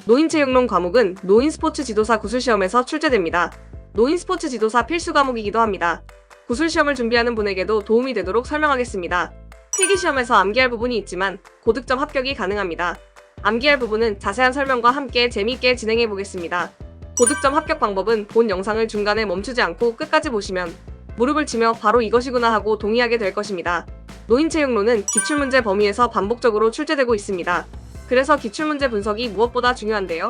노인체육론 과목은 노인스포츠 지도사 구술시험에서 출제됩니다. 노인스포츠 지도사 필수 과목이기도 합니다. 구술시험을 준비하는 분에게도 도움이 되도록 설명하겠습니다. 필기시험에서 암기할 부분이 있지만 고득점 합격이 가능합니다. 암기할 부분은 자세한 설명과 함께 재미있게 진행해 보겠습니다. 고득점 합격 방법은 본 영상을 중간에 멈추지 않고 끝까지 보시면 무릎을 치며 바로 이것이구나 하고 동의하게 될 것입니다. 노인체육론은 기출문제 범위에서 반복적으로 출제되고 있습니다. 그래서 기출문제 분석이 무엇보다 중요한데요.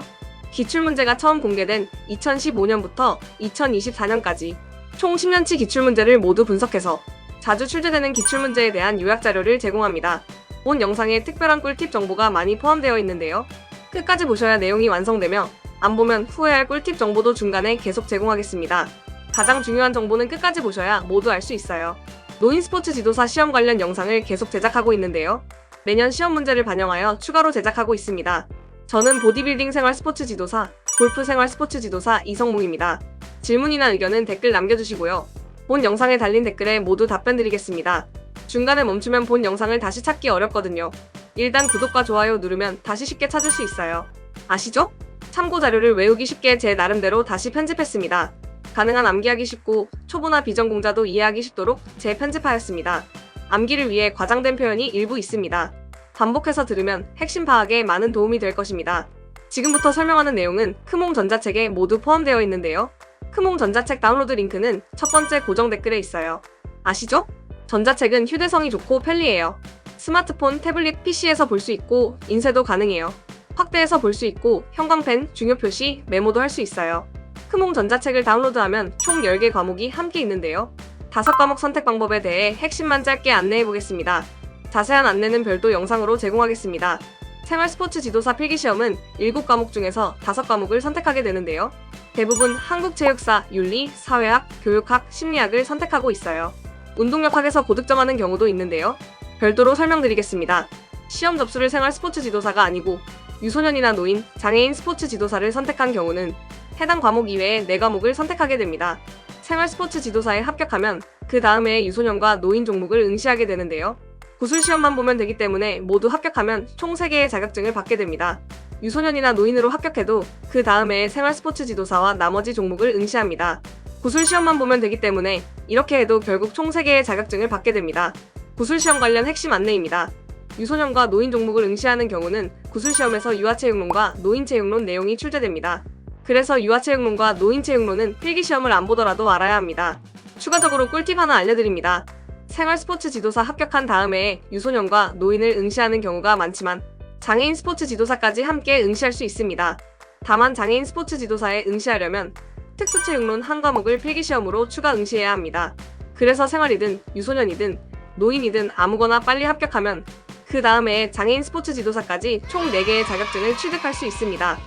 기출문제가 처음 공개된 2015년부터 2024년까지 총 10년치 기출문제를 모두 분석해서 자주 출제되는 기출문제에 대한 요약자료를 제공합니다. 본 영상에 특별한 꿀팁 정보가 많이 포함되어 있는데요. 끝까지 보셔야 내용이 완성되며 안 보면 후회할 꿀팁 정보도 중간에 계속 제공하겠습니다. 가장 중요한 정보는 끝까지 보셔야 모두 알 수 있어요. 노인스포츠 지도사 시험 관련 영상을 계속 제작하고 있는데요. 매년 시험 문제를 반영하여 추가로 제작하고 있습니다. 저는 보디빌딩 생활 스포츠 지도사, 골프 생활 스포츠 지도사 이성몽입니다. 질문이나 의견은 댓글 남겨주시고요. 본 영상에 달린 댓글에 모두 답변 드리겠습니다. 중간에 멈추면 본 영상을 다시 찾기 어렵거든요. 일단 구독과 좋아요 누르면 다시 쉽게 찾을 수 있어요. 아시죠? 참고 자료를 외우기 쉽게 제 나름대로 다시 편집했습니다. 가능한 암기하기 쉽고 초보나 비전공자도 이해하기 쉽도록 재편집하였습니다. 암기를 위해 과장된 표현이 일부 있습니다. 반복해서 들으면 핵심 파악에 많은 도움이 될 것입니다. 지금부터 설명하는 내용은 크몽 전자책에 모두 포함되어 있는데요. 크몽 전자책 다운로드 링크는 첫 번째 고정 댓글에 있어요. 아시죠? 전자책은 휴대성이 좋고 편리해요. 스마트폰, 태블릿, PC에서 볼 수 있고 인쇄도 가능해요. 확대해서 볼 수 있고 형광펜, 중요 표시, 메모도 할 수 있어요. 크몽 전자책을 다운로드하면 총 10개 과목이 함께 있는데요. 5과목 선택 방법에 대해 핵심만 짧게 안내해 보겠습니다. 자세한 안내는 별도 영상으로 제공하겠습니다. 생활 스포츠 지도사 필기시험은 7과목 중에서 5과목을 선택하게 되는데요. 대부분 한국체육사, 윤리, 사회학, 교육학, 심리학을 선택하고 있어요. 운동역학에서 고득점하는 경우도 있는데요. 별도로 설명드리겠습니다. 시험 접수를 생활 스포츠 지도사가 아니고 유소년이나 노인, 장애인 스포츠 지도사를 선택한 경우는 해당 과목 이외에 4과목을 선택하게 됩니다. 생활 스포츠 지도사에 합격하면 그 다음 해에 유소년과 노인 종목을 응시하게 되는데요. 구술시험만 보면 되기 때문에 모두 합격하면 총 3개의 자격증을 받게 됩니다. 유소년이나 노인으로 합격해도 그 다음 해에 생활 스포츠 지도사와 나머지 종목을 응시합니다. 구술시험만 보면 되기 때문에 이렇게 해도 결국 총 3개의 자격증을 받게 됩니다. 구술시험 관련 핵심 안내입니다. 유소년과 노인 종목을 응시하는 경우는 구술시험에서 유아체육론과 노인체육론 내용이 출제됩니다. 그래서 유아체육론과 노인체육론은 필기시험을 안 보더라도 알아야 합니다. 추가적으로 꿀팁 하나 알려드립니다. 생활 스포츠 지도사 합격한 다음에 유소년과 노인을 응시하는 경우가 많지만 장애인 스포츠 지도사까지 함께 응시할 수 있습니다. 다만 장애인 스포츠 지도사에 응시하려면 특수체육론 한 과목을 필기시험으로 추가 응시해야 합니다. 그래서 생활이든 유소년이든 노인이든 아무거나 빨리 합격하면 그 다음에 장애인 스포츠 지도사까지 총 4개의 자격증을 취득할 수 있습니다.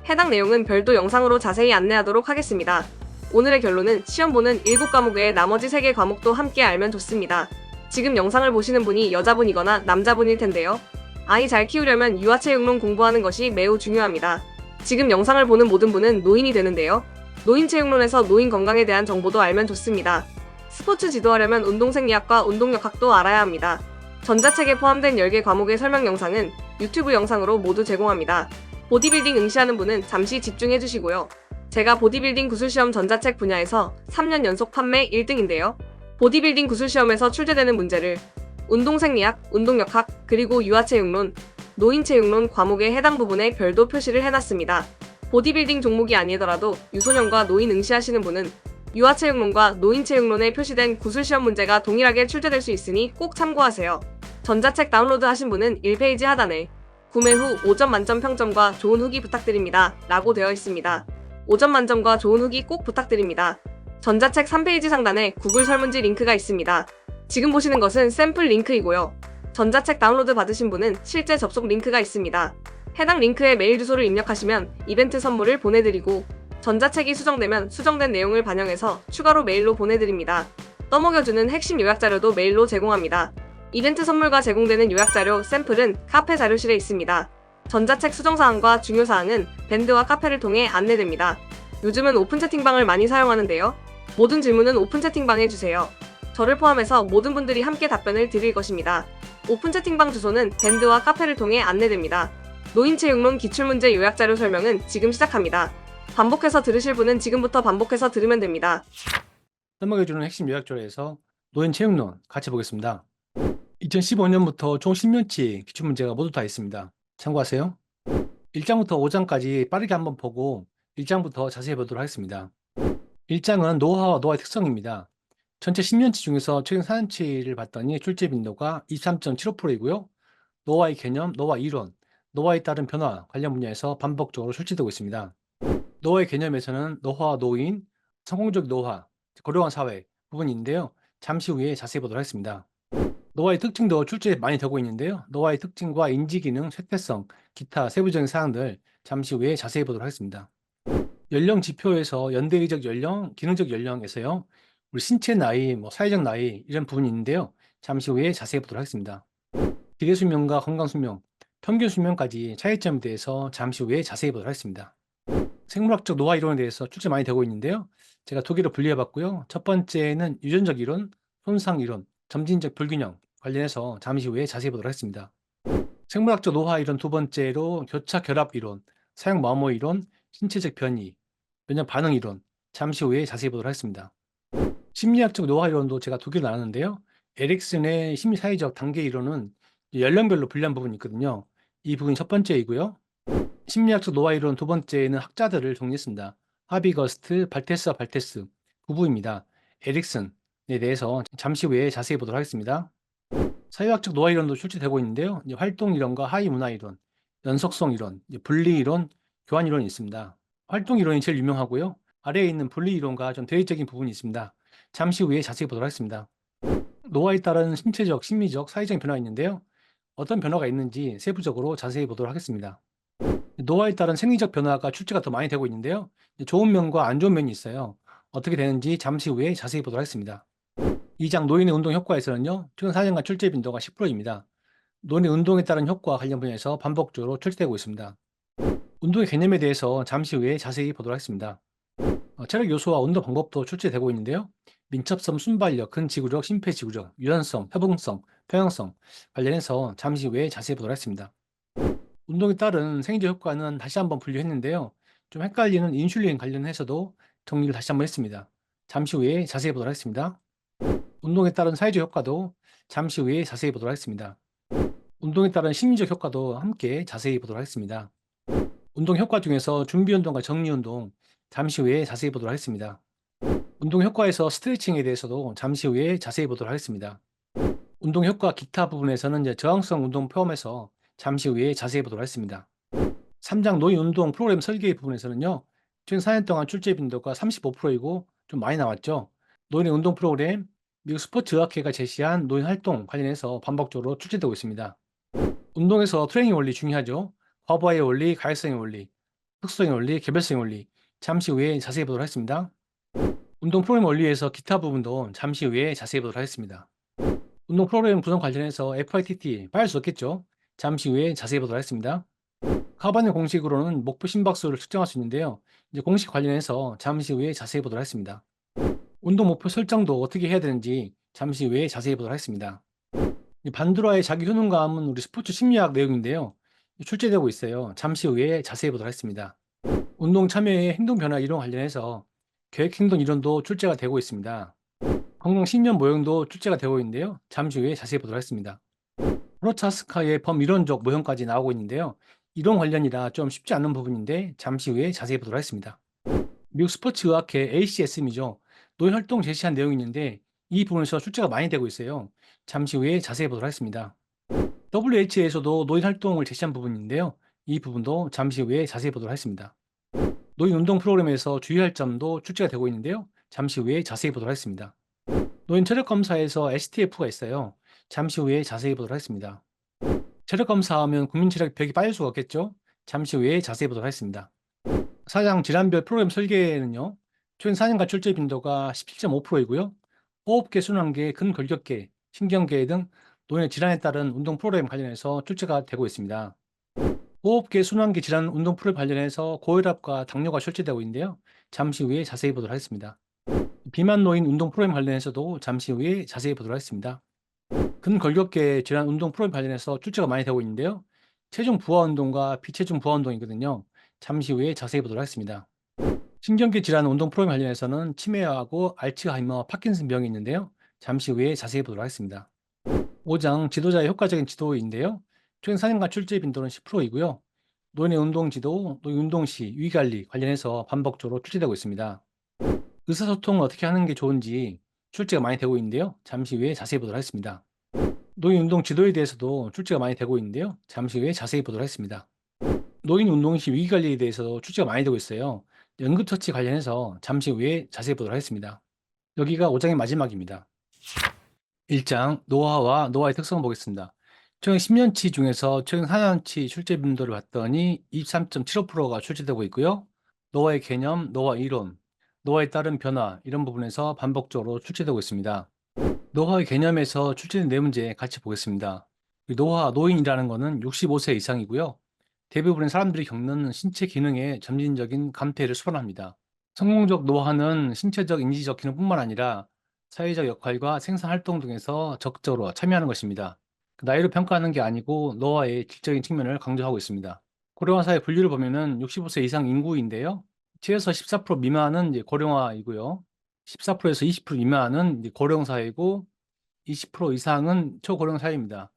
해당 내용은 별도 영상으로 자세히 안내하도록 하겠습니다. 오늘의 결론은 시험 보는 7과목 외에 나머지 3개 과목도 함께 알면 좋습니다. 지금 영상을 보시는 분이 여자분이거나 남자분일 텐데요. 아이 잘 키우려면 유아체육론 공부하는 것이 매우 중요합니다. 지금 영상을 보는 모든 분은 노인이 되는데요. 노인체육론에서 노인 건강에 대한 정보도 알면 좋습니다. 스포츠 지도하려면 운동생리학과 운동역학도 알아야 합니다. 전자책에 포함된 10개 과목의 설명 영상은 유튜브 영상으로 모두 제공합니다. 보디빌딩 응시하는 분은 잠시 집중해 주시고요. 제가 보디빌딩 구술시험 전자책 분야에서 3년 연속 판매 1등인데요. 보디빌딩 구술시험에서 출제되는 문제를 운동생리학, 운동역학, 그리고 유아체육론, 노인체육론 과목의 해당 부분에 별도 표시를 해놨습니다. 보디빌딩 종목이 아니더라도 유소년과 노인 응시하시는 분은 유아체육론과 노인체육론에 표시된 구술시험 문제가 동일하게 출제될 수 있으니 꼭 참고하세요. 전자책 다운로드 하신 분은 1페이지 하단에 구매 후 5점 만점 평점과 좋은 후기 부탁드립니다 라고 되어 있습니다. 5점 만점과 좋은 후기 꼭 부탁드립니다. 전자책 3페이지 상단에 구글 설문지 링크가 있습니다. 지금 보시는 것은 샘플 링크이고요. 전자책 다운로드 받으신 분은 실제 접속 링크가 있습니다. 해당 링크에 메일 주소를 입력하시면 이벤트 선물을 보내드리고 전자책이 수정되면 수정된 내용을 반영해서 추가로 메일로 보내드립니다. 떠먹여주는 핵심 요약자료도 메일로 제공합니다. 이벤트 선물과 제공되는 요약자료 샘플은 카페 자료실에 있습니다. 전자책 수정사항과 중요사항은 밴드와 카페를 통해 안내됩니다. 요즘은 오픈 채팅방을 많이 사용하는데요. 모든 질문은 오픈 채팅방에 주세요. 저를 포함해서 모든 분들이 함께 답변을 드릴 것입니다. 오픈 채팅방 주소는 밴드와 카페를 통해 안내됩니다. 노인체육론 기출문제 요약자료 설명은 지금 시작합니다. 반복해서 들으실 분은 지금부터 반복해서 들으면 됩니다. 써먹여주는 핵심 요약조례에서 노인체육론 같이 보겠습니다. 2015년부터 총 10년치 기출문제가 모두 다 있습니다. 참고하세요. 1장부터 5장까지 빠르게 한번 보고 1장부터 자세히 보도록 하겠습니다. 1장은 노화와 노화의 특성입니다. 전체 10년치 중에서 최근 4년치를 봤더니 출제 빈도가 23.75%이고요. 노화의 개념, 노화 이론, 노화에 따른 변화 관련 분야에서 반복적으로 출제되고 있습니다. 노화의 개념에서는 노화, 노인, 성공적 노화, 고령화 사회 부분인데요. 잠시 후에 자세히 보도록 하겠습니다. 노화의 특징도 출제 많이 되고 있는데요. 노화의 특징과 인지기능, 쇠퇴성, 기타 세부적인 사항들 잠시 후에 자세히 보도록 하겠습니다. 연령 지표에서 연대의적 연령, 기능적 연령에서요. 우리 신체 나이, 사회적 나이 이런 부분이 있는데요. 잠시 후에 자세히 보도록 하겠습니다. 기대 수명과 건강 수명, 평균 수명까지 차이점에 대해서 잠시 후에 자세히 보도록 하겠습니다. 생물학적 노화 이론에 대해서 출제 많이 되고 있는데요. 제가 두 개로 분리해 봤고요. 첫 번째는 유전적 이론, 손상 이론, 점진적 불균형 관련해서 잠시 후에 자세히 보도록 하겠습니다. 생물학적 노화 이론 두 번째로 교차 결합 이론, 사용 마모 이론, 신체적 변이, 면역 반응 이론 잠시 후에 자세히 보도록 하겠습니다. 심리학적 노화 이론도 제가 두 개로 나눴는데요. 에릭슨의 심리사회적 단계 이론은 연령별로 분류한 부분이 있거든요. 이 부분이 첫 번째이고요. 심리학적 노화 이론 두 번째는 학자들을 정리했습니다. 하비거스트, 발테스와 발테스 부부입니다. 에릭슨에 대해서 잠시 후에 자세히 보도록 하겠습니다. 사회학적 노화 이론도 출제되고 있는데요. 활동 이론과 하위 문화 이론, 연속성 이론, 분리 이론, 교환 이론이 있습니다. 활동 이론이 제일 유명하고요. 아래에 있는 분리 이론과 좀 대립적인 부분이 있습니다. 잠시 후에 자세히 보도록 하겠습니다. 노화에 따른 신체적, 심리적, 사회적인 변화가 있는데요. 어떤 변화가 있는지 세부적으로 자세히 보도록 하겠습니다. 노화에 따른 생리적 변화가 출제가 더 많이 되고 있는데요. 좋은 면과 안 좋은 면이 있어요. 어떻게 되는지 잠시 후에 자세히 보도록 하겠습니다. 2장 노인의 운동 효과에서는요. 최근 4년간 출제 빈도가 10%입니다. 노인의 운동에 따른 효과 관련 분야에서 반복적으로 출제되고 있습니다. 운동의 개념에 대해서 잠시 후에 자세히 보도록 하겠습니다. 체력 요소와 운동 방법도 출제되고 있는데요. 민첩성, 순발력, 근지구력, 심폐지구력, 유연성, 협응성, 평형성 관련해서 잠시 후에 자세히 보도록 하겠습니다. 운동에 따른 생리적 효과는 다시 한번 분류했는데요. 좀 헷갈리는 인슐린 관련해서도 정리를 다시 한번 했습니다. 잠시 후에 자세히 보도록 하겠습니다. 운동에 따른 사회적 효과도 잠시 후에 자세히 보도록 하겠습니다. 운동에 따른 심리적 효과도 함께 자세히 보도록 하겠습니다. 운동 효과 중에서 준비 운동과 정리 운동 잠시 후에 자세히 보도록 하겠습니다. 운동 효과에서 스트레칭에 대해서도 잠시 후에 자세히 보도록 하겠습니다. 운동 효과 기타 부분에서는 이제 저항성 운동 포함해서 잠시 후에 자세히 보도록 하겠습니다. 3장 노인 운동 프로그램 설계 부분에서는요. 최근 4년 동안 출제 빈도가 35%이고 좀 많이 나왔죠. 노인의 운동 프로그램, 미국 스포츠의학회가 제시한 노인 활동 관련해서 반복적으로 출제되고 있습니다. 운동에서 트레이닝 원리 중요하죠. 과부하의 원리, 가역성의 원리, 특수성의 원리, 개별성의 원리 잠시 후에 자세히 보도록 하겠습니다. 운동 프로그램 원리에서 기타 부분도 잠시 후에 자세히 보도록 하겠습니다. 운동 프로그램 구성 관련해서 FITT 빠질 수 없겠죠. 잠시 후에 자세히 보도록 하겠습니다. 카바네 공식으로는 목표 심박수를 측정할 수 있는데요. 이제 공식 관련해서 잠시 후에 자세히 보도록 하겠습니다. 운동 목표 설정도 어떻게 해야 되는지 잠시 후에 자세히 보도록 하겠습니다. 반드라의 자기 효능감은 우리 스포츠 심리학 내용인데요. 출제되고 있어요. 잠시 후에 자세히 보도록 하겠습니다. 운동 참여의 행동 변화 이론 관련해서 계획 행동 이론도 출제가 되고 있습니다. 건강 10년 모형도 출제가 되고 있는데요. 잠시 후에 자세히 보도록 하겠습니다. 프로차스카의 범이론적 모형까지 나오고 있는데요. 이론 관련이라 좀 쉽지 않은 부분인데 잠시 후에 자세히 보도록 하겠습니다. 미국 스포츠의학회 ACSM이죠. 노인 활동 제시한 내용이 있는데 이 부분에서 출제가 많이 되고 있어요. 잠시 후에 자세히 보도록 하겠습니다. WH에서도 노인 활동을 제시한 부분인데요. 이 부분도 잠시 후에 자세히 보도록 하겠습니다. 노인 운동 프로그램에서 주의할 점도 출제가 되고 있는데요. 잠시 후에 자세히 보도록 하겠습니다. 노인 체력 검사에서 STF가 있어요. 잠시 후에 자세히 보도록 하겠습니다. 체력 검사하면 국민 체력 벽이 빠질 수가 없겠죠? 잠시 후에 자세히 보도록 하겠습니다. 사장 질환별 프로그램 설계는요. 최근 4년간 출제 빈도가 17.5%이고요. 호흡계, 순환계, 근골격계, 신경계 등 노인의 질환에 따른 운동 프로그램 관련해서 출제가 되고 있습니다. 호흡계, 순환계 질환 운동 프로그램 관련해서 고혈압과 당뇨가 출제되고 있는데요. 잠시 후에 자세히 보도록 하겠습니다. 비만 노인 운동 프로그램 관련해서도 잠시 후에 자세히 보도록 하겠습니다. 근골격계 질환 운동 프로그램 관련해서 출제가 많이 되고 있는데요. 체중 부하 운동과 비체중 부하 운동이거든요. 잠시 후에 자세히 보도록 하겠습니다. 신경계 질환 운동 프로그램 관련해서는 치매하고 알츠하이머, 파킨슨 병이 있는데요. 잠시 후에 자세히 보도록 하겠습니다. 5장 지도자의 효과적인 지도인데요. 최근 4년간 출제 빈도는 10%이고요. 노인의 운동 지도, 노인 운동 시 위 관리 관련해서 반복적으로 출제되고 있습니다. 의사소통을 어떻게 하는 게 좋은지 출제가 많이 되고 있는데요. 잠시 후에 자세히 보도록 하겠습니다. 노인 운동 지도에 대해서도 출제가 많이 되고 있는데요. 잠시 후에 자세히 보도록 하겠습니다. 노인 운동 시 위기 관리에 대해서도 출제가 많이 되고 있어요. 응급처치 관련해서 잠시 후에 자세히 보도록 하겠습니다. 여기가 5장의 마지막입니다. 1장 노화와 노화의 특성을 보겠습니다. 최근 10년치 중에서 최근 4년치 출제 빈도를 봤더니 23.75%가 출제되고 있고요. 노화의 개념, 노화 이론, 노화에 따른 변화 이런 부분에서 반복적으로 출제되고 있습니다. 노화의 개념에서 출제된 네 문제 같이 보겠습니다. 노화, 노인이라는 것은 65세 이상이고요. 대부분의 사람들이 겪는 신체 기능의 점진적인 감퇴를 수반합니다. 성공적 노화는 신체적, 인지적 기능뿐만 아니라 사회적 역할과 생산 활동 등에서 적극적으로 참여하는 것입니다. 나이로 평가하는 게 아니고 노화의 질적인 측면을 강조하고 있습니다. 고령화 사회 분류를 보면은 65세 이상 인구인데요. 7에서 14% 미만은 이제 고령화이고요. 14%에서 20% 미만은 이제 고령 사회이고 20% 이상은 초고령 사회입니다.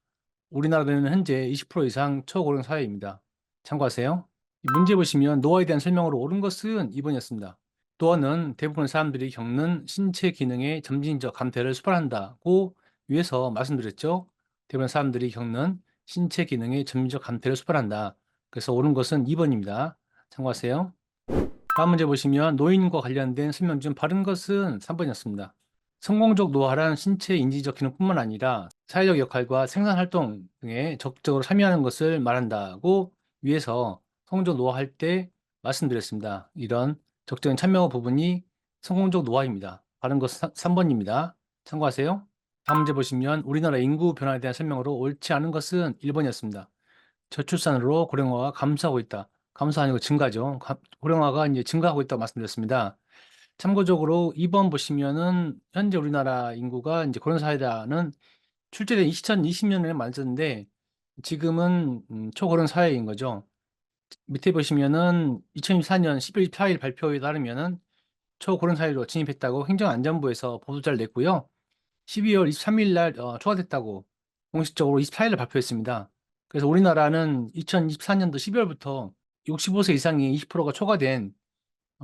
우리나라는 현재 20% 이상 초고령 사회입니다. 참고하세요. 이 문제 보시면 노화에 대한 설명으로 옳은 것은 2번이었습니다. 노화는 대부분의 사람들이 겪는 신체 기능의 점진적 감퇴를 수반한다고 위에서 말씀드렸죠. 대부분 사람들이 겪는 신체 기능의 점진적 감퇴를 수반한다. 그래서 옳은 것은 2번입니다. 참고하세요. 다음 문제 보시면 노인과 관련된 설명 중 바른 것은 3번이었습니다. 성공적 노화란 신체 인지적 기능뿐만 아니라 사회적 역할과 생산 활동 등에 적극적으로 참여하는 것을 말한다고 위에서 성공적 노화할 때 말씀드렸습니다. 이런 적극적인 참여 부분이 성공적 노화입니다. 바른 것은 3번입니다. 참고하세요. 다음 문제 보시면 우리나라 인구 변화에 대한 설명으로 옳지 않은 것은 1번이었습니다. 저출산으로 고령화가 감소하고 있다. 감소 아니고 증가죠. 고령화가 이제 증가하고 있다고 말씀드렸습니다. 참고적으로 2번 보시면은 현재 우리나라 인구가 이제 고령 사회다는 출제된 2020년에 만들었는데 지금은 초고령 사회인 거죠. 밑에 보시면은 2024년 10월 24일 발표에 따르면은 초고령 사회로 진입했다고 행정안전부에서 보도자를 냈고요. 12월 23일 날 초과됐다고 공식적으로 24일 날 발표했습니다. 그래서 우리나라는 2024년도 12월부터 65세 이상이 20%가 초과된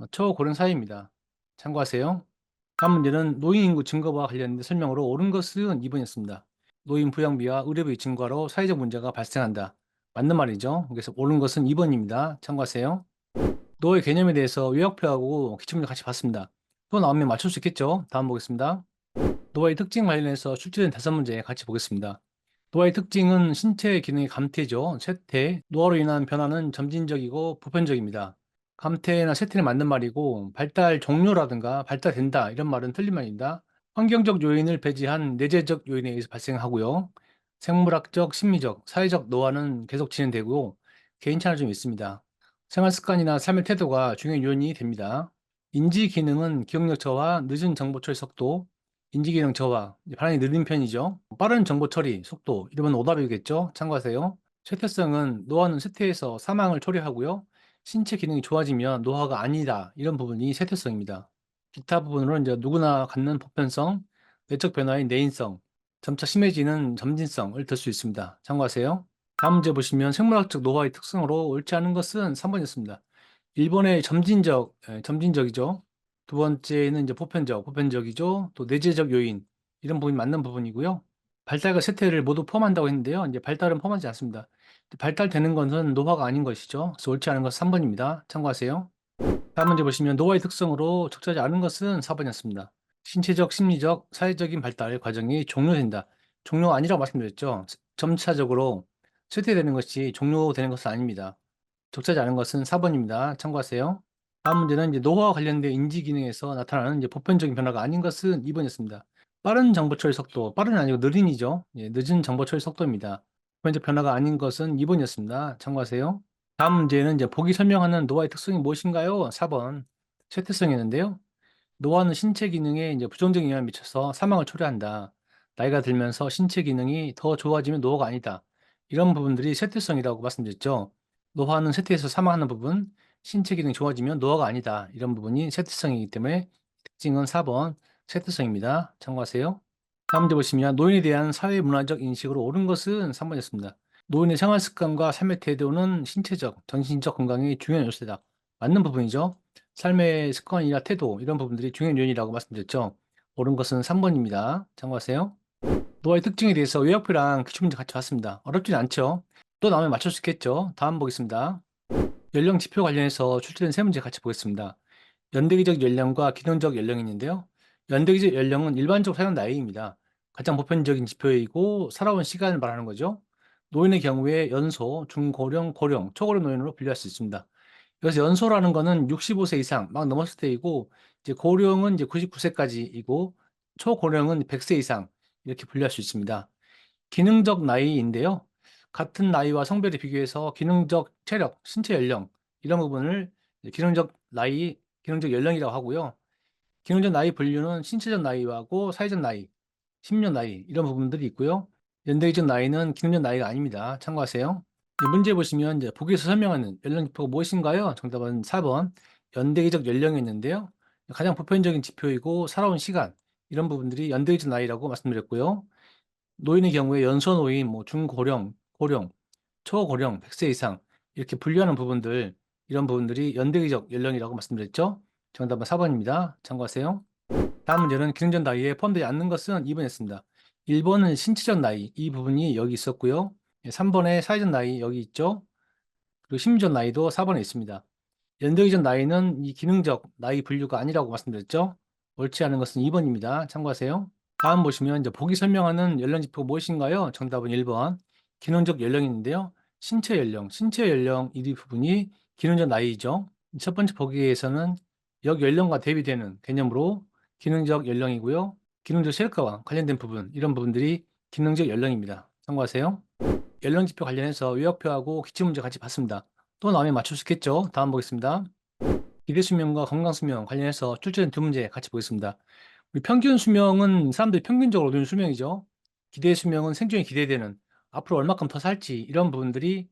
초고령 사회입니다. 참고하세요. 다음 문제는 노인 인구 증가와 관련된 설명으로 옳은 것은 2번이었습니다. 노인 부양비와 의료비 증가로 사회적 문제가 발생한다. 맞는 말이죠. 그래서 옳은 것은 2번입니다. 참고하세요. 노의 개념에 대해서 요약표하고 기출문제 같이 봤습니다. 또 나오면 맞출 수 있겠죠? 다음 보겠습니다. 노화의 특징 관련해서 출제된 5문제 같이 보겠습니다. 노화의 특징은 신체 기능의 감퇴죠. 쇠퇴. 노화로 인한 변화는 점진적이고 보편적입니다. 감퇴나 쇠퇴는 맞는 말이고 발달 종료라든가 발달된다 이런 말은 틀린 말입니다. 환경적 요인을 배제한 내재적 요인에 의해서 발생하고요. 생물학적, 심리적, 사회적 노화는 계속 진행되고 개인차는 좀 있습니다. 생활 습관이나 삶의 태도가 중요한 요인이 됩니다. 인지 기능은 기억력 저하, 늦은 정보 처리 속도, 인지 기능 저하, 반응이 느린 편이죠. 빠른 정보 처리 속도, 이러면 오답이겠죠. 참고하세요. 쇠퇴성은 노화는 쇠퇴해서 사망을 초래하고요. 신체 기능이 좋아지면 노화가 아니다. 이런 부분이 쇠퇴성입니다. 기타 부분으로 이제 누구나 갖는 보편성, 내적 변화의 내인성, 점차 심해지는 점진성을 들 수 있습니다. 참고하세요. 다음 문제 보시면 생물학적 노화의 특성으로 옳지 않은 것은 3번이었습니다. 1번의 점진적이죠. 두 번째는 이제 보편적이죠. 또 내재적 요인, 이런 부분이 맞는 부분이고요. 발달과 쇠퇴를 모두 포함한다고 했는데요. 이제 발달은 포함하지 않습니다. 발달되는 것은 노화가 아닌 것이죠. 그래서 옳지 않은 것은 3번입니다. 참고하세요. 다음 문제 보시면 노화의 특성으로 적절하지 않은 것은 4번이었습니다. 신체적, 심리적, 사회적인 발달 과정이 종료된다. 종료가 아니라고 말씀드렸죠. 점차적으로 쇠퇴되는 것이 종료되는 것은 아닙니다. 적절하지 않은 것은 4번입니다. 참고하세요. 다음 문제는 이제 노화와 관련된 인지 기능에서 나타나는 이제 보편적인 변화가 아닌 것은 2번이었습니다. 빠른 정보 처리 속도, 빠른 아니고 느린이죠. 예, 늦은 정보 처리 속도입니다. 보편적 변화가 아닌 것은 2번이었습니다. 참고하세요. 다음 문제는 이제 보기 설명하는 노화의 특성이 무엇인가요? 4번. 쇠퇴성이었는데요. 노화는 신체 기능에 이제 부정적인 영향을 미쳐서 사망을 초래한다. 나이가 들면서 신체 기능이 더 좋아지면 노화가 아니다. 이런 부분들이 쇠퇴성이라고 말씀드렸죠. 노화는 쇠퇴해서 사망하는 부분, 신체 기능이 좋아지면 노화가 아니다. 이런 부분이 쇠퇴성이기 때문에 특징은 4번 쇠퇴성입니다. 참고하세요. 다음 문제 보시면 노인에 대한 사회 문화적 인식으로 옳은 것은 3번이었습니다. 노인의 생활 습관과 삶의 태도는 신체적, 정신적 건강의 중요한 요소다. 맞는 부분이죠. 삶의 습관이나 태도 이런 부분들이 중요한 요인이라고 말씀드렸죠. 옳은 것은 3번입니다. 참고하세요. 노화의 특징에 대해서 요약표랑 기출문제 같이 봤습니다. 어렵진 않죠? 또 나오면 맞출 수 있겠죠? 다음 보겠습니다. 연령 지표 관련해서 출제된 세 문제 같이 보겠습니다. 연대기적 연령과 기능적 연령이 있는데요. 연대기적 연령은 일반적으로 사용 나이입니다. 가장 보편적인 지표이고 살아온 시간을 말하는 거죠. 노인의 경우에 연소, 중고령, 고령, 초고령 노인으로 분류할 수 있습니다. 여기서 연소라는 거는 65세 이상 막 넘었을 때이고, 이제 고령은 이제 99세까지이고, 초고령은 100세 이상 이렇게 분류할 수 있습니다. 기능적 나이인데요. 같은 나이와 성별에 비교해서 기능적 체력, 신체 연령 이런 부분을 기능적 나이, 기능적 연령이라고 하고요. 기능적 나이 분류는 신체적 나이하고 사회적 나이, 심리적 나이 이런 부분들이 있고요. 연대기적 나이는 기능적 나이가 아닙니다. 참고하세요. 이 문제 보시면 이제 보기에서 설명하는 연령 지표가 무엇인가요? 정답은 4번 연대기적 연령이었는데요. 가장 보편적인 지표이고 살아온 시간 이런 부분들이 연대기적 나이라고 말씀드렸고요. 노인의 경우에 연소노인, 뭐 중고령, 고령, 초고령, 100세 이상 이렇게 분류하는 부분들 이런 부분들이 연대기적 연령이라고 말씀드렸죠. 정답은 4번입니다. 참고하세요. 다음 문제는 기능적 나이에 포함되지 않는 것은 2번이었습니다. 1번은 신체적 나이 이 부분이 여기 있었고요. 3번에 사회적 나이 여기 있죠. 그리고 심리적 나이도 4번에 있습니다. 연대기적 나이는 이 기능적 나이 분류가 아니라고 말씀드렸죠. 옳지 않은 것은 2번입니다. 참고하세요. 다음 보시면 이제 보기 설명하는 연령 지표가 무엇인가요? 정답은 1번 기능적 연령인데요. 신체 연령 이 부분이 기능적 나이죠. 첫 번째 보기에서는 역 연령과 대비되는 개념으로 기능적 연령이고요. 기능적 체력과 관련된 부분 이런 부분들이 기능적 연령입니다. 참고하세요. 연령 지표 관련해서 요약표하고 기출문제 같이 봤습니다. 또 나오면 맞출 수 있겠죠? 다음 보겠습니다. 기대 수명과 건강 수명 관련해서 출제된 두 문제 같이 보겠습니다. 우리 평균 수명은 사람들이 평균적으로 얻는 수명이죠. 기대 수명은 생존이 기대되는 앞으로 얼마큼 더 살지 이런 부분들이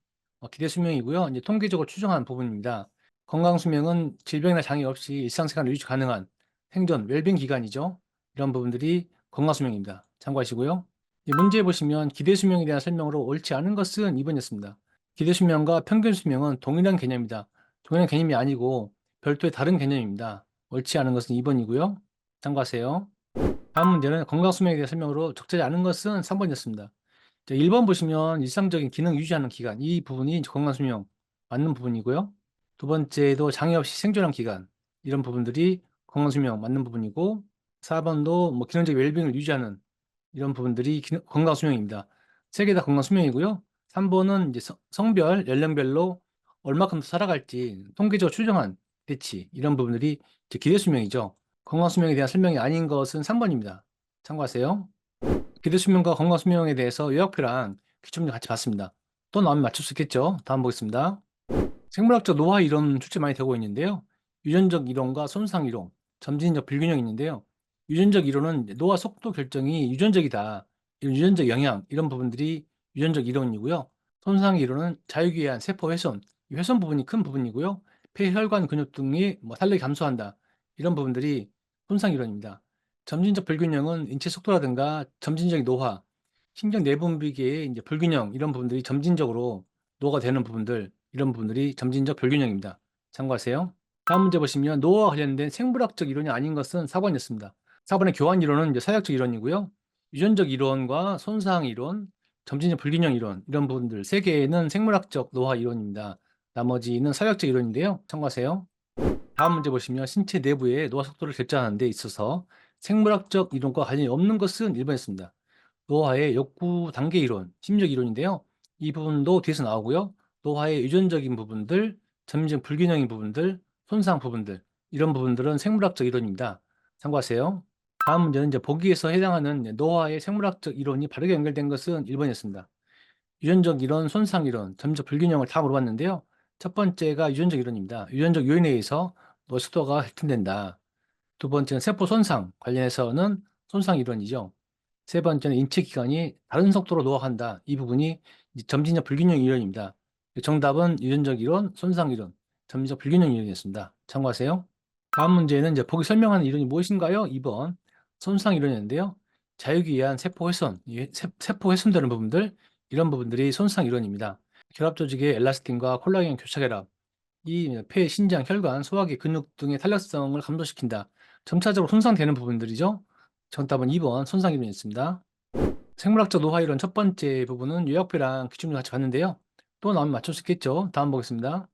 기대 수명이고요. 이제 통계적으로 추정한 부분입니다. 건강 수명은 질병이나 장애 없이 일상생활을 유지 가능한 생존, 웰빙 기간이죠. 이런 부분들이 건강 수명입니다. 참고하시고요. 이 문제 보시면 기대 수명에 대한 설명으로 옳지 않은 것은 2번이었습니다. 기대 수명과 평균 수명은 동일한 개념이다. 동일한 개념이 아니고 별도의 다른 개념입니다. 옳지 않은 것은 2번이고요. 참고하세요. 다음 문제는 건강 수명에 대한 설명으로 적절히 않은 것은 3번이었습니다. 1번 보시면 일상적인 기능 유지하는 기간, 이 부분이 건강 수명 맞는 부분이고요. 두 번째도 장애 없이 생존한 기간, 이런 부분들이 건강 수명 맞는 부분이고, 4번도 뭐 기능적 웰빙을 유지하는 이런 부분들이 건강 수명입니다. 세 개 다 건강 수명이고요. 3번은 이제 성별, 연령별로 얼마큼 더 살아갈지 통계적으로 추정한 대치 이런 부분들이 이제 기대 수명이죠. 건강 수명에 대한 설명이 아닌 것은 3번입니다. 참고하세요. 기대 수명과 건강 수명에 대해서 요약표랑 기출문제 같이 봤습니다. 또 나오면 맞출 수 있겠죠? 다음 보겠습니다. 생물학적 노화 이론 출제 많이 되고 있는데요. 유전적 이론과 손상 이론, 점진적 불균형이 있는데요. 유전적 이론은 노화 속도 결정이 유전적이다. 이런 유전적 영향, 이런 부분들이 유전적 이론이고요. 손상 이론은 자유기에 의한 세포 훼손, 이 훼손 부분이 큰 부분이고요. 폐혈관 근육 등이 뭐 탄력이 감소한다. 이런 부분들이 손상 이론입니다. 점진적 불균형은 인체 속도라든가 점진적 노화, 신경 내분비계의 이제 불균형 이런 부분들이 점진적으로 노화가 되는 부분들 이런 부분들이 점진적 불균형입니다. 참고하세요. 다음 문제 보시면 노화와 관련된 생물학적 이론이 아닌 것은 4번이었습니다. 4번의 교환 이론은 이제 사회학적 이론이고요. 유전적 이론과 손상 이론, 점진적 불균형 이론 이런 부분들 세 개는 생물학적 노화 이론입니다. 나머지는 사회학적 이론인데요. 참고하세요. 다음 문제 보시면 신체 내부의 노화 속도를 결정하는 데 있어서 생물학적 이론과 관련이 없는 것은 1번이었습니다. 노화의 욕구 단계 이론, 심리적 이론인데요. 이 부분도 뒤에서 나오고요. 노화의 유전적인 부분들, 점진적 불균형인 부분들, 손상 부분들 이런 부분들은 생물학적 이론입니다. 참고하세요. 다음 문제는 이제 보기에서 해당하는 노화의 생물학적 이론이 바르게 연결된 것은 1번이었습니다. 유전적 이론, 손상 이론, 점적 불균형을 다 물어봤는데요. 첫 번째가 유전적 이론입니다. 유전적 요인에 의해서 노화 속도가 획득된다. 두 번째는 세포 손상 관련해서는 손상 이론이죠. 세 번째는 인체 기관이 다른 속도로 노화한다. 이 부분이 이제 점진적 불균형 이론입니다. 정답은 유전적 이론, 손상 이론, 점진적 불균형 이론이었습니다. 참고하세요. 다음 문제는 이제 보기 설명하는 이론이 무엇인가요? 2번 손상 이론이었는데요. 자육에 의한 세포 훼손, 세포 훼손되는 부분들, 이런 부분들이 손상 이론입니다. 결합 조직의 엘라스틴과 콜라겐 교차 결합, 이 폐, 신장, 혈관, 소화기, 근육 등의 탄력성을 감소시킨다. 점차적으로 손상되는 부분들이죠. 정답은 2번 손상 이론이었습니다. 생물학적 노화 이론 첫 번째 부분은 요약표랑 기출문 같이 봤는데요. 또 나오면 맞출 수 있겠죠. 다음 보겠습니다.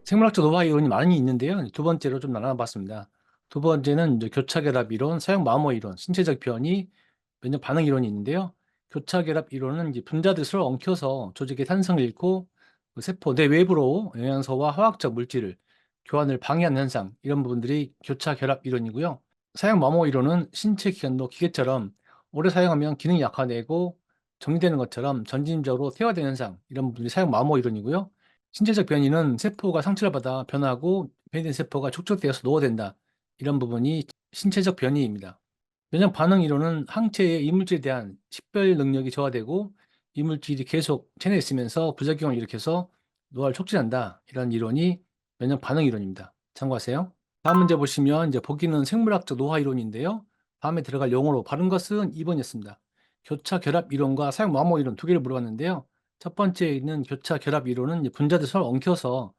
생물학적 노화 이론이 많이 있는데요. 두 번째로 좀 나눠봤습니다. 두 번째는 이제 교차결합 이론, 사용마모 이론, 신체적 변이, 면역 반응 이론이 있는데요. 교차결합 이론은 이제 분자들이 서로 엉켜서 조직의 탄성을 잃고 그 세포 내외부로 영양소와 화학적 물질을 교환을 방해하는 현상, 이런 부분들이 교차결합 이론이고요. 사용마모 이론은 신체 기관도 기계처럼 오래 사용하면 기능이 약화되고 정지되는 것처럼 점진적으로 퇴화되는 현상, 이런 부분이 사용마모 이론이고요. 신체적 변이는 세포가 상처를 받아 변하고 변이된 세포가 축적되어서 노화된다. 이런 부분이 신체적 변이입니다. 면역 반응 이론은 항체의 이물질에 대한 식별 능력이 저하되고 이물질이 계속 체내에 있으면서 부작용을 일으켜서 노화를 촉진한다. 이런 이론이 면역 반응 이론입니다. 참고하세요. 다음 문제 보시면 이제 보기는 생물학적 노화 이론인데요. 다음에 들어갈 용어로 바른 것은 2번이었습니다. 교차 결합 이론과 사용 마모 이론 두 개를 물어봤는데요. 첫 번째에 있는 교차 결합 이론은 이제 분자들 서로 엉켜서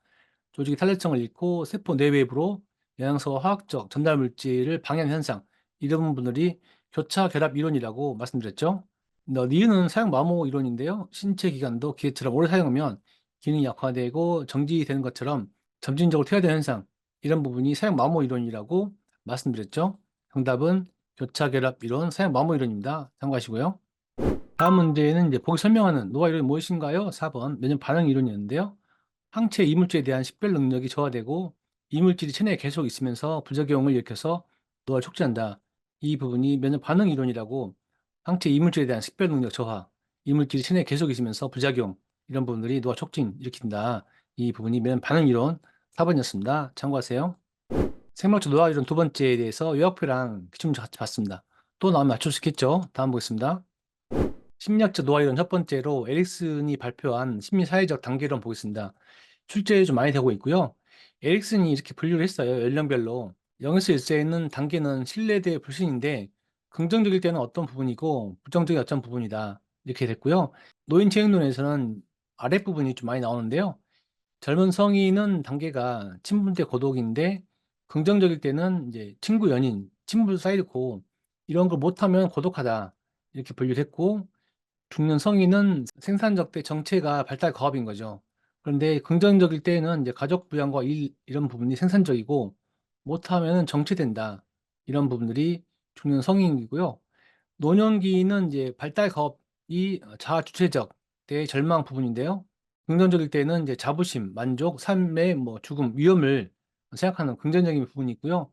조직의 탄력성을 잃고 세포 내외부로 영양소와 화학적 전달 물질을 방해하는 현상, 이런 부분들이 교차 결합 이론이라고 말씀드렸죠. 니은은 사용 마모 이론인데요. 신체 기관도 기계처럼 오래 사용하면 기능이 약화되고 정지되는 것처럼 점진적으로 퇴화되는 현상, 이런 부분이 사용 마모 이론이라고 말씀드렸죠. 정답은 교차 결합 이론, 사용 마모 이론입니다. 참고하시고요. 다음 문제는 이제 보기 설명하는 노화 이론이 무엇인가요? 4번 면역 반응 이론이었는데요. 항체 이물질에 대한 식별 능력이 저하되고 이물질이 체내에 계속 있으면서 부작용을 일으켜서 노화를 촉진한다. 이 부분이 면역 반응 이론이라고, 항체 이물질에 대한 식별 능력 저하, 이물질이 체내에 계속 있으면서 부작용, 이런 부분들이 노화 촉진 일으킨다. 이 부분이 면역 반응 이론 4번이었습니다. 참고하세요. 생물학적 노화 이론 두 번째에 대해서 요약표랑 기출문제 같이 봤습니다. 또 나오면 맞출 수 있겠죠? 다음 보겠습니다. 심리학적 노화 이론 첫 번째로 에릭슨이 발표한 심리사회적 단계론 보겠습니다. 출제 좀 많이 되고 있고요. 에릭슨이 이렇게 분류를 했어요. 연령별로. 0에서 1세에는 단계는 신뢰 대 불신인데 긍정적일 때는 어떤 부분이고 부정적인 어떤 부분이다. 이렇게 됐고요. 노인 체육론에서는 아랫부분이 좀 많이 나오는데요. 젊은 성인은 단계가 친분 대 고독인데 긍정적일 때는 이제 친구, 연인, 친분 쌓이고 이런 걸 못하면 고독하다. 이렇게 분류를 했고, 중년 성인은 생산적 대 정체가 발달 과업인 거죠. 그런데 긍정적일 때는 이제 가족 부양과 일, 이런 부분이 생산적이고 못하면 정체된다. 이런 부분들이 중년 성인이고요. 노년기는 이제 발달 과업이 자아 주체적 대 절망 부분인데요. 긍정적일 때는 이제 자부심, 만족, 삶의 뭐 죽음, 위험을 생각하는 긍정적인 부분이 있고요.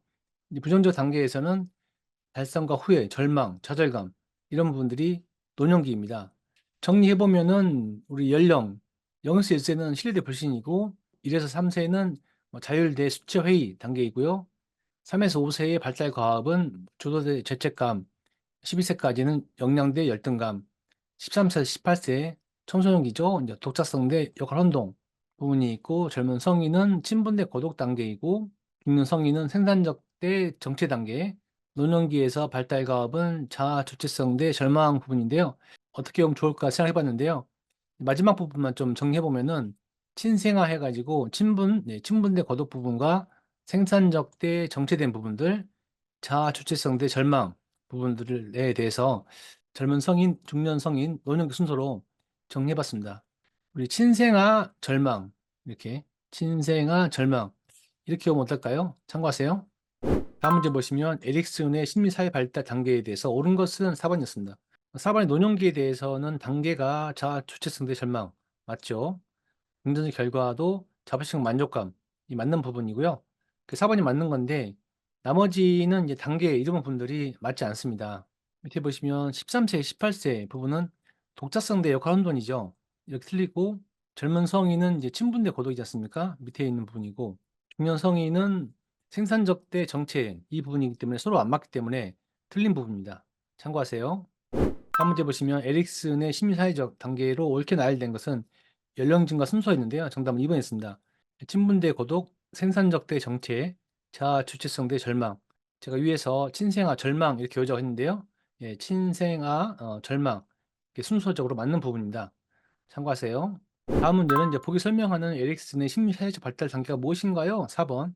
이제 부정적 단계에서는 달성과 후회, 절망, 좌절감, 이런 부분들이 노년기입니다. 정리해보면은 우리 연령 0에서 1세는 신뢰 대 불신이고 1에서 3세는 자율 대 수치 회의 단계이고요. 3에서 5세의 발달 과업은 주도 대 죄책감, 12세까지는 역량 대 열등감, 13세에서 18세 청소년기죠. 이제 독자성 대 역할 혼동 부분이 있고, 젊은 성인은 친분 대 고독 단계이고, 중년 성인은 생산적 대 정체 단계, 노년기에서 발달 과업은 자아 주체성 대 절망 부분인데요. 어떻게 하면 좋을까 생각해 봤는데요. 마지막 부분만 좀 정리해 보면은 친생아 해가지고 친분, 친분 대 고독 부분과 생산적 대 정체된 부분들, 자아 주체성 대 절망 부분들에 대해서 젊은 성인, 중년 성인, 노년기 순서로 정리해 봤습니다. 우리 친생아, 절망, 이렇게 친생아, 절망, 이렇게 오면 어떨까요? 참고하세요. 다음 문제 보시면 에릭슨의 심리사회 발달 단계에 대해서 옳은 것은 4번이었습니다. 4번의 노년기에 대해서는 단계가 자아 주체성 대 절망 맞죠? 긍정적 결과도 자부심 만족감이 맞는 부분이고요. 그 4번이 맞는 건데 나머지는 이제 단계 이런 분들이 맞지 않습니다. 밑에 보시면 13세, 18세 부분은 독자성 대 역할 혼돈이죠. 이렇게 틀리고, 젊은 성인은 이제 친분 대 고독이지 않습니까? 밑에 있는 부분이고, 중년 성인은 생산적 대 정체 이 부분이기 때문에 서로 안 맞기 때문에 틀린 부분입니다. 참고하세요. 다음 문제 보시면 에릭슨의 심리사회적 단계로 옳게 나열된 것은 연령층과 순서였는데요. 정답은 2번이었습니다. 친분대 고독, 생산적 대 정체, 자아 주체성 대 절망. 제가 위에서 친생아, 절망 이렇게 요약했는데요. 예, 친생아, 절망 이렇게 순서적으로 맞는 부분입니다. 참고하세요. 다음 문제는 이제 보기 설명하는 에릭슨의 심리사회적 발달 단계가 무엇인가요? 4번.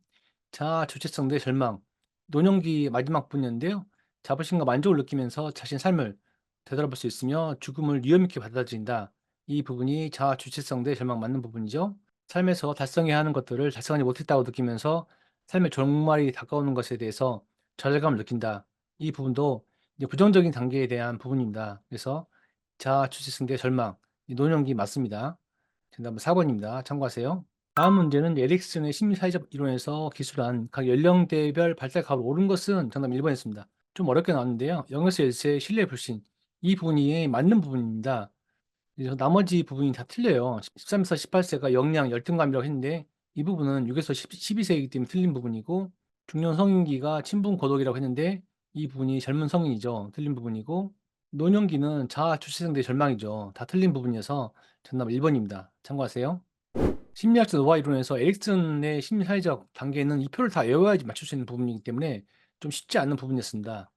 자아 주체성 대 절망. 노년기 마지막 분인데요. 자부심과 만족을 느끼면서 자신 삶을 되돌아볼 수 있으며 죽음을 위험 있게 받아들인다. 이 부분이 자아 주체성 대 절망 맞는 부분이죠. 삶에서 달성해야 하는 것들을 달성하지 못했다고 느끼면서 삶의 종말이 다가오는 것에 대해서 좌절감을 느낀다. 이 부분도 이제 부정적인 단계에 대한 부분입니다. 그래서 자아 주체성 대 절망, 이 노년기 맞습니다. 정답은 4번입니다. 참고하세요. 다음 문제는 에릭슨의 심리사회적 이론에서 기술한 각 연령대별 발달각으로 옳은 것은 정답 1번이었습니다. 좀 어렵게 나왔는데요. 0에서 1세의 신뢰 불신. 이 부분이 맞는 부분입니다. 그래서 나머지 부분이 다 틀려요. 13에서 18세가 영양, 열등감이라고 했는데 이 부분은 6에서 12세이기 때문에 틀린 부분이고 중년 성인기가 친분 고독이라고 했는데 이 부분이 젊은 성인이죠. 틀린 부분이고 노년기는 자아 주체성 대 절망이죠. 다 틀린 부분이어서 정답 1번입니다. 참고하세요. 심리학적 노화 이론에서 에릭슨의 심리사회적 단계는 이 표를 다 외워야지 맞출 수 있는 부분이기 때문에 좀 쉽지 않은 부분이었습니다.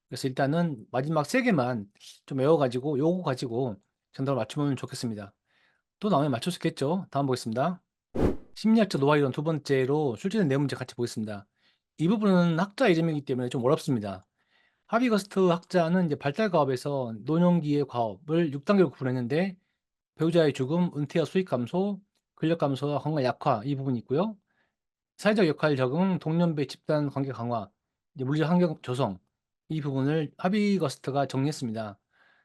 그래서 일단은 마지막 세 개만 좀 외워가지고 요거 가지고 정답을 맞추면 좋겠습니다. 또 나오면 맞출 수 있겠죠? 다음 보겠습니다. 심리학적 노화 이론 두 번째로 출제된 네 문제 같이 보겠습니다. 이 부분은 학자 이름이기 때문에 좀 어렵습니다. 하비거스트 학자는 이제 발달 과업에서 노년기의 과업을 6단계로 구분했는데 배우자의 죽음, 은퇴와 수익 감소, 근력 감소와 건강 약화 이 부분이 있고요. 사회적 역할 적응, 동년배 집단 관계 강화, 이제 물리적 환경 조성 이 부분을 하비거스트가 정리했습니다.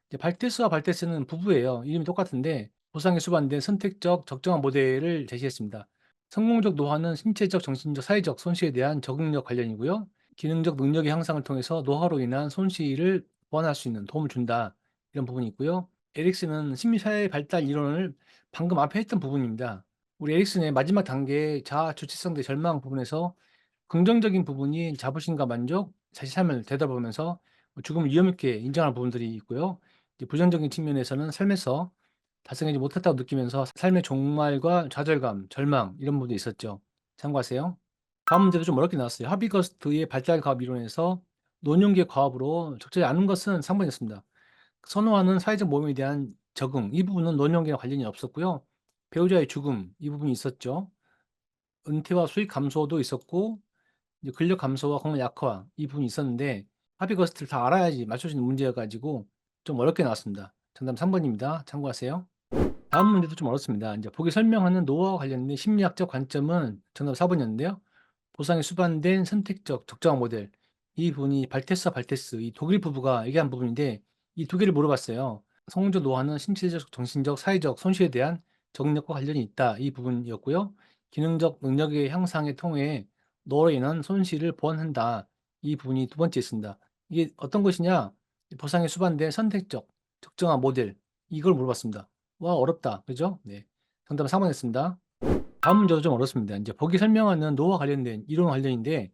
이제 발테스와 발테스는 부부예요. 이름이 똑같은데 보상에 수반된 선택적 적정한 모델을 제시했습니다. 성공적 노화는 신체적, 정신적, 사회적 손실에 대한 적응력 관련이고요. 기능적 능력의 향상을 통해서 노화로 인한 손실을 보완할 수 있는 도움을 준다. 이런 부분이 있고요. 에릭슨은 심리사회 발달 이론을 방금 앞에 했던 부분입니다. 우리 에릭슨의 마지막 단계 자아 주체성 대 절망 부분에서 긍정적인 부분이 자부심과 만족, 자신 삶을 되돌아보면서 죽음을 위험 있게 인정하는 부분들이 있고요. 이제 부정적인 측면에서는 삶에서 달성하지 못했다고 느끼면서 삶의 종말과 좌절감, 절망 이런 부분도 있었죠. 참고하세요. 다음 문제도 좀 어렵게 나왔어요. 하비거스트의 발달 과업 이론에서 노년기의 과업으로 적절히 않은 것은 3번이었습니다. 선호하는 사회적 모임에 대한 적응, 이 부분은 노년기와 관련이 없었고요. 배우자의 죽음, 이 부분이 있었죠. 은퇴와 수익 감소도 있었고, 이제 근력 감소와 건강 약화, 이 부분이 있었는데, 하비거스트를 다 알아야지 맞출 수 있는 문제여가지고 좀 어렵게 나왔습니다. 정답 3번입니다. 참고하세요. 다음 문제도 좀 어렵습니다. 이제 보기 설명하는 노화와 관련된 심리학적 관점은 정답 4번이었는데요. 보상에 수반된 선택적 적정한 모델. 이 부분이 발테스와 발테스, 이 독일 부부가 얘기한 부분인데 이 두 개를 물어봤어요. 성적 노화는 신체적, 정신적, 사회적 손실에 대한 적응력과 관련이 있다. 이 부분이었고요. 기능적 능력의 향상에 통해 노화로 인한 손실을 보완한다. 이 부분이 두 번째 있습니다. 이게 어떤 것이냐? 보상에 수반된 선택적, 적정한 모델. 이걸 물어봤습니다. 와, 어렵다. 그죠? 네. 정답은 3번이었습니다. 다음 문제도 좀 어렵습니다. 이제 보기 설명하는 노화 관련된 이론 관련인데,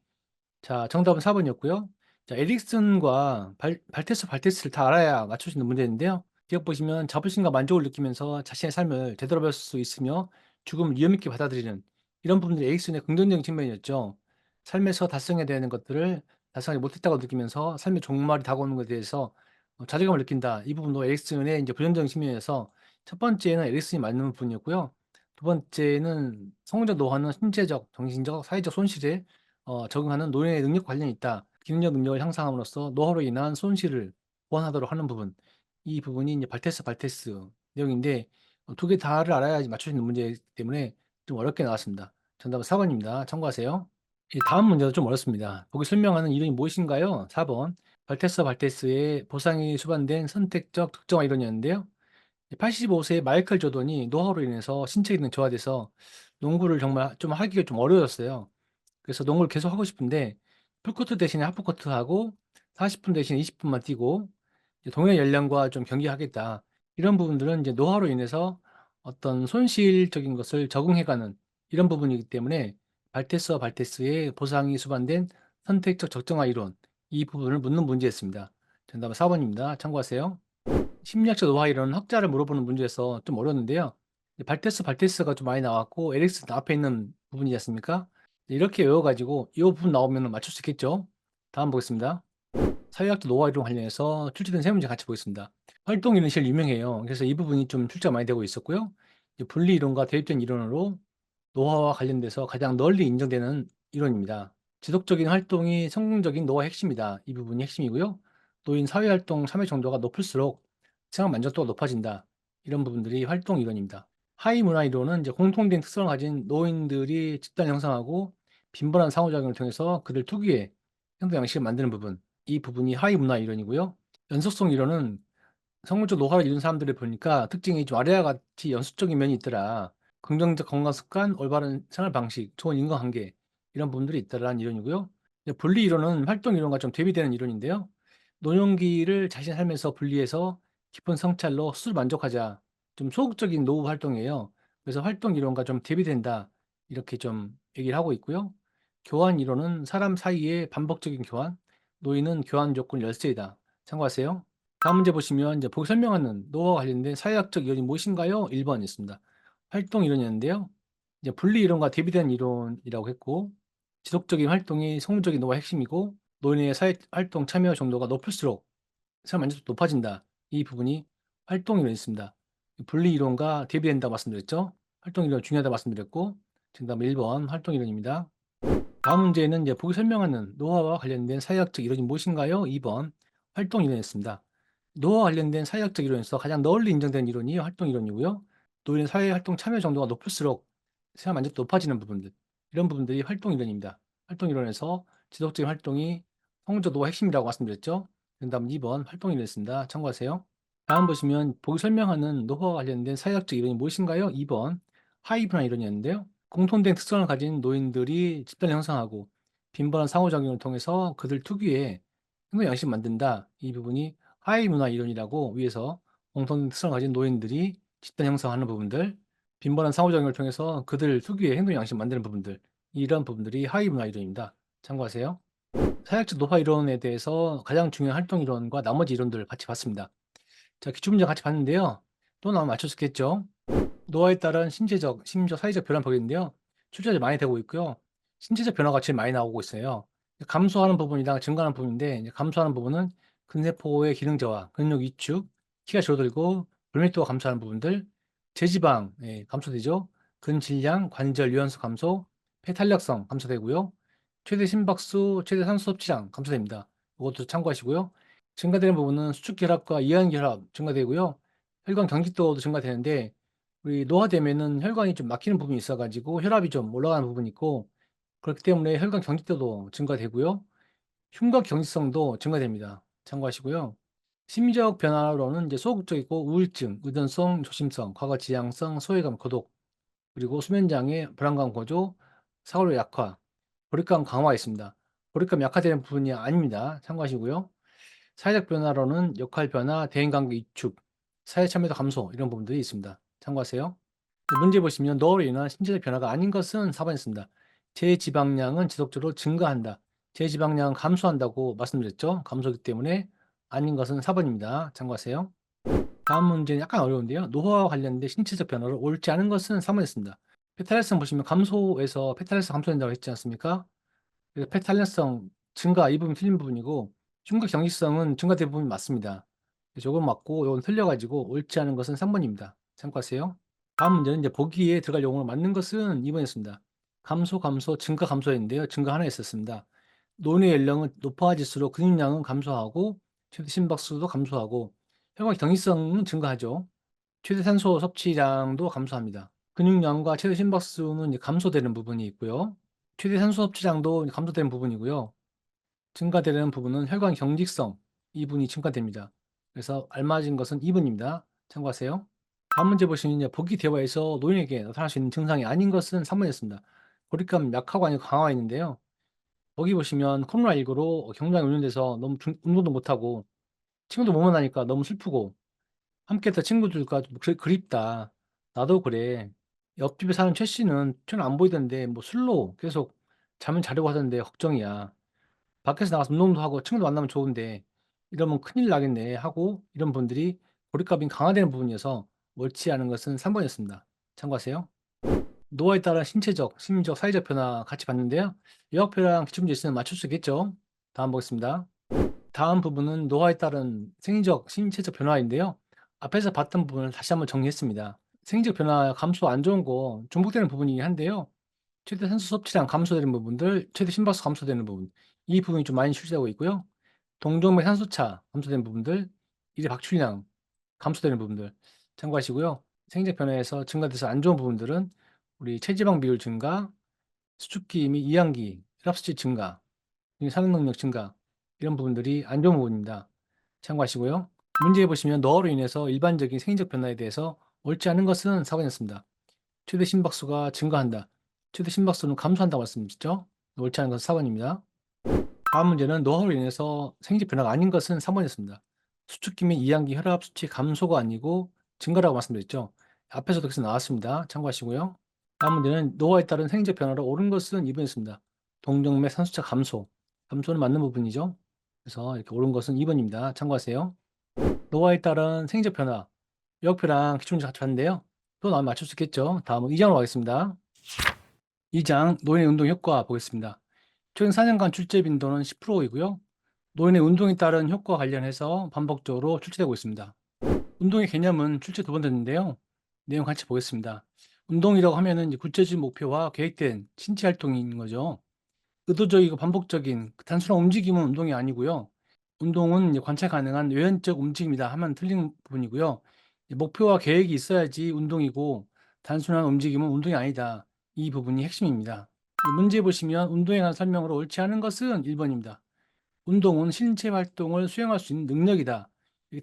자, 정답은 4번이었고요. 자, 에릭슨과 발테스, 발테스를 다 알아야 맞출 수 있는 문제인데요. 기억 보시면 자부심과 만족을 느끼면서 자신의 삶을 되돌아볼 수 있으며 죽음을 위험 있게 받아들이는 이런 부분들이 에릭슨의 긍정적인 측면이었죠. 삶에서 달성해야 되는 것들을 달성하지 못했다고 느끼면서 삶의 종말이 다가오는 것에 대해서 좌절감을 느낀다. 이 부분도 에릭슨의 이제 부정적인 측면에서 첫 번째는 에릭슨이 맞는 부분이었고요. 두 번째는 성적 노화는 신체적, 정신적, 사회적 손실에 적응하는 노인의 능력 관련이 있다. 기능적 능력을 향상함으로써 노화로 인한 손실을 보완하도록 하는 부분. 이 부분이 이제 발테스 내용인데 두 개 다를 알아야지 맞출 수 있는 문제이기 때문에 좀 어렵게 나왔습니다. 정답은 4번입니다. 참고하세요. 이 다음 문제도 좀 어렵습니다. 보기 설명하는 이론이 무엇인가요? 4번. 발테스의 보상이 수반된 선택적 특정화 이론이었는데요. 85세 마이클 조던이 노화로 인해서 신체 기능 저하돼서 농구를 정말 좀 하기가 좀 어려웠어요. 그래서 농구를 계속 하고 싶은데 풀코트 대신에 하프코트 하고 40분 대신에 20분만 뛰고 이제 동해 연령과 좀 경기하겠다. 이런 부분들은 이제 노화로 인해서 어떤 손실적인 것을 적응해가는 이런 부분이기 때문에 발테스와 발테스의 보상이 수반된 선택적 적정화 이론 이 부분을 묻는 문제였습니다. 정답은 4번입니다. 참고하세요. 심리학적 노화 이론 학자를 물어보는 문제에서 좀 어려웠는데요. 발테스가 좀 많이 나왔고, 에릭슨 앞에 있는 부분이지 않습니까? 이렇게 외워가지고 이 부분 나오면 맞출 수 있겠죠? 다음 보겠습니다. 사회학적 노화 이론 관련해서 출제된 세 문제 같이 보겠습니다. 활동 이론이 제일 유명해요. 그래서 이 부분이 좀 출제가 많이 되고 있었고요. 이제 분리 이론과 대입된 이론으로 노화와 관련돼서 가장 널리 인정되는 이론입니다. 지속적인 활동이 성공적인 노화의 핵심이다. 이 부분이 핵심이고요. 노인 사회활동 참여 정도가 높을수록 생활 만족도가 높아진다. 이런 부분들이 활동 이론입니다. 하위 문화 이론은 이제 공통된 특성을 가진 노인들이 집단 형성하고 빈번한 상호작용을 통해서 그들 특유의 행동 양식을 만드는 부분. 이 부분이 하위 문화 이론이고요. 연속성 이론은 성공적 노화를 이룬 사람들을 보니까 특징이 좀 아래와 같이 연속적인 면이 있더라. 긍정적 건강 습관, 올바른 생활 방식, 좋은 인간관계 이런 부분들이 있다라는 이론이고요. 이제 분리 이론은 활동 이론과 좀 대비되는 이론인데요. 노년기를 자신의 삶에서 분리해서 깊은 성찰로 스스로 만족하자. 좀 소극적인 노후 활동이에요. 그래서 활동 이론과 좀 대비된다. 이렇게 좀 얘기를 하고 있고요. 교환 이론은 사람 사이의 반복적인 교환, 노인은 교환 조건 열쇠이다. 참고하세요. 다음 문제 보시면 이제 보기 설명하는 노화와 관련된 사회학적 이론이 무엇인가요? 1번 있습니다. 활동 이론이었는데요. 이제 분리 이론과 대비된 이론이라고 했고, 지속적인 활동이 성공적인 노화의 핵심이고, 노인의 사회 활동 참여 정도가 높을수록 생활 만족도가 높아진다. 이 부분이 활동 이론이 있습니다. 분리 이론과 대비된다고 말씀드렸죠. 활동 이론 중요하다고 말씀드렸고, 정답 1번 활동 이론입니다. 다음 문제는 이제 보기 설명하는 노화와 관련된 사회학적 이론이 무엇인가요? 2번 활동 이론이었습니다. 노화와 관련된 사회학적 이론에서 가장 널리 인정된 이론이 활동 이론이고요. 노인의 사회활동 참여 정도가 높을수록 생활 만족도 높아지는 부분들, 이런 부분들이 활동 이론입니다. 활동 이론에서 지속적인 활동이 성공적 노화 핵심이라고 말씀드렸죠. 정답 2번 활동 이론이었습니다. 참고하세요. 다음 보시면 보기 설명하는 노화와 관련된 사회학적 이론이 무엇인가요? 2번 하이브나 이론이었는데요. 공통된 특성을 가진 노인들이 집단을 형성하고 빈번한 상호작용을 통해서 그들 특유의 행동 양식을 만든다. 이 부분이 하위 문화 이론이라고 위에서 공통된 특성을 가진 노인들이 집단 형성하는 부분들, 빈번한 상호작용을 통해서 그들 특유의 행동 양식을 만드는 부분들, 이런 부분들이 하위 문화 이론입니다. 참고하세요. 사회학적 노화 이론에 대해서 가장 중요한 활동 이론과 나머지 이론들을 같이 봤습니다. 자, 기출문제 같이 봤는데요. 또 나오면 맞출 수 있겠죠? 노화에 따른 신체적, 심리적, 사회적 변화 보겠는데요. 출제가 많이 되고 있고요. 신체적 변화가 제일 많이 나오고 있어요. 감소하는 부분이랑 증가하는 부분인데, 이제 감소하는 부분은 근세포의 기능 저하, 근육 위축, 키가 줄어들고 불밀도가 감소하는 부분들, 제지방 감소되죠. 근질량, 관절 유연성 감소, 폐탄력성 감소되고요. 최대 심박수, 최대 산소 섭취량 감소됩니다. 이것도 참고하시고요. 증가되는 부분은 수축결합과 이완결합 증가되고요. 혈관 경직도도 증가되는데 우리 노화되면은 혈관이 좀 막히는 부분이 있어가지고 혈압이 좀 올라가는 부분이 있고 그렇기 때문에 혈관 경직도도 증가되고요. 흉곽 경직성도 증가됩니다. 참고하시고요. 심리적 변화로는 이제 소극적이고 우울증, 의존성, 조심성, 과거 지향성, 소외감, 고독, 그리고 수면장애, 불안감 고조, 사고력 약화, 몰입감 강화가 있습니다. 몰입감 약화되는 부분이 아닙니다. 참고하시고요. 사회적 변화로는 역할 변화, 대인관계 위축, 사회 참여도 감소 이런 부분들이 있습니다. 참고하세요. 문제 보시면 노후로 인한 신체적 변화가 아닌 것은 4번이었습니다. 제지방량은 지속적으로 증가한다. 제지방량은 감소한다고 말씀드렸죠. 감소하기 때문에 아닌 것은 4번입니다. 참고하세요. 다음 문제는 약간 어려운데요. 노화와 관련된 신체적 변화로 옳지 않은 것은 3번이었습니다. 페탈레스성 보시면 감소에서 페탈레스성 감소된다고 했지 않습니까? 그래서 페탈레스성 증가 이 부분 틀린 부분이고 흉곽 경직성은 증가된 부분이 맞습니다. 조금 맞고 이건 틀려가지고 옳지 않은 것은 3번입니다. 참고하세요. 다음 문제는 이제 보기에 들어갈 용어로 맞는 것은 2번이었습니다. 감소, 증가, 감소했는데요. 증가 하나 있었습니다. 노인의 연령은 높아질수록 근육량은 감소하고 최대 심박수도 감소하고 혈관 경직성은 증가하죠. 최대 산소 섭취량도 감소합니다. 근육량과 최대 심박수는 이제 감소되는 부분이 있고요. 최대 산소 섭취량도 감소되는 부분이고요. 증가되는 부분은 혈관 경직성, 이 부분이 증가됩니다. 그래서 알맞은 것은 2번입니다. 참고하세요. 다음 문제 보시면 이제 보기 대화에서 노인에게 나타날 수 있는 증상이 아닌 것은 3번이었습니다. 고립감 약하고 아니고 강화가 있는데요. 거기 보시면 코로나19로 경장이 운영돼서 너무 운동도 못하고 친구도 못 만나니까 너무 슬프고 함께 했던 친구들과 좀 그립다. 나도 그래. 옆집에 사는 최 씨는 최는 안 보이던데 뭐 술로 계속 잠은 자려고 하던데 걱정이야. 밖에서 나가서 운동도 하고 친구도 만나면 좋은데 이러면 큰일 나겠네 하고 이런 분들이 고립감이 강화되는 부분이어서 옳지 않은 것은 3번이었습니다. 참고하세요. 노화에 따라 신체적, 심리적, 사회적 변화 같이 봤는데요. 요약표랑 기출문제 있으면 맞출 수 있겠죠? 다음 보겠습니다. 다음 부분은 노화에 따른 생리적, 신체적 변화인데요. 앞에서 봤던 부분을 다시 한번 정리했습니다. 생리적 변화 감소 안 좋은 거 중복되는 부분이긴 한데요. 최대 산소 섭취량 감소되는 부분들, 최대 심박수 감소되는 부분, 이 부분이 좀 많이 출제되고 있고요. 동종맥 산소차 감소되는 부분들, 이제 박출량 감소되는 부분들 참고하시고요. 생리적 변화에서 증가돼서 안 좋은 부분들은 우리 체지방 비율 증가, 수축기 및 이항기, 혈압수치 증가, 사는 능력 증가 이런 부분들이 안 좋은 부분입니다. 참고하시고요. 문제에 보시면 노화로 인해서 일반적인 생리적 변화에 대해서 옳지 않은 것은 4번이었습니다. 최대 심박수가 증가한다. 최대 심박수는 감소한다고 말씀드렸죠? 옳지 않은 것은 4번입니다. 다음 문제는 노화로 인해서 생리적 변화가 아닌 것은 3번이었습니다. 수축기 및 이항기 혈압 수치 감소가 아니고 증가라고 말씀드렸죠? 앞에서도 그래서 나왔습니다. 참고하시고요. 다음 문제는 노화에 따른 생리적 변화로 옳은 것은 2번이었습니다. 동정맥 산소차 감소. 감소는 맞는 부분이죠. 그래서 이렇게 옳은 것은 2번입니다. 참고하세요. 노화에 따른 생리적 변화. 역표랑 기출문제 같이 봤는데요. 또 나오면 맞출 수 있겠죠. 다음은 2장으로 가겠습니다. 2장 노인의 운동 효과 보겠습니다. 최근 4년간 출제 빈도는 10%이고요. 노인의 운동에 따른 효과 관련해서 반복적으로 출제되고 있습니다. 운동의 개념은 출제 2번 됐는데요. 내용 같이 보겠습니다. 운동이라고 하면은 이제 구체적인 목표와 계획된 신체 활동인 거죠. 의도적이고 반복적인 단순한 움직임은 운동이 아니고요. 운동은 이제 관찰 가능한 외연적 움직임이다 하면 틀린 부분이고요. 목표와 계획이 있어야지 운동이고 단순한 움직임은 운동이 아니다. 이 부분이 핵심입니다. 문제 보시면 운동에 관한 설명으로 옳지 않은 것은 1번입니다. 운동은 신체 활동을 수행할 수 있는 능력이다.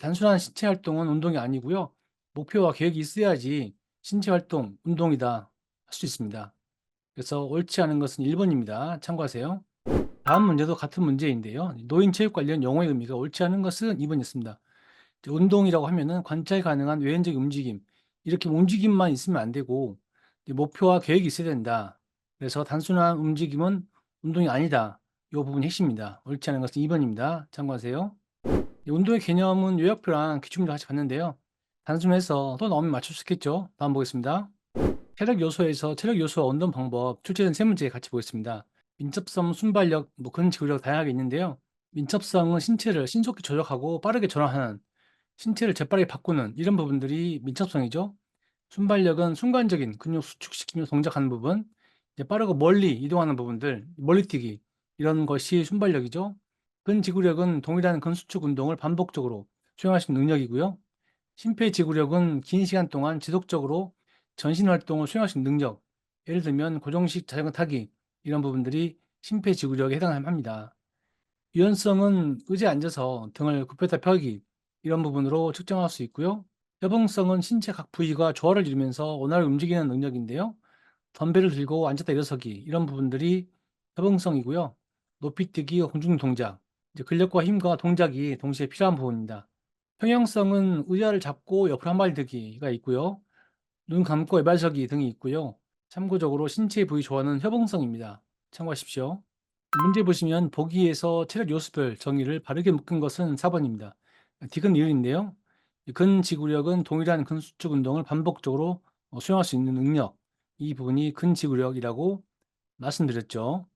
단순한 신체 활동은 운동이 아니고요. 목표와 계획이 있어야지 신체 활동, 운동이다 할 수 있습니다. 그래서 옳지 않은 것은 1번입니다. 참고하세요. 다음 문제도 같은 문제인데요. 노인 체육 관련 용어의 의미가 옳지 않은 것은 2번이었습니다. 운동이라고 하면은 관찰 가능한 외연적 움직임, 이렇게 움직임만 있으면 안 되고 목표와 계획이 있어야 된다. 그래서 단순한 움직임은 운동이 아니다. 이 부분이 핵심입니다. 옳지 않은 것은 2번입니다. 참고하세요. 운동의 개념은 요약표랑 기출문제 같이 봤는데요. 단순해서 또 나오면 맞출 수 있겠죠. 다음 보겠습니다. 체력 요소에서 체력 요소와 운동 방법 출제된 세 문제 같이 보겠습니다. 민첩성, 순발력, 근지구력 다양하게 있는데요. 민첩성은 신체를 신속히 조작하고 빠르게 전환하는, 신체를 재빠르게 바꾸는 이런 부분들이 민첩성이죠. 순발력은 순간적인 근육 수축시키며 동작하는 부분, 이제 빠르고 멀리 이동하는 부분들, 멀리뛰기 이런 것이 순발력이죠. 근지구력은 동일한 근수축 운동을 반복적으로 수행할 수 있는 능력이고요. 심폐지구력은 긴 시간 동안 지속적으로 전신 활동을 수행할 수 있는 능력, 예를 들면 고정식 자전거 타기 이런 부분들이 심폐지구력에 해당합니다. 유연성은 의자에 앉아서 등을 굽혔다 펴기 이런 부분으로 측정할 수 있고요. 협응성은 신체 각 부위가 조화를 이루면서 원활히 움직이는 능력인데요. 덤벨을 들고 앉았다 일어서기 이런 부분들이 협응성이고요. 높이뛰기, 공중 동작, 이제 근력과 힘과 동작이 동시에 필요한 부분입니다. 평형성은 의자를 잡고 옆으로 한 발 들기가 있고요. 눈 감고 외발서기 등이 있고요. 참고적으로 신체 부위 조화는 협응성입니다. 참고하십시오. 문제 보시면 보기에서 체력 요소별 정의를 바르게 묶은 것은 4번입니다. 디귿 리을인데요. 근지구력은 동일한 근수축 운동을 반복적으로 수행할 수 있는 능력. 이 부분이 근지구력이라고 말씀드렸죠.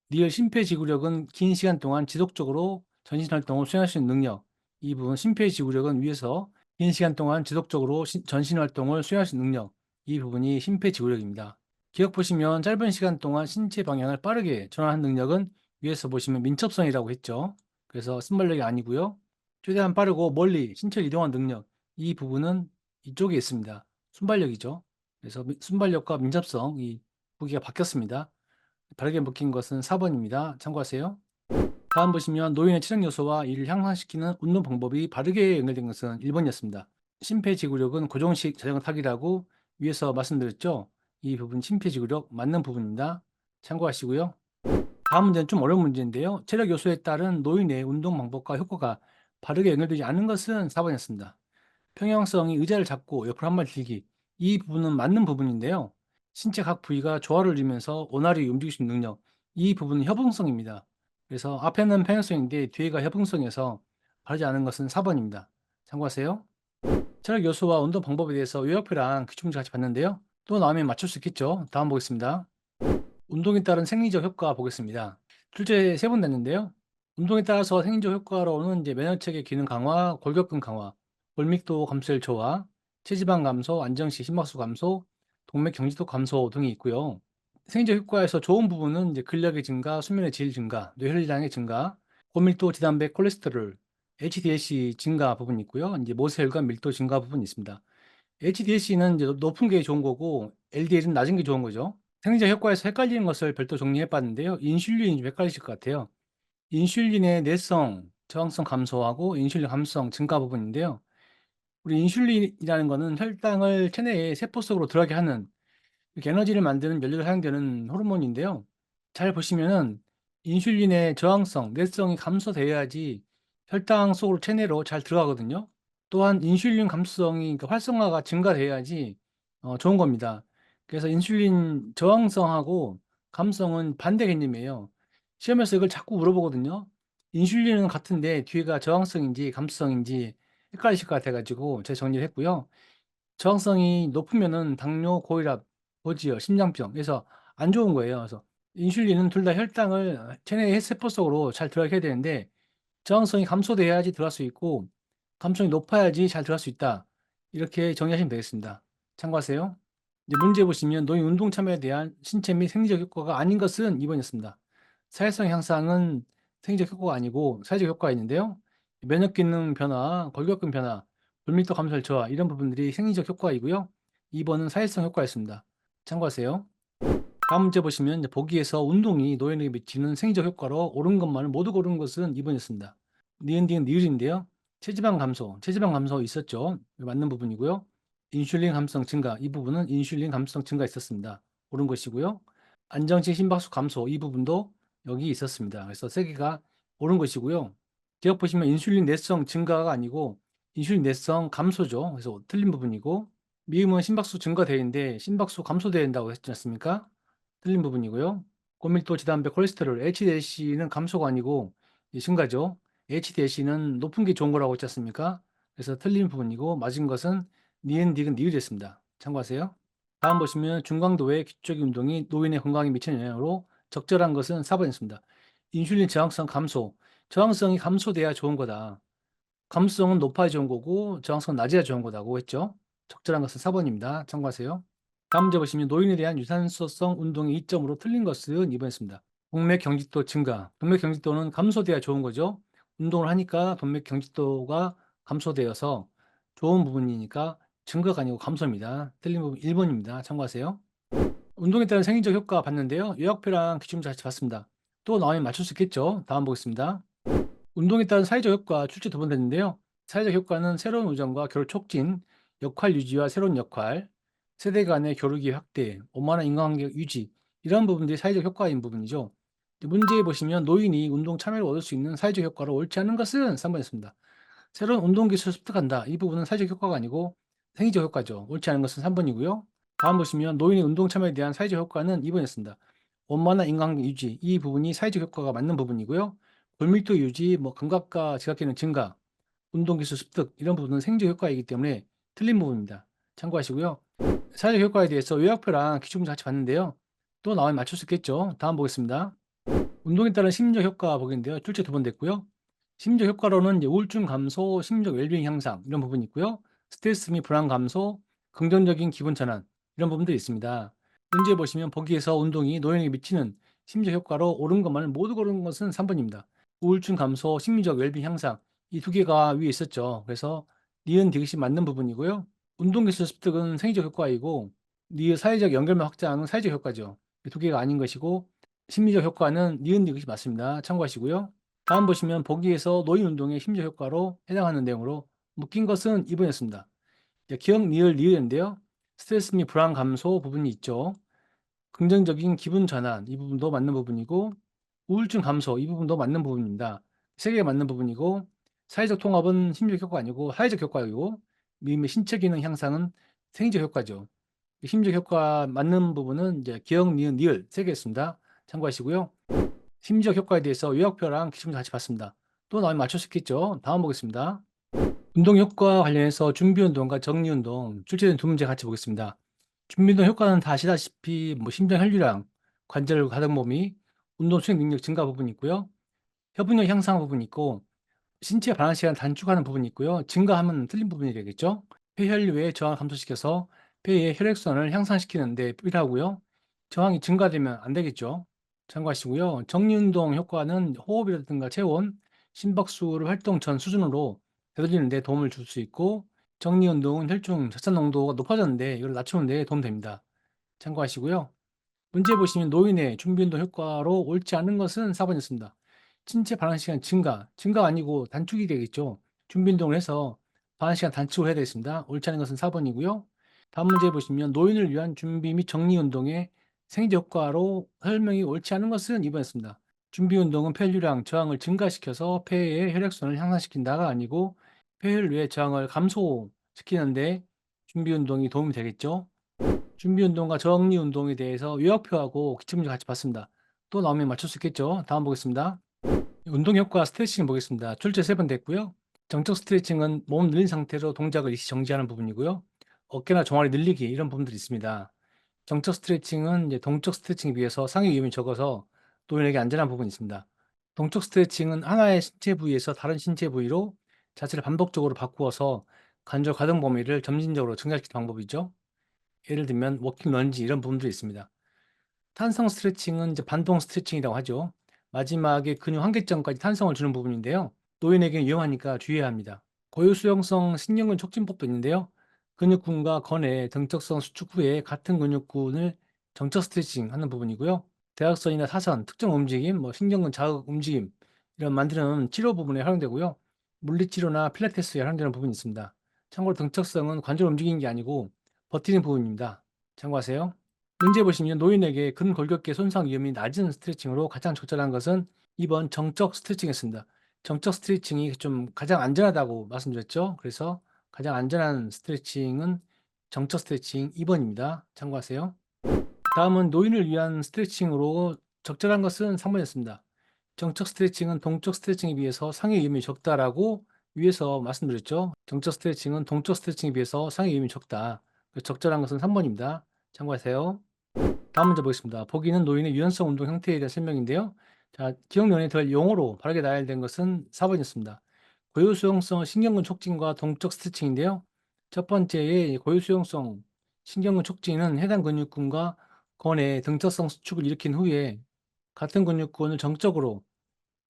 리을 심폐지구력은 긴 시간 동안 지속적으로 전신 활동을 수행할 수 있는 능력. 이 부분 심폐지구력은 위에서 긴 시간 동안 지속적으로 전신 활동을 수행할 수 있는 능력. 이 부분이 심폐지구력입니다. 기억 보시면 짧은 시간 동안 신체 방향을 빠르게 전환하는 능력은 위에서 보시면 민첩성이라고 했죠. 그래서 순발력이 아니고요. 최대한 빠르고 멀리 신체를 이동하는 능력. 이 부분은 이쪽에 있습니다. 순발력이죠. 그래서 순발력과 민첩성 이 보기가 바뀌었습니다. 바르게 묶인 것은 4번입니다. 참고하세요. 다음 보시면 노인의 체력 요소와 이를 향상시키는 운동 방법이 바르게 연결된 것은 1번이었습니다. 심폐지구력은 고정식 자전거 타기라고 위에서 말씀드렸죠. 이 부분 심폐지구력 맞는 부분입니다. 참고하시고요. 다음 문제는 좀 어려운 문제인데요. 체력 요소에 따른 노인의 운동 방법과 효과가 바르게 연결되지 않은 것은 4번이었습니다. 평형성이 의자를 잡고 옆으로 한 발 들기. 이 부분은 맞는 부분인데요. 신체 각 부위가 조화를 이루면서 원활히 움직일 수 있는 능력. 이 부분은 협응성입니다. 그래서 앞에는 평형성인데 뒤에가 협응성이어서 바르지 않은 것은 4번입니다. 참고하세요. 체력 요소와 운동 방법에 대해서 요약표랑 규칙문제 같이 봤는데요. 또 나오면 맞출 수 있겠죠. 다음 보겠습니다. 운동에 따른 생리적 효과 보겠습니다. 출제 3번 냈는데요. 운동에 따라서 생리적 효과로는 이제 면역체계 기능 강화, 골격근 강화, 골밀도 감소율 조화, 체지방 감소, 안정시 심박수 감소, 동맥 경직도 감소 등이 있고요. 생리적 효과에서 좋은 부분은 이제 근력의 증가, 수면의 질 증가, 뇌혈량의 증가, 고밀도 지단백 콜레스테롤, HDL-C 증가 부분이 있고요. 이제 모세혈관 밀도 증가 부분이 있습니다. HDL-C는 이제 높은 게 좋은 거고 LDL은 낮은 게 좋은 거죠. 생리적 효과에서 헷갈리는 것을 별도 정리해 봤는데요. 인슐린이 좀 헷갈리실 것 같아요. 인슐린의 내성, 저항성 감소하고 인슐린 감수성 증가 부분인데요. 우리 인슐린이라는 거는 혈당을 체내에 세포 속으로 들어가게 하는 이렇게 에너지를 만드는 연료로 사용되는 호르몬인데요. 잘 보시면은 인슐린의 저항성, 내성이 감소돼야지 혈당 속으로 체내로 잘 들어가거든요. 또한 인슐린 감수성이 그러니까 활성화가 증가돼야지 좋은 겁니다. 그래서 인슐린 저항성하고 감성은 반대 개념이에요. 시험에서 이걸 자꾸 물어보거든요. 인슐린은 같은데 뒤에가 저항성인지 감수성인지 헷갈리실 것 같아가지고 제가 정리를 했고요. 저항성이 높으면은 당뇨, 고혈압, 고지혈, 심장병 그래서 안 좋은 거예요. 그래서 인슐린은 둘 다 혈당을 체내 세포 속으로 잘 들어가게 해야 되는데 저항성이 감소돼야지 들어갈 수 있고 감성이 높아야지 잘 들어갈 수 있다. 이렇게 정리하시면 되겠습니다. 참고하세요. 이제 문제 보시면 노인 운동 참여에 대한 신체 및 생리적 효과가 아닌 것은 2번이었습니다. 사회성 향상은 생리적 효과가 아니고 사회적 효과가 있는데요. 면역 기능 변화, 골격근 변화, 불밀도 감소율 저하 이런 부분들이 생리적 효과이고요. 2번은 사회성 효과였습니다. 참고하세요. 다음 문제 보시면 이제 보기에서 운동이 노인에게 미치는 생리적 효과로 옳은 것만을 모두 고른 것은 2번이었습니다. 니은디은 니을인데요. 체지방 감소, 체지방 감소 있었죠. 맞는 부분이고요. 인슐린 감수성 증가, 이 부분은 인슐린 감수성 증가 있었습니다. 옳은 것이고요. 안정性심박수 감소, 이 부분도 여기 있었습니다. 그래서 세 개가 옳은 것이고요. 기억 보시면 인슐린 내성 증가가 아니고 인슐린 내성 감소죠. 그래서 틀린 부분이고 미음은 심박수 증가되는데 심박수 감소된다고 했지 않습니까? 틀린 부분이고요. 고밀도 지단백 콜레스테롤 HDL-C는 감소가 아니고 증가죠. HDL-C는 높은 게 좋은 거라고 했지 않습니까? 그래서 틀린 부분이고 맞은 것은 니은, 디귿, 니을이었습니다. 참고하세요. 다음 보시면 중강도의 규칙적인 운동이 노인의 건강에 미치는 영향으로 적절한 것은 4번이었습니다. 인슐린 저항성 감소. 저항성이 감소돼야 좋은 거다. 감수성은 높아야 좋은 거고 저항성은 낮아야 좋은 거다고 했죠. 적절한 것은 4번입니다. 참고하세요. 다음 문제 보시면 노인에 대한 유산소성 운동의 이점으로 틀린 것은 2번이었습니다. 동맥 경직도 증가. 동맥 경직도는 감소돼야 좋은 거죠. 운동을 하니까 동맥 경직도가 감소되어서 좋은 부분이니까 증가가 아니고 감소입니다. 틀린 부분 1번입니다. 참고하세요. 운동에 따른 생리적 효과 봤는데요. 요약표랑 기출문제 같이 봤습니다. 또 나오면 맞출 수 있겠죠. 다음 보겠습니다. 운동에 따른 사회적 효과 출제 2번 됐는데요. 사회적 효과는 새로운 우정과 교류 촉진, 역할 유지와 새로운 역할, 세대 간의 교류기 확대, 원만한 인간관계 유지 이런 부분들이 사회적 효과인 부분이죠. 문제에 보시면 노인이 운동 참여를 얻을 수 있는 사회적 효과로 옳지 않은 것은 3번이었습니다. 새로운 운동 기술을 습득한다. 이 부분은 사회적 효과가 아니고 생리적 효과죠. 옳지 않은 것은 3번이고요. 다음 보시면 노인의 운동 참여에 대한 사회적 효과는 2번이었습니다. 원만한 인간관계 유지 이 부분이 사회적 효과가 맞는 부분이고요. 골밀도 유지, 감각과 지각 기능 증가, 운동 기술 습득 이런 부분은 생리적 효과이기 때문에 틀린 부분입니다. 참고하시고요. 사회적 효과에 대해서 요약표랑 기출문제 같이 봤는데요. 또 나오면 맞출 수 있겠죠. 다음 보겠습니다. 운동에 따른 심리적 효과 보겠는데요. 출제 2번 됐고요. 심리적 효과로는 이제 우울증 감소, 심리적 웰빙 향상 이런 부분이 있고요. 스트레스 및 불안 감소, 긍정적인 기분 전환 이런 부분들이 있습니다. 문제 보시면 보기에서 운동이 노인에게 미치는 심리적 효과로 옳은 것만을 모두 고른 것은 3번입니다. 우울증 감소, 심리적 웰빙 향상 이 두 개가 위에 있었죠. 그래서 니은 디귿이 맞는 부분이고요. 운동 기술 습득은 생리적 효과이고 니은 사회적 연결망 확장은 사회적 효과죠. 이 두 개가 아닌 것이고 심리적 효과는 니은 디귿이 맞습니다. 참고하시고요. 다음 보시면 보기에서 노인 운동의 심리적 효과로 해당하는 내용으로 묶인 것은 2번이었습니다. 기억 니을 니을인데요. 스트레스 및 불안 감소 부분이 있죠. 긍정적인 기분 전환 이 부분도 맞는 부분이고 우울증 감소 이 부분도 맞는 부분입니다. 세 개가 맞는 부분이고 사회적 통합은 심리적 효과가 아니고 사회적 효과이고 미음의 신체 기능 향상은 생리적 효과죠. 심리적 효과 맞는 부분은 이제 기억, 니은, 니을 세 개였습니다. 참고하시고요. 심리적 효과에 대해서 요약표랑 기출문제 같이 봤습니다. 또 나오면 맞출 수 있겠죠? 다음 보겠습니다. 운동 효과 관련해서 준비 운동과 정리 운동 출제된 두 문제 같이 보겠습니다. 준비 운동 효과는 다 아시다시피 심장 혈류량, 관절 가동 범위, 운동 수행 능력 증가 부분이 있고요. 협응력 향상 부분이 있고 신체 반응 시간 단축하는 부분이 있고요. 증가하면 틀린 부분이 되겠죠. 폐혈류의 저항을 감소시켜서 폐의 혈액순환을 향상시키는 데 필요하고요. 저항이 증가되면 안 되겠죠. 참고하시고요. 정리운동 효과는 호흡이라든가 체온, 심박수를 활동 전 수준으로 되돌리는 데 도움을 줄 수 있고 정리운동은 혈중 젖산 농도가 높아졌는데 이걸 낮추는 데 도움됩니다. 참고하시고요. 문제 보시면 노인의 준비운동 효과로 옳지 않은 것은 4번이었습니다. 신체 반응 시간 증가가 아니고 단축이 되겠죠. 준비운동을 해서 반응 시간 단축을 해야 되겠습니다. 옳지 않은 것은 4번이고요. 다음 문제 보시면 노인을 위한 준비 및 정리운동의 생리 효과로 설명이 옳지 않은 것은 2번이었습니다. 준비운동은 폐혈류량 저항을 증가시켜서 폐의 혈액순환을 향상시킨다가 아니고 폐혈류의 저항을 감소시키는데 준비운동이 도움이 되겠죠. 준비 운동과 정리 운동에 대해서 요약표하고 기출문제 같이 봤습니다. 또 나오면 맞출 수 있겠죠? 다음 보겠습니다. 운동 효과 스트레칭 보겠습니다. 출제 3번 됐고요. 정적 스트레칭은 몸 늘린 상태로 동작을 일시 정지하는 부분이고요. 어깨나 종아리 늘리기 이런 부분들이 있습니다. 정적 스트레칭은 이제 동적 스트레칭에 비해서 상해 위험이 적어서 노인에게 안전한 부분이 있습니다. 동적 스트레칭은 하나의 신체 부위에서 다른 신체 부위로 자세를 반복적으로 바꾸어서 관절 가동 범위를 점진적으로 증가시키는 방법이죠. 예를 들면 워킹 런지 이런 부분들이 있습니다. 탄성 스트레칭은 이제 반동 스트레칭이라고 하죠. 마지막에 근육 한계점까지 탄성을 주는 부분인데요. 노인에게는 위험하니까 주의해야 합니다. 고유수용성 신경근 촉진법도 있는데요. 근육군과 건의 등적성 수축 후에 같은 근육군을 정적 스트레칭 하는 부분이고요. 대각선이나 사선, 특정 움직임, 신경근 자극 움직임 이런 만드는 치료 부분에 활용되고요. 물리치료나 필라테스에 활용되는 부분이 있습니다. 참고로 등척성은 관절 움직이는 게 아니고 버티는 부분입니다. 참고하세요. 문제 보시면 노인에게 근골격계 손상 위험이 낮은 스트레칭으로 가장 적절한 것은 2번 정적 스트레칭이었습니다. 정적 스트레칭이 좀 가장 안전하다고 말씀드렸죠. 그래서 가장 안전한 스트레칭은 정적 스트레칭 2번입니다. 참고하세요. 다음은 노인을 위한 스트레칭으로 적절한 것은 3번이었습니다. 정적 스트레칭은 동적 스트레칭에 비해서 상해 위험이 적다라고 위에서 말씀드렸죠. 정적 스트레칭은 동적 스트레칭에 비해서 상해 위험이 적다. 적절한 것은 3번입니다. 참고하세요. 다음 문제 보겠습니다. 보기는 노인의 유연성 운동 형태에 대한 설명인데요. 자, 기억력에 덜 용어로 바르게 나열된 것은 4번이었습니다. 고유수용성 신경근 촉진과 동적 스트레칭인데요. 첫 번째의 고유수용성 신경근 촉진은 해당 근육군과 건의 등적성 수축을 일으킨 후에 같은 근육군을 정적으로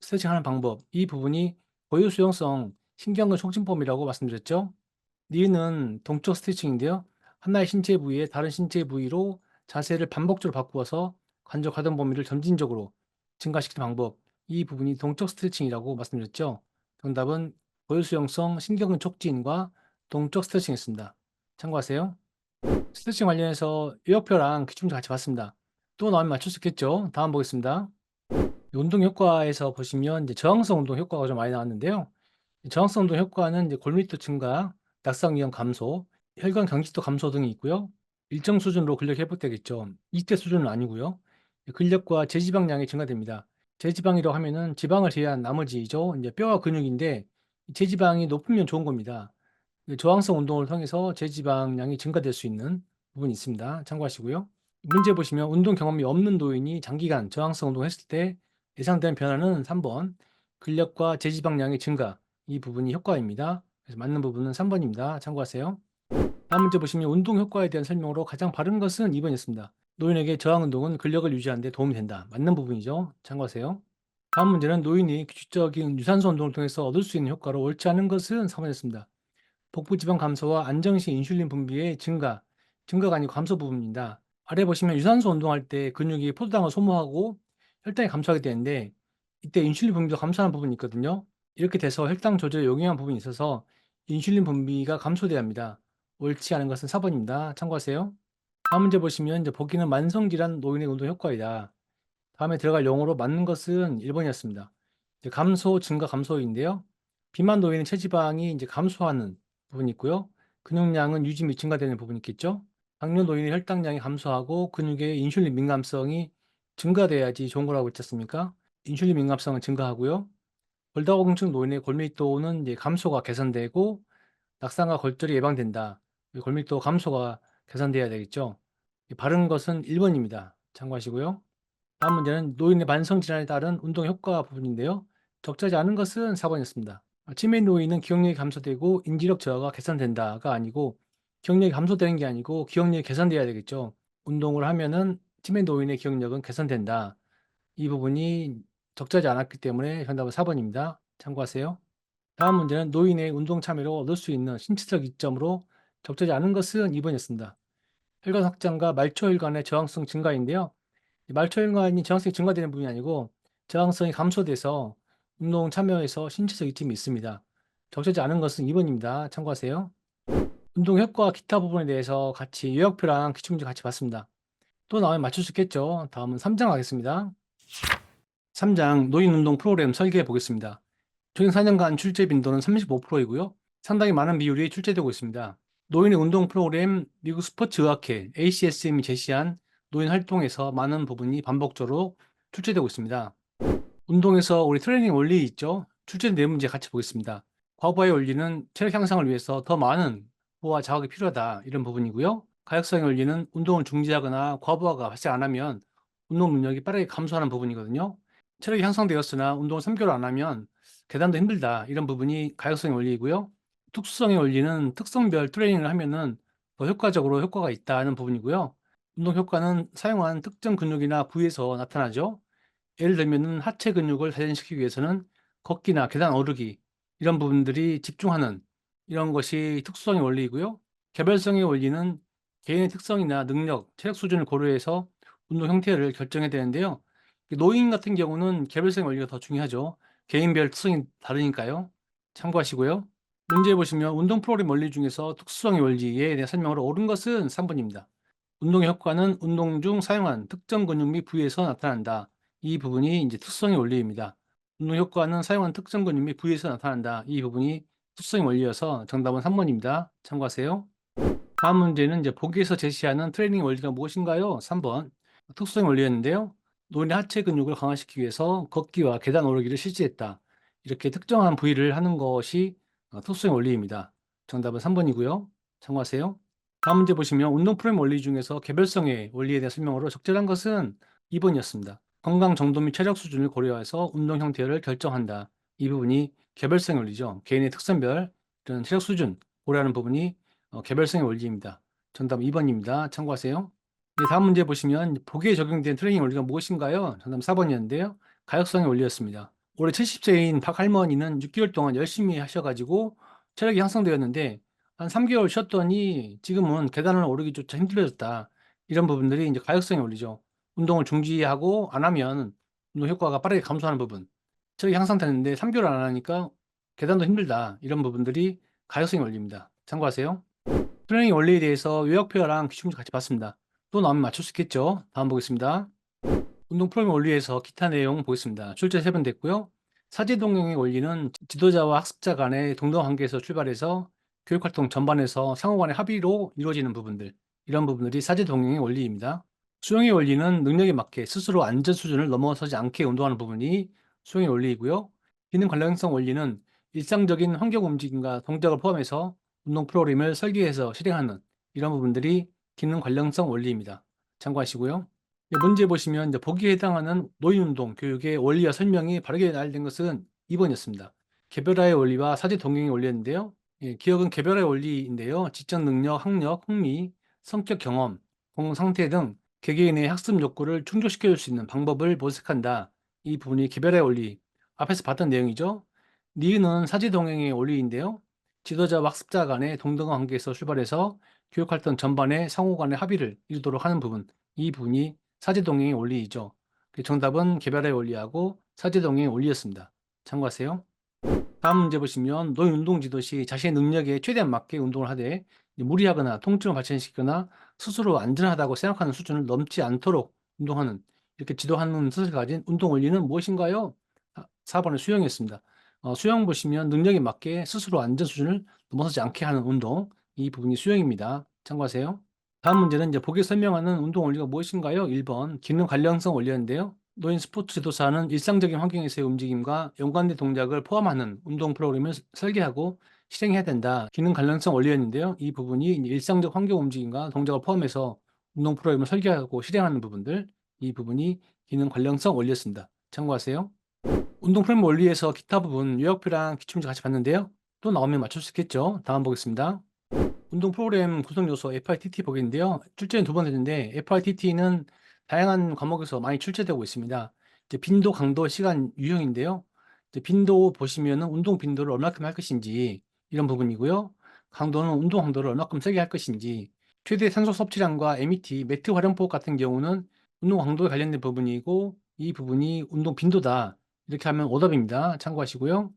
스트레칭하는 방법, 이 부분이 고유수용성 신경근 촉진법이라고 말씀드렸죠. 니은 동적 스트레칭인데요. 하나의 신체 부위에 다른 신체 부위로 자세를 반복적으로 바꾸어서 관절 가동 범위를 점진적으로 증가시키는 방법, 이 부분이 동적 스트레칭이라고 말씀드렸죠. 정답은 고유수용성 신경근 촉진과 동적 스트레칭이었습니다. 참고하세요. 스트레칭 관련해서 요약표랑 기출문제 같이 봤습니다. 또 나오면 맞출 수 있겠죠? 다음 보겠습니다. 운동 효과에서 보시면 이제 저항성 운동 효과가 좀 많이 나왔는데요. 저항성 운동 효과는 이제 골밀도 증가, 낙상 위험 감소, 혈관 경직도 감소 등이 있고요. 일정 수준으로 근력이 회복되겠죠. 이때 수준은 아니고요. 근력과 제지방량이 증가됩니다. 제지방이라고 하면은 지방을 제외한 나머지죠. 이제 뼈와 근육인데 제지방이 높으면 좋은 겁니다. 저항성 운동을 통해서 제지방량이 증가될 수 있는 부분이 있습니다. 참고하시고요. 문제 보시면 운동 경험이 없는 노인이 장기간 저항성 운동을 했을 때 예상되는 변화는 3번 근력과 제지방량의 증가, 이 부분이 효과입니다. 그래서 맞는 부분은 3번입니다. 참고하세요. 다음 문제 보시면 운동 효과에 대한 설명으로 가장 바른 것은 2번이었습니다. 노인에게 저항 운동은 근력을 유지하는 데 도움이 된다. 맞는 부분이죠. 참고하세요. 다음 문제는 노인이 규칙적인 유산소 운동을 통해서 얻을 수 있는 효과로 옳지 않은 것은 3번이었습니다. 복부 지방 감소와 안정시 인슐린 분비의 증가가 아니고 감소 부분입니다. 아래 보시면 유산소 운동할 때 근육이 포도당을 소모하고 혈당이 감소하게 되는데 이때 인슐린 분비도 감소하는 부분이 있거든요. 이렇게 돼서 혈당 조절에 용이한 부분이 있어서 인슐린 분비가 감소돼야 합니다. 옳지 않은 것은 4번입니다. 참고하세요. 다음 문제 보시면 이제 보기는 만성질환 노인의 운동 효과이다. 다음에 들어갈 용어로 맞는 것은 1번이었습니다. 감소, 증가, 감소인데요. 비만 노인의 체지방이 이제 감소하는 부분이 있고요. 근육량은 유지 및 증가되는 부분이 있겠죠. 당뇨 노인의 혈당량이 감소하고 근육의 인슐린 민감성이 증가돼야지 좋은 거라고 했지 않습니까? 인슐린 민감성은 증가하고요. 골다공증 노인의 골밀도는 이제 감소가 개선되고 낙상과 골절이 예방된다. 이 골밀도 감소가 개선돼야 되겠죠. 바른 것은 1번입니다. 참고하시고요. 다음 문제는 노인의 만성 질환에 따른 운동 효과 부분인데요. 적절하지 않은 것은 4번이었습니다. 치매 노인은 기억력이 감소되고 인지력 저하가 개선된다가 아니고 기억력이 감소되는 게 아니고 기억력이 개선돼야 되겠죠. 운동을 하면은 치매 노인의 기억력은 개선된다. 이 부분이 적절하지 않았기 때문에 정답은 4번입니다. 참고하세요. 다음 문제는 노인의 운동 참여로 얻을 수 있는 신체적 이점으로 적절하지 않은 것은 2번이었습니다. 혈관 확장과 말초혈관의 저항성 증가인데요. 이 말초혈관이 저항성이 증가되는 부분이 아니고 저항성이 감소돼서 운동 참여에서 신체적 이점이 있습니다. 적절하지 않은 것은 2번입니다. 참고하세요. 운동 효과 기타 부분에 대해서 같이 요약표랑 기출문제 같이 봤습니다. 또 나오면 맞출 수 있겠죠. 다음은 3장 가겠습니다. 3장 노인 운동 프로그램 설계해 보겠습니다. 최근 4년간 출제 빈도는 35%이고요. 상당히 많은 비율이 출제되고 있습니다. 노인의 운동 프로그램 미국 스포츠의학회 ACSM이 제시한 노인 활동에서 많은 부분이 반복적으로 출제되고 있습니다. 운동에서 우리 트레이닝 원리 있죠? 출제된 네 문제 같이 보겠습니다. 과부하의 원리는 체력 향상을 위해서 더 많은 호와 자극이 필요하다 이런 부분이고요. 가역성의 원리는 운동을 중지하거나 과부하가 발생 안 하면 운동 능력이 빠르게 감소하는 부분이거든요. 체력이 향상되었으나 운동을 3개월 안 하면 계단도 힘들다 이런 부분이 가역성의 원리이고요. 특수성의 원리는 특성별 트레이닝을 하면은 더 효과적으로 효과가 있다는 부분이고요. 운동 효과는 사용한 특정 근육이나 부위에서 나타나죠. 예를 들면은 하체 근육을 단련시키기 위해서는 걷기나 계단 오르기 이런 부분들이 집중하는 이런 것이 특수성의 원리이고요. 개별성의 원리는 개인의 특성이나 능력, 체력 수준을 고려해서 운동 형태를 결정해야 되는데요. 노인 같은 경우는 개별성의 원리가 더 중요하죠. 개인별 특성이 다르니까요. 참고하시고요. 문제 보시면 운동 프로그램 원리 중에서 특수성의 원리에 대한 설명으로 옳은 것은 3번입니다. 운동의 효과는 운동 중 사용한 특정 근육 및 부위에서 나타난다. 이 부분이 이제 특성의 원리입니다. 운동 효과는 사용한 특정 근육 및 부위에서 나타난다. 이 부분이 특성의 원리여서 정답은 3번입니다. 참고하세요. 다음 문제는 이제 보기에서 제시하는 트레이닝 원리가 무엇인가요? 3번. 특수성의 원리였는데요. 노인의 하체 근육을 강화시키기 위해서 걷기와 계단 오르기를 실시했다. 이렇게 특정한 부위를 하는 것이 특수성의 원리입니다. 정답은 3번이고요. 참고하세요. 다음 문제 보시면 운동 프로그램 원리 중에서 개별성의 원리에 대한 설명으로 적절한 것은 2번이었습니다. 건강 정도 및 체력 수준을 고려해서 운동 형태를 결정한다. 이 부분이 개별성의 원리죠. 개인의 특성별 이런 체력 수준 고려하는 부분이 개별성의 원리입니다. 정답 2번입니다. 참고하세요. 네, 다음 문제 보시면 보기에 적용된 트레이닝 원리가 무엇인가요? 정답 4번이었는데요. 가역성의 원리였습니다. 올해 70세인 박 할머니는 6개월 동안 열심히 하셔가지고 체력이 향상되었는데 한 3개월 쉬었더니 지금은 계단을 오르기조차 힘들어졌다. 이런 부분들이 이제 가역성의 원리죠. 운동을 중지하고 안 하면 운동 효과가 빠르게 감소하는 부분. 체력이 향상되는데 3개월 안 하니까 계단도 힘들다. 이런 부분들이 가역성의 원리입니다. 참고하세요. 트레이닝 원리에 대해서 요약표랑 기출문제 같이 봤습니다. 또 나오면 맞출 수 있겠죠? 다음 보겠습니다. 운동 프로그램 원리에서 기타 내용 보겠습니다. 출제 3번 됐고요. 사제 동행의 원리는 지도자와 학습자 간의 동등 관계에서 출발해서 교육활동 전반에서 상호 간의 합의로 이루어지는 부분들, 이런 부분들이 사제 동행의 원리입니다. 수영의 원리는 능력에 맞게 스스로 안전 수준을 넘어서지 않게 운동하는 부분이 수영의 원리이고요. 기능 관련성 원리는 일상적인 환경 움직임과 동작을 포함해서 운동 프로그램을 설계해서 실행하는 이런 부분들이 기능 관련성 원리입니다. 참고하시고요. 문제 보시면 이제 보기에 해당하는 노인운동 교육의 원리와 설명이 바르게 나열된 것은 2번이었습니다. 개별화의 원리와 사제 동행의 원리였는데요. 기억은 개별화의 원리인데요. 지적 능력, 학력, 흥미, 성격 경험, 공동 상태 등 개개인의 학습 욕구를 충족시켜 줄 수 있는 방법을 모색한다. 이 부분이 개별화의 원리. 앞에서 봤던 내용이죠. 니은은 사제 동행의 원리인데요. 지도자와 학습자 간의 동등한 관계에서 출발해서 교육활동 전반에 상호 간의 합의를 이루도록 하는 부분. 이 부분이 사제동행의 원리이죠. 정답은 개별의 원리하고 사제동행의 원리였습니다. 참고하세요. 다음 문제 보시면 노인 운동 지도 시 자신의 능력에 최대한 맞게 운동을 하되 무리하거나 통증을 발생시키거나 스스로 안전하다고 생각하는 수준을 넘지 않도록 운동하는 이렇게 지도하는 뜻을 가진 운동 원리는 무엇인가요? 4번의 수영이었습니다. 수영 보시면 능력에 맞게 스스로 안전 수준을 넘어서지 않게 하는 운동 이 부분이 수영입니다. 참고하세요. 다음 문제는 이제 보기에 설명하는 운동 원리가 무엇인가요? 1번 기능 관련성 원리였는데요. 노인 스포츠 지도사는 일상적인 환경에서의 움직임과 연관된 동작을 포함하는 운동 프로그램을 설계하고 실행해야 된다. 기능 관련성 원리였는데요. 이 부분이 이제 일상적 환경 움직임과 동작을 포함해서 운동 프로그램을 설계하고 실행하는 부분들, 이 부분이 기능 관련성 원리였습니다. 참고하세요. 운동 프로그램 원리에서 기타 부분 요약표랑 기출문제 같이 봤는데요. 또 나오면 맞출 수 있겠죠. 다음 보겠습니다. 운동 프로그램 구성 요소 FITT 보겠는데요. 출제는 두 번 했는데 FITT는 다양한 과목에서 많이 출제되고 있습니다. 이제 빈도, 강도, 시간, 유형인데요. 이제 빈도 보시면은 운동 빈도를 얼마큼 할 것인지 이런 부분이고요. 강도는 운동 강도를 얼마큼 세게 할 것인지, 최대 산소 섭취량과 MET, 매트 활용법 같은 경우는 운동 강도에 관련된 부분이고 이 부분이 운동 빈도다. 이렇게 하면 오답입니다. 참고하시고요.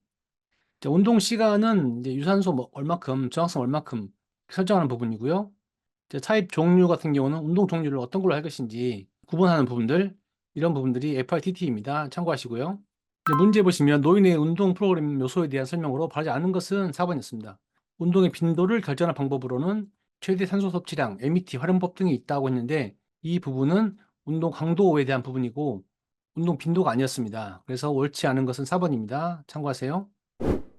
자, 운동 시간은 이제 유산소 얼마큼, 저항성 얼마큼 설정하는 부분이고요. 이제 타입 종류 같은 경우는 운동 종류를 어떤 걸로 할 것인지 구분하는 부분들, 이런 부분들이 FITT입니다. 참고하시고요. 이제 문제 보시면 노인의 운동 프로그램 요소에 대한 설명으로 바르지 않은 것은 4번이었습니다. 운동의 빈도를 결정하는 방법으로는 최대 산소 섭취량, MET 활용법 등이 있다고 했는데 이 부분은 운동 강도에 대한 부분이고 운동 빈도가 아니었습니다. 그래서 옳지 않은 것은 4번입니다. 참고하세요.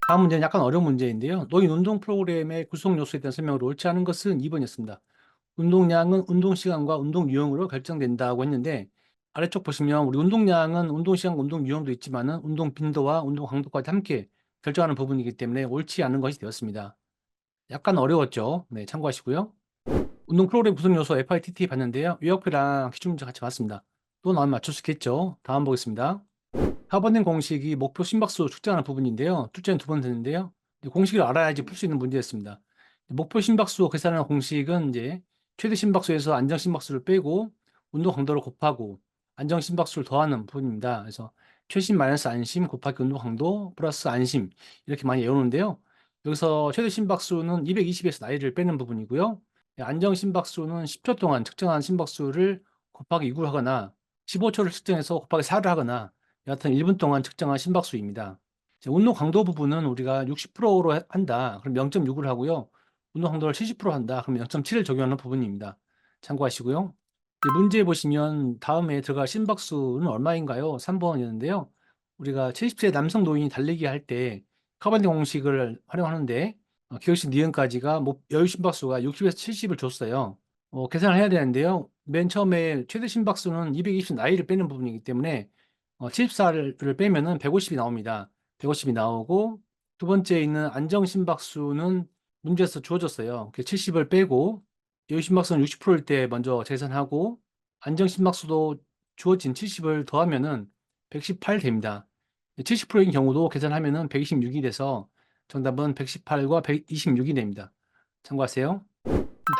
다음 문제는 약간 어려운 문제인데요. 노인 운동 프로그램의 구성 요소에 대한 설명으로 옳지 않은 것은 2번이었습니다. 운동량은 운동 시간과 운동 유형으로 결정된다고 했는데 아래쪽 보시면 우리 운동량은 운동 시간과 운동 유형도 있지만은 운동 빈도와 운동 강도까지 함께 결정하는 부분이기 때문에 옳지 않은 것이 되었습니다. 약간 어려웠죠. 네, 참고하시고요. 운동 프로그램 구성 요소 FITT 봤는데요. 요약표랑 기출문제 같이 봤습니다. 또 나오면 맞출 수 있겠죠. 다음 보겠습니다. 4번의 공식이 목표 심박수 측정하는 부분인데요. 출제는 두 번 됐는데요. 공식을 알아야지 풀 수 있는 문제였습니다. 목표 심박수 계산하는 공식은 이제 최대 심박수에서 안정 심박수를 빼고 운동 강도를 곱하고 안정 심박수를 더하는 부분입니다. 그래서 최심 마이너스 안심 곱하기 운동 강도 플러스 안심 이렇게 많이 외우는데요. 여기서 최대 심박수는 220에서 나이를 빼는 부분이고요. 안정 심박수는 10초 동안 측정한 심박수를 곱하기 6을 하거나 15초를 측정해서 곱하기 4를 하거나 여하튼 1분 동안 측정한 심박수입니다. 이제 운동 강도 부분은 우리가 60%로 한다. 그럼 0.6을 하고요. 운동 강도를 70% 한다. 그럼 0.7을 적용하는 부분입니다. 참고하시고요. 문제 보시면 다음에 들어갈 심박수는 얼마인가요? 3번이었는데요. 우리가 70세 남성 노인이 달리기 할 때 카바디 공식을 활용하는데 기억식 니은까지가 여유 심박수가 60에서 70을 줬어요. 계산을 해야 되는데요. 맨 처음에 최대 심박수는 220 나이를 빼는 부분이기 때문에 74를 빼면은 150이 나옵니다. 150이 나오고 두 번째 있는 안정 심박수는 문제에서 주어졌어요. 70을 빼고 여유 심박수는 60%일 때 먼저 계산하고 안정 심박수도 주어진 70을 더하면은 118 됩니다. 70%인 경우도 계산하면은 126이 돼서 정답은 118과 126이 됩니다. 참고하세요.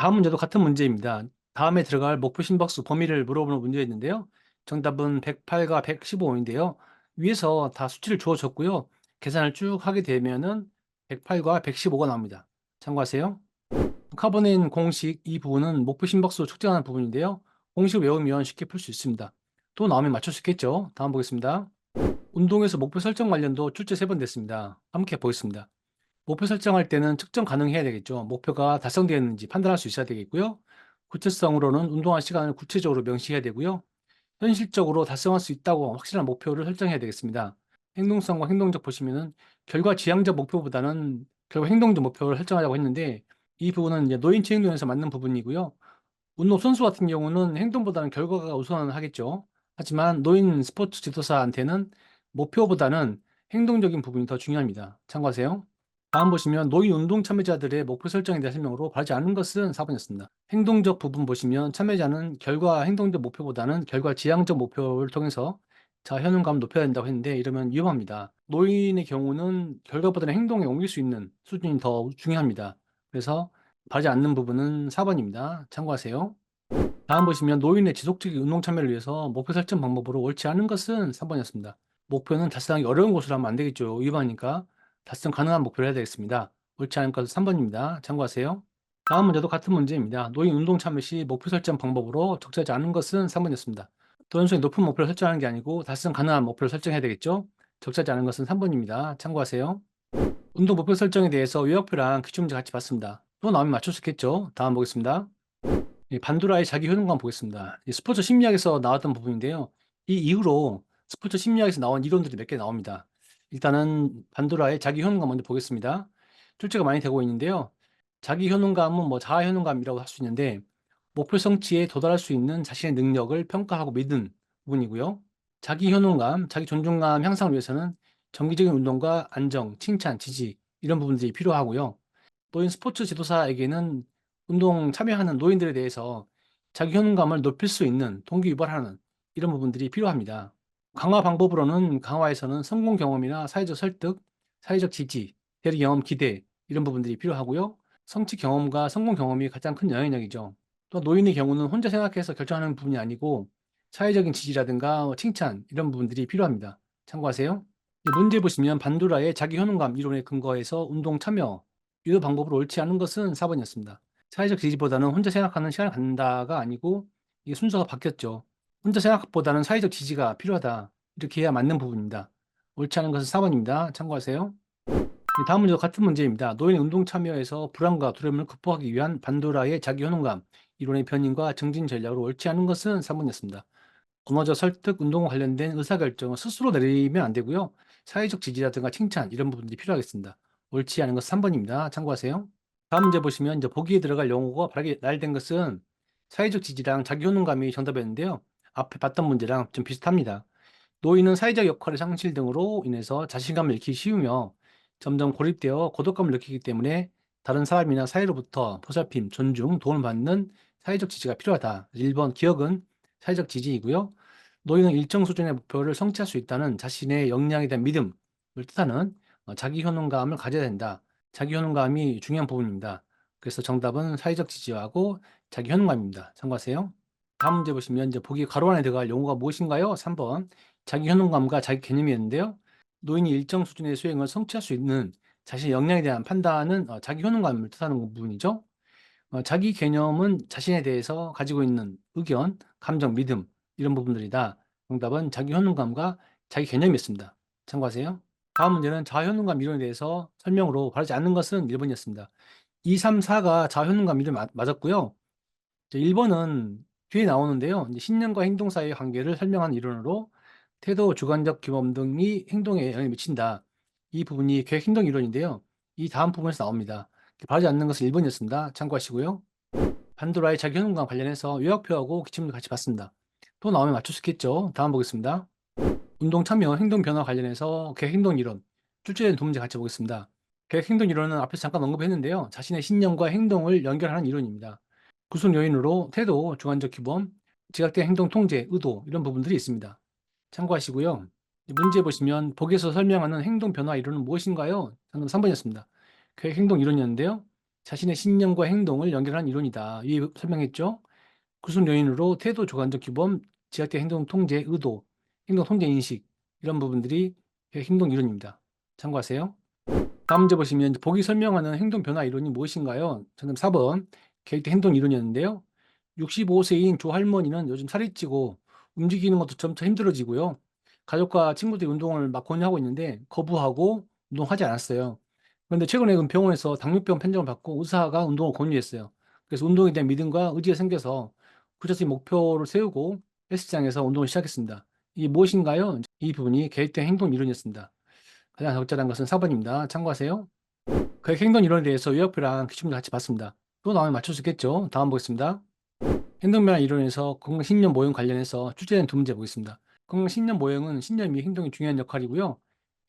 다음 문제도 같은 문제입니다. 다음에 들어갈 목표 심박수 범위를 물어보는 문제였는데요. 정답은 108과 115인데요. 위에서 다 수치를 주어졌고요. 계산을 쭉 하게 되면은 108과 115가 나옵니다. 참고하세요. 카보낸 공식 이 부분은 목표 심박수 측정하는 부분인데요. 공식을 외우면 쉽게 풀 수 있습니다. 또 나오면 맞출 수 있겠죠. 다음 보겠습니다. 운동에서 목표 설정 관련도 출제 3번 됐습니다. 함께 보겠습니다. 목표 설정할 때는 측정 가능해야 되겠죠. 목표가 달성되었는지 판단할 수 있어야 되겠고요. 구체성으로는 운동할 시간을 구체적으로 명시해야 되고요. 현실적으로 달성할 수 있다고 확실한 목표를 설정해야 되겠습니다. 행동성과 행동적 보시면은 결과 지향적 목표보다는 결과 행동적 목표를 설정하자고 했는데 이 부분은 이제 노인 체육론에서 맞는 부분이고요. 운동 선수 같은 경우는 행동보다는 결과가 우선하겠죠. 하지만 노인 스포츠 지도사한테는 목표보다는 행동적인 부분이 더 중요합니다. 참고하세요. 다음 보시면 노인 운동 참여자들의 목표 설정에 대한 설명으로 바르지 않은 것은 4번이었습니다. 행동적 부분 보시면 참여자는 결과 행동적 목표보다는 결과 지향적 목표를 통해서 자 효능감을 높여야 된다고 했는데 이러면 위험합니다. 노인의 경우는 결과보다는 행동에 옮길 수 있는 수준이 더 중요합니다. 그래서 바르지 않는 부분은 4번입니다. 참고하세요. 다음 보시면 노인의 지속적인 운동 참여를 위해서 목표 설정 방법으로 옳지 않은 것은 3번이었습니다. 목표는 달성하기 어려운 곳으로 하면 안 되겠죠. 위반이니까 달성 가능한 목표를 해야 되겠습니다. 옳지 않은 것은 3번입니다. 참고하세요. 다음 문제도 같은 문제입니다. 노인 운동 참여 시 목표 설정 방법으로 적절하지 않은 것은 3번이었습니다. 도전성이 높은 목표를 설정하는 게 아니고 달성 가능한 목표를 설정해야 되겠죠. 적절하지 않은 것은 3번입니다. 참고하세요. 운동 목표 설정에 대해서 요약표랑 기출문제 같이 봤습니다. 또 나오면 맞출 수 있겠죠. 다음 보겠습니다. 반도라의 자기 효능감 보겠습니다. 스포츠 심리학에서 나왔던 부분인데요. 이 이후로 스포츠 심리학에서 나온 이론들이 몇 개 나옵니다. 일단은 반도라의 자기 효능감 먼저 보겠습니다. 출제가 많이 되고 있는데요. 자기 효능감은 뭐 자아 효능감이라고 할 수 있는데 목표 성취에 도달할 수 있는 자신의 능력을 평가하고 믿은 부분이고요. 자기 효능감, 자기 존중감 향상을 위해서는 정기적인 운동과 안정, 칭찬, 지지 이런 부분들이 필요하고요. 노인 스포츠 지도사에게는 운동 참여하는 노인들에 대해서 자기 효능감을 높일 수 있는 동기유발하는 이런 부분들이 필요합니다. 강화 방법으로는 강화에서는 성공 경험이나 사회적 설득, 사회적 지지, 대리 경험, 기대 이런 부분들이 필요하고요. 성취 경험과 성공 경험이 가장 큰 영향력이죠. 또 노인의 경우는 혼자 생각해서 결정하는 부분이 아니고 사회적인 지지라든가 칭찬 이런 부분들이 필요합니다. 참고하세요. 문제 보시면 반두라의 자기 효능감 이론에 근거해서 운동 참여 유도 방법으로 옳지 않은 것은 4번이었습니다. 사회적 지지보다는 혼자 생각하는 시간을 갖는다가 아니고 이게 순서가 바뀌었죠. 혼자 생각보다는 사회적 지지가 필요하다. 이렇게 해야 맞는 부분입니다. 옳지 않은 것은 4번입니다. 참고하세요. 다음 문제도 같은 문제입니다. 노인 운동 참여에서 불안과 두려움을 극복하기 위한 반도라의 자기 효능감 이론의 변인과 정진 전략으로 옳지 않은 것은 3번이었습니다. 언어적 설득, 운동과 관련된 의사결정을 스스로 내리면 안 되고요. 사회적 지지라든가 칭찬 이런 부분들이 필요하겠습니다. 옳지 않은 것은 3번입니다. 참고하세요. 다음 문제 보시면 이제 보기에 들어갈 용어가 바르게 나열된 것은 사회적 지지랑 자기 효능감이 정답이었는데요. 앞에 봤던 문제랑 좀 비슷합니다. 노인은 사회적 역할의 상실 등으로 인해서 자신감을 잃기 쉬우며 점점 고립되어 고독감을 느끼기 때문에 다른 사람이나 사회로부터 보살핌, 존중, 도움을 받는 사회적 지지가 필요하다. 1번 기억은 사회적 지지이고요. 노인은 일정 수준의 목표를 성취할 수 있다는 자신의 역량에 대한 믿음을 뜻하는 자기 효능감을 가져야 된다. 자기 효능감이 중요한 부분입니다. 그래서 정답은 사회적 지지하고 자기 효능감입니다. 참고하세요. 다음 문제 보시면 이제 보기 가로 안에 들어갈 용어가 무엇인가요? 3번 자기 효능감과 자기 개념이었는데요. 노인이 일정 수준의 수행을 성취할 수 있는 자신의 역량에 대한 판단은 자기 효능감을 뜻하는 부분이죠. 자기 개념은 자신에 대해서 가지고 있는 의견, 감정, 믿음 이런 부분들이다. 정답은 자기 효능감과 자기 개념이었습니다. 참고하세요. 다음 문제는 자아효능감 이론에 대해서 설명으로 바르지 않는 것은 1번이었습니다. 2, 3, 4가 자아효능감 이론 맞았고요. 1번은 뒤에 나오는데요. 이제 신념과 행동 사이의 관계를 설명하는 이론으로 태도, 주관적 규범 등이 행동에 영향을 미친다. 이 부분이 계획 행동 이론인데요. 이 다음 부분에서 나옵니다. 바르지 않는 것은 1번이었습니다. 참고하시고요. 판도라의 자기 효능과 관련해서 요약표하고 기출문제 같이 봤습니다. 또 나오면 맞출 수 있겠죠. 다음 보겠습니다. 운동 참여, 행동 변화 관련해서 계획 행동 이론, 출제된 두 문제 같이 보겠습니다. 계획 행동 이론은 앞에서 잠깐 언급했는데요. 자신의 신념과 행동을 연결하는 이론입니다. 구성 요인으로 태도, 주관적 규범, 지각된 행동 통제, 의도 이런 부분들이 있습니다. 참고하시고요. 문제 보시면 보기에서 설명하는 행동 변화 이론은 무엇인가요? 정답 3번이었습니다. 계획 행동 이론이었는데요. 자신의 신념과 행동을 연결하는 이론이다. 위에 설명했죠? 구성 요인으로 태도, 주관적 규범, 지각된 행동 통제, 의도, 행동 통제 인식 이런 부분들이 계획 행동 이론입니다. 참고하세요. 다음 문제 보시면 보기 설명하는 행동 변화 이론이 무엇인가요? 정답 4번 계획된 행동 이론이었는데요. 65세인 조 할머니는 요즘 살이 찌고 움직이는 것도 점차 힘들어지고요. 가족과 친구들이 운동을 막 권유하고 있는데 거부하고 운동하지 않았어요. 그런데 최근에 그 병원에서 당뇨병 판정을 받고 의사가 운동을 권유했어요. 그래서 운동에 대한 믿음과 의지가 생겨서 구체적인 목표를 세우고 헬스장에서 운동을 시작했습니다. 이게 무엇인가요? 이 부분이 계획된 행동 이론이었습니다. 가장 적절한 것은 4번입니다. 참고하세요. 계획 행동 이론에 대해서 요약표랑 기출문제 같이 봤습니다. 또 나오면 맞출 수 있겠죠? 다음 보겠습니다. 행동 변화 이론에서 건강 신념 모형 관련해서 출제된 두 문제 보겠습니다. 건강 신념 모형은 신념이 행동에 중요한 역할이고요.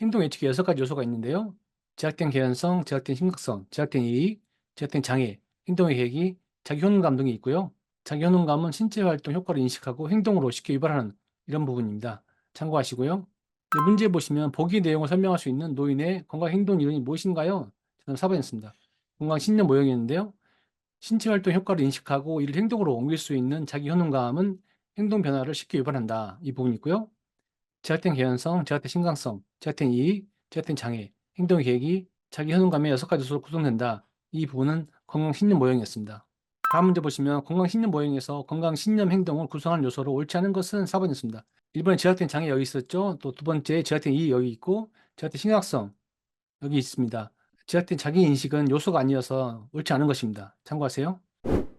행동 예측에 6가지 요소가 있는데요. 제약된 개연성, 제약된 심각성, 제약된 이익, 제약된 장애, 행동의 계획이 자기 효능감 등이 있고요. 자기 효능감은 신체 활동 효과를 인식하고 행동으로 쉽게 유발하는 이런 부분입니다. 참고하시고요. 네, 문제 보시면 보기 내용을 설명할 수 있는 노인의 건강 행동 이론이 무엇인가요? 저는 4번이었습니다. 건강 신념 모형이었는데요. 신체 활동 효과를 인식하고 이를 행동으로 옮길 수 있는 자기 효능감은 행동 변화를 쉽게 유발한다. 이 부분이 있고요. 제약된 개연성, 제약된 신강성, 제약된 이익, 제약된 장애, 행동 계획이 자기 효능감의 6가지 요소로 구성된다. 이 부분은 건강 신념 모형이었습니다. 다음 문제 보시면 건강 신념 모형에서 건강 신념 행동을 구성하는 요소로 옳지 않은 것은 4번이었습니다. 1번에 제약된 장애 여기 있었죠. 또 두 번째 제약된 이익 여기 있고 제약된 신강성 여기 있습니다. 제약된 자기 인식은 요소가 아니어서 옳지 않은 것입니다. 참고하세요.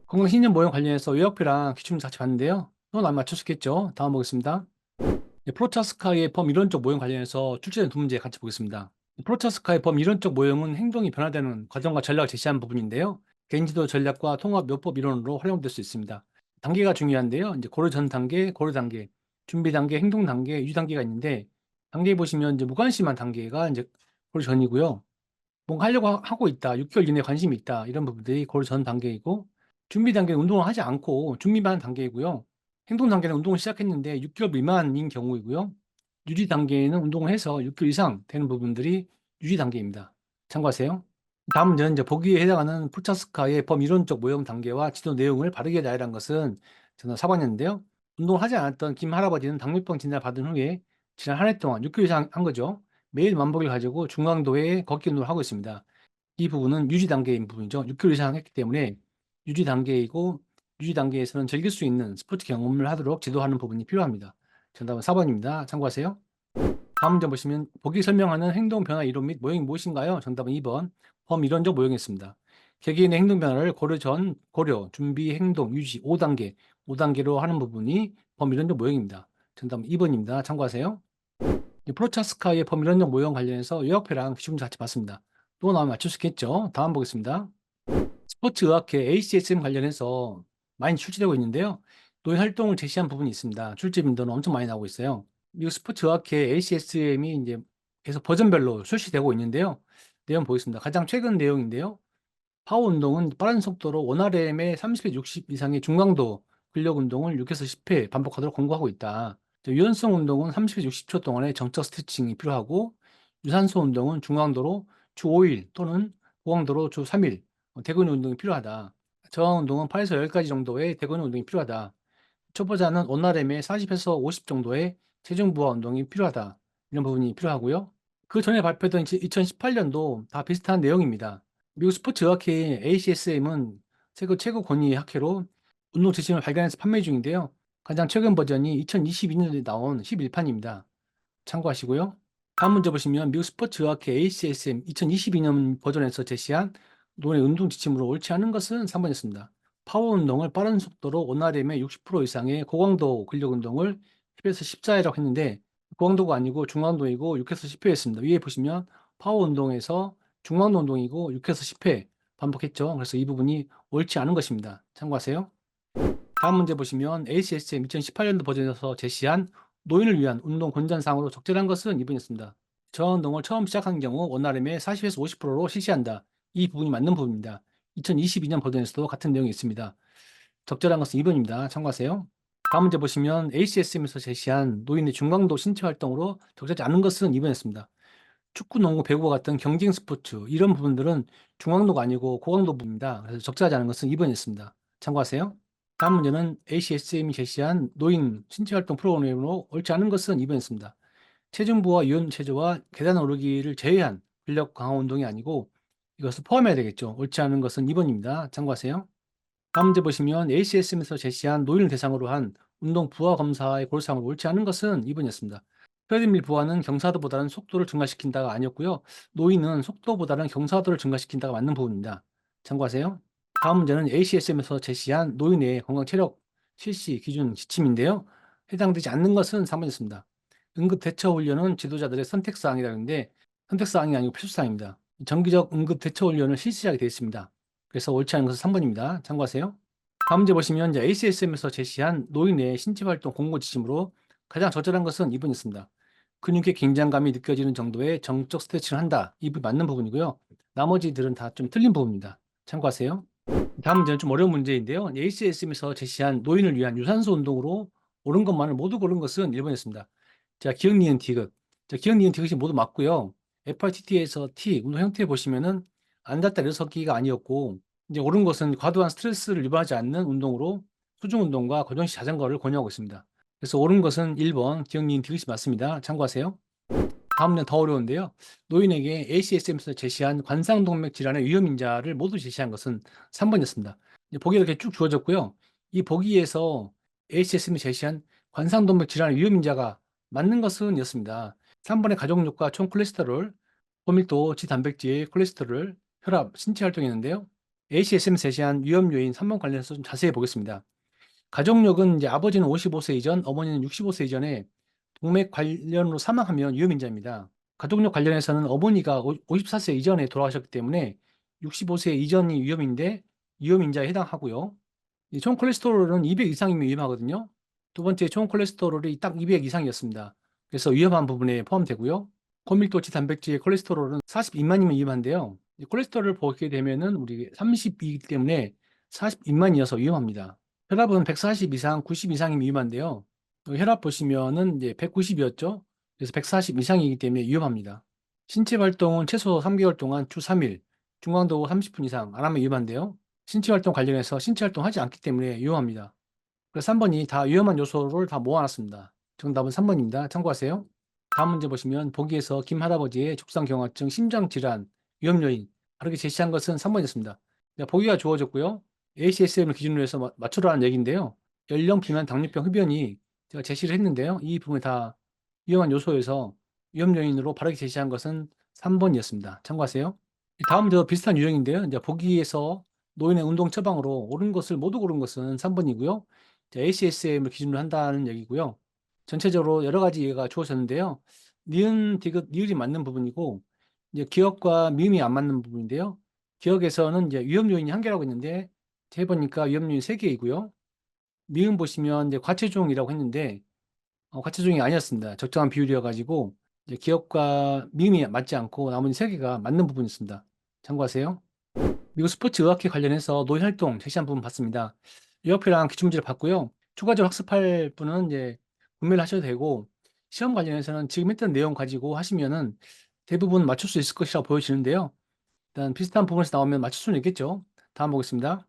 건강신념 모형 관련해서 요약표랑 기출문제 같이 봤는데요. 또안 맞출 수 있겠죠? 다음 보겠습니다. 네, 프로차스카의 범이론적 모형 관련해서 출제된 두 문제 같이 보겠습니다. 프로차스카의 범이론적 모형은 행동이 변화되는 과정과 전략을 제시한 부분인데요. 개인지도 전략과 통합 요법 이론으로 활용될 수 있습니다. 단계가 중요한데요. 이제 고려 전 단계, 고려 단계, 준비 단계, 행동 단계, 유지 단계가 있는데 단계 보시면 이제 무관심한 단계가 이제 고려 전이고요. 뭔가 하려고 하고 있다, 6개월 이내에 관심이 있다 이런 부분들이 고려 전 단계이고 준비 단계는 운동을 하지 않고 준비만 단계이고요. 행동 단계는 운동을 시작했는데 6개월 미만인 경우이고요. 유지 단계에는 운동을 해서 6개월 이상 되는 부분들이 유지 단계입니다. 참고하세요. 다음 문제는 이제 보기에 해당하는 프로차스카의 범이론적 모형 단계와 지도 내용을 바르게 나열한 것은 저는 4번이었는데요. 운동을 하지 않았던 김 할아버지는 당뇨병 진단을 받은 후에 지난 한 해 동안 6개월 이상 한 거죠. 매일 만보기를 가지고 중강도의 걷기 운동을 하고 있습니다. 이 부분은 유지 단계인 부분이죠. 6개월 이상 했기 때문에 유지 단계이고 유지 단계에서는 즐길 수 있는 스포츠 경험을 하도록 지도하는 부분이 필요합니다. 정답은 4번입니다. 참고하세요. 다음 문제 보시면 보기 설명하는 행동 변화 이론 및 모형이 무엇인가요? 정답은 2번 범이론적 모형이었습니다. 개개인의 행동 변화를 고려 전, 고려, 준비, 행동, 유지 5단계, 5단계로 하는 부분이 범이론적 모형입니다. 정답은 2번입니다. 참고하세요. 프로차스카의 범위론적 모형 관련해서 요약표랑 기출문제 같이 봤습니다. 또 나오면 맞출 수 있겠죠? 다음 보겠습니다. 스포츠 의학회 ACSM 관련해서 많이 출제되고 있는데요. 노예 활동을 제시한 부분이 있습니다. 출제 빈도는 엄청 많이 나오고 있어요. 미국 스포츠 의학회 ACSM이 이제 계속 버전별로 출시되고 있는데요. 내용 보겠습니다. 가장 최근 내용인데요. 파워 운동은 빠른 속도로 원RM의 30에 60 이상의 중강도 근력 운동을 6에서 10회 반복하도록 권고하고 있다. 유연성 운동은 30에서 60초 동안의 정적 스트레칭이 필요하고 유산소 운동은 중강도로 주 5일 또는 고강도로 주 3일 대근 운동이 필요하다. 저항 운동은 8에서 10가지 정도의 대근 운동이 필요하다. 초보자는 원RM의 40에서 50 정도의 체중 부하 운동이 필요하다. 이런 부분이 필요하고요. 그 전에 발표된 2018년도 다 비슷한 내용입니다. 미국 스포츠 의학회인 ACSM은 세계 최고 권위 학회로 운동 지침을 발견해서 판매 중인데요. 가장 최근 버전이 2022년에 나온 11판입니다. 참고하시고요. 다음 문제 보시면 미국 스포츠 의학회 ACSM 2022년 버전에서 제시한 노래 운동 지침으로 옳지 않은 것은 3번이었습니다. 파워 운동을 빠른 속도로 원RM의 60% 이상의 고강도 근력 운동을 10에서 14회라고 했는데 고강도가 아니고 중강도이고 6에서 10회였습니다. 위에 보시면 파워 운동에서 중강도 운동이고 6에서 10회 반복했죠. 그래서 이 부분이 옳지 않은 것입니다. 참고하세요. 다음 문제 보시면 ACSM 2018년도 버전에서 제시한 노인을 위한 운동 권장사항으로 적절한 것은 2번이었습니다. 저항운동을 처음 시작한 경우 원RM의 40에서 50%로 실시한다. 이 부분이 맞는 부분입니다. 2022년 버전에서도 같은 내용이 있습니다. 적절한 것은 2번입니다. 참고하세요. 다음 문제 보시면 ACSM에서 제시한 노인의 중강도 신체 활동으로 적절하지 않은 것은 2번이었습니다. 축구, 농구, 배구와 같은 경쟁 스포츠 이런 부분들은 중강도가 아니고 고강도 부분입니다. 그래서 적절하지 않은 것은 2번이었습니다. 참고하세요. 다음 문제는 ACSM이 제시한 노인 신체활동 프로그램으로 옳지 않은 것은 2번이었습니다. 체중부와 유연체조와 계단 오르기를 제외한 근력 강화 운동이 아니고 이것을 포함해야 되겠죠. 옳지 않은 것은 2번입니다. 참고하세요. 다음 문제 보시면 ACSM에서 제시한 노인을 대상으로 한 운동 부하 검사의 골사항으로 옳지 않은 것은 2번이었습니다. 트레드밀 부하는 경사도보다는 속도를 증가시킨다가 아니었고요. 노인은 속도보다는 경사도를 증가시킨다가 맞는 부분입니다. 참고하세요. 다음 문제는 ACSM에서 제시한 노인의 건강 체력 실시 기준 지침인데요. 해당되지 않는 것은 3번이었습니다. 응급 대처 훈련은 지도자들의 선택사항이라는데 선택사항이 아니고 필수사항입니다. 정기적 응급 대처 훈련을 실시하게 되어 있습니다. 그래서 옳지 않은 것은 3번입니다. 참고하세요. 다음 문제 보시면 이제 ACSM에서 제시한 노인의 신체 활동 공고 지침으로 가장 적절한 것은 2번이었습니다. 근육의 긴장감이 느껴지는 정도의 정적 스트레칭을 한다. 이 부분이 맞는 부분이고요. 나머지들은 다 좀 틀린 부분입니다. 참고하세요. 다음 문제는 좀 어려운 문제인데요. ACSM에서 제시한 노인을 위한 유산소 운동으로 옳은 것만을 모두 고른 것은 1번이었습니다. 자, 기억, 니은, 디귿. 자, 기억, 니은, 디귿이 모두 맞고요. FRTT에서 T, 운동 형태 보시면은 앉았다 일어서기가 아니었고, 이제 옳은 것은 과도한 스트레스를 유발하지 않는 운동으로 수중 운동과 거정식 자전거를 권유하고 있습니다. 그래서 옳은 것은 1번, 기억, 니은, 디귿이 맞습니다. 참고하세요. 다음은 더 어려운데요. 노인에게 ACSM에서 제시한 관상동맥 질환의 위험인자를 모두 제시한 것은 3번이었습니다. 보기가 이렇게 쭉 주어졌고요. 이 보기에서 ACSM이 제시한 관상동맥 질환의 위험인자가 맞는 것은 이었습니다. 3번의 가족력과 총 콜레스테롤, 고밀도 지단백질, 콜레스테롤, 혈압, 신체 활동이었는데요. ACSM이 제시한 위험 요인 3번 관련해서 좀 자세히 보겠습니다. 가족력은 이제 아버지는 55세 이전, 어머니는 65세 이전에 동맥 관련으로 사망하면 위험인자입니다. 가족력 관련해서는 어머니가 54세 이전에 돌아가셨기 때문에 65세 이전이 위험인자에 해당하고요. 이 총 콜레스테롤은 200 이상이면 위험하거든요. 두 번째 총 콜레스테롤이 딱 200 이상이었습니다. 그래서 위험한 부분에 포함되고요. 고밀도치 단백질 콜레스테롤은 40 미만이면 위험한데요. 이 콜레스테롤을 보게 되면은 우리 30이기 때문에 40 미만이어서 위험합니다. 혈압은 140 이상, 90 이상이면 위험한데요. 여기 혈압 보시면은 이제 190이었죠. 그래서 140 이상이기 때문에 위험합니다. 신체 활동은 최소 3개월 동안 주 3일, 중강도 30분 이상 안 하면 위험한데요. 신체 활동 관련해서 신체 활동하지 않기 때문에 위험합니다. 그래서 3번이 다 위험한 요소를 다 모아놨습니다. 정답은 3번입니다. 참고하세요. 다음 문제 보시면 보기에서 김 할아버지의 죽상경화증, 심장질환, 위험 요인 다르게 제시한 것은 3번이었습니다. 보기가 주어졌고요. ACSM을 기준으로 해서 맞추라는 얘기인데요. 연령, 비만, 당뇨병, 흡연이 제가 제시를 했는데요. 이 부분이 다 위험한 요소에서 위험 요인으로 바르게 제시한 것은 3번이었습니다. 참고하세요. 다음 문제도 비슷한 유형인데요. 이제 보기에서 노인의 운동 처방으로 옳은 것을 모두 고른 것은 3번이고요. ACSM을 기준으로 한다는 얘기고요. 전체적으로 여러 가지 예가 주어졌는데요. 니은, 디귿, 니을이 맞는 부분이고 이제 기억과 미음이 안 맞는 부분인데요. 기억에서는 이제 위험 요인이 한 개라고 했는데 해보니까 위험 요인 세 개이고요. 미음 보시면 이제 과체중이라고 했는데 과체중이 아니었습니다. 적정한 비율이어가지고 이제 기억과 미음이 맞지 않고 나머지 세 개가 맞는 부분이 있습니다. 참고하세요. 미국 스포츠 의학회 관련해서 노인 활동 제시한 부분 봤습니다. 의학표랑 기출문제를 봤고요. 추가적으로 학습할 분은 이제 구매를 하셔도 되고 시험 관련해서는 지금 했던 내용 가지고 하시면은 대부분 맞출 수 있을 것이라고 보여지는데요. 일단 비슷한 부분에서 나오면 맞출 수는 있겠죠. 다음 보겠습니다.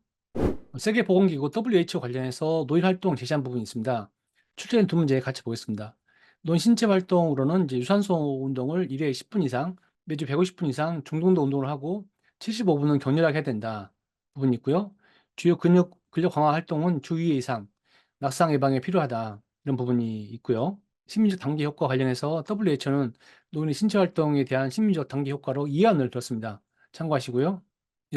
세계보건기구 WHO 관련해서 노인 활동 제시한 부분이 있습니다. 출제된 두 문제 같이 보겠습니다. 노인 신체 활동으로는 이제 유산소 운동을 1회 10분 이상, 매주 150분 이상 중등도 운동을 하고 75분은 격렬하게 해야 된다. 부분이 있고요. 주요 근력 강화 활동은 주 2회 이상, 낙상 예방에 필요하다. 이런 부분이 있고요. 심리적 단계 효과 관련해서 WHO는 노인의 신체 활동에 대한 심리적 단계 효과로 이안을 들었습니다. 참고하시고요.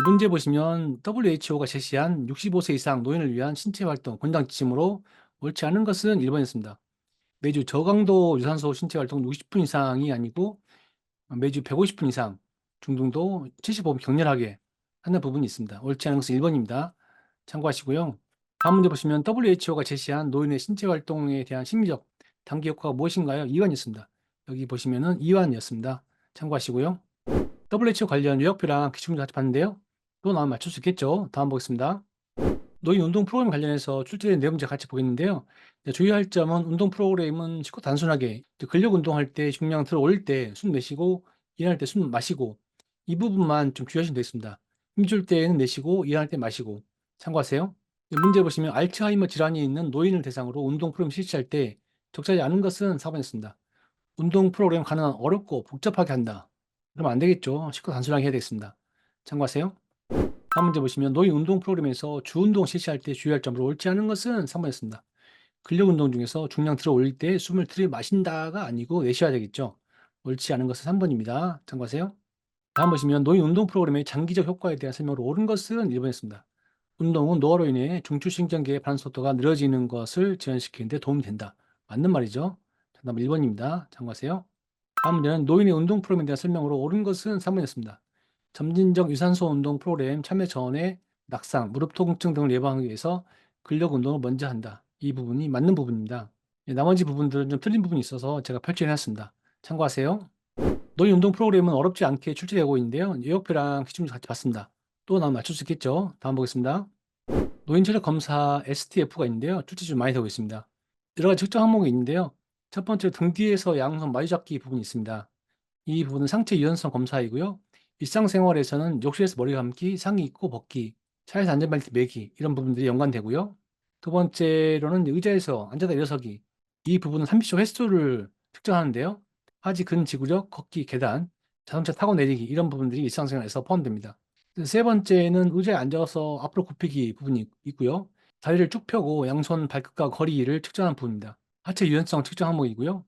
문제 보시면 WHO가 제시한 65세 이상 노인을 위한 신체 활동 권장 지침으로 옳지 않은 것은 1번이었습니다. 매주 저강도 유산소 신체 활동 60분 이상이 아니고 매주 150분 이상 중등도 75분 격렬하게 하는 부분이 있습니다. 옳지 않은 것은 1번입니다. 참고하시고요. 다음 문제 보시면 WHO가 제시한 노인의 신체 활동에 대한 심리적 단기 효과가 무엇인가요? 2번이었습니다. 여기 보시면은 2번이었습니다. 참고하시고요. WHO 관련 요약표랑 기출문제 같이 봤는데요. 또 나오면 맞출 수 있겠죠. 다음 보겠습니다. 노인 운동 프로그램 관련해서 출제된 네 문제 같이 보겠는데요. 주의할 점은 운동 프로그램은 쉽고 단순하게 근력 운동할 때 중량 들어 올릴 때 숨 내쉬고 일어날 때 숨 마시고 이 부분만 좀 주의하시면 되겠습니다. 힘줄 때는 내쉬고 일어날 때 마시고 참고하세요. 문제 보시면 알츠하이머 질환이 있는 노인을 대상으로 운동 프로그램 실시할 때 적절하지 않은 것은 4번이었습니다. 운동 프로그램 가능한 어렵고 복잡하게 한다. 그러면 안 되겠죠. 쉽고 단순하게 해야 되겠습니다. 참고하세요. 다음 문제 보시면 노인 운동 프로그램에서 주운동 실시할 때 주의할 점으로 옳지 않은 것은 3번이었습니다. 근력 운동 중에서 중량 들어 올릴 때 숨을 들이마신다가 아니고 내쉬어야 되겠죠. 옳지 않은 것은 3번입니다. 참고하세요. 다음 보시면 노인 운동 프로그램의 장기적 효과에 대한 설명으로 옳은 것은 1번이었습니다. 운동은 노화로 인해 중추신경계의 반응 속도가 느려지는 것을 지연시키는 데 도움이 된다. 맞는 말이죠. 정답은 1번입니다. 참고하세요. 다음 문제는 노인의 운동 프로그램에 대한 설명으로 옳은 것은 3번이었습니다. 점진적 유산소 운동 프로그램 참여 전에 낙상, 무릎 통증 등을 예방하기 위해서 근력 운동을 먼저 한다. 이 부분이 맞는 부분입니다. 나머지 부분들은 좀 틀린 부분이 있어서 제가 펼쳐놨습니다. 참고하세요. 노인 운동 프로그램은 어렵지 않게 출제되고 있는데요. 예역표랑 기출문제 같이 봤습니다. 또 나면 맞출 수 있겠죠. 다음 보겠습니다. 노인 체력 검사 STF가 있는데요. 출제 좀 많이 되고 있습니다. 여러 가지 측정 항목이 있는데요. 첫 번째 등 뒤에서 양손 마주잡기 부분이 있습니다. 이 부분은 상체 유연성 검사이고요. 일상생활에서는 욕실에서 머리 감기, 상의 입고 벗기, 차에서 안전벨트 매기 이런 부분들이 연관되고요. 두 번째로는 의자에서 앉아다 일어서기. 이 부분은 30초 횟수를 측정하는데요. 하지, 근, 지구력, 걷기, 계단, 자동차 타고 내리기 이런 부분들이 일상생활에서 포함됩니다. 세 번째는 의자에 앉아서 앞으로 굽히기 부분이 있고요. 다리를 쭉 펴고 양손 발끝과 거리를 측정하는 부분입니다. 하체 유연성 측정 항목이고요.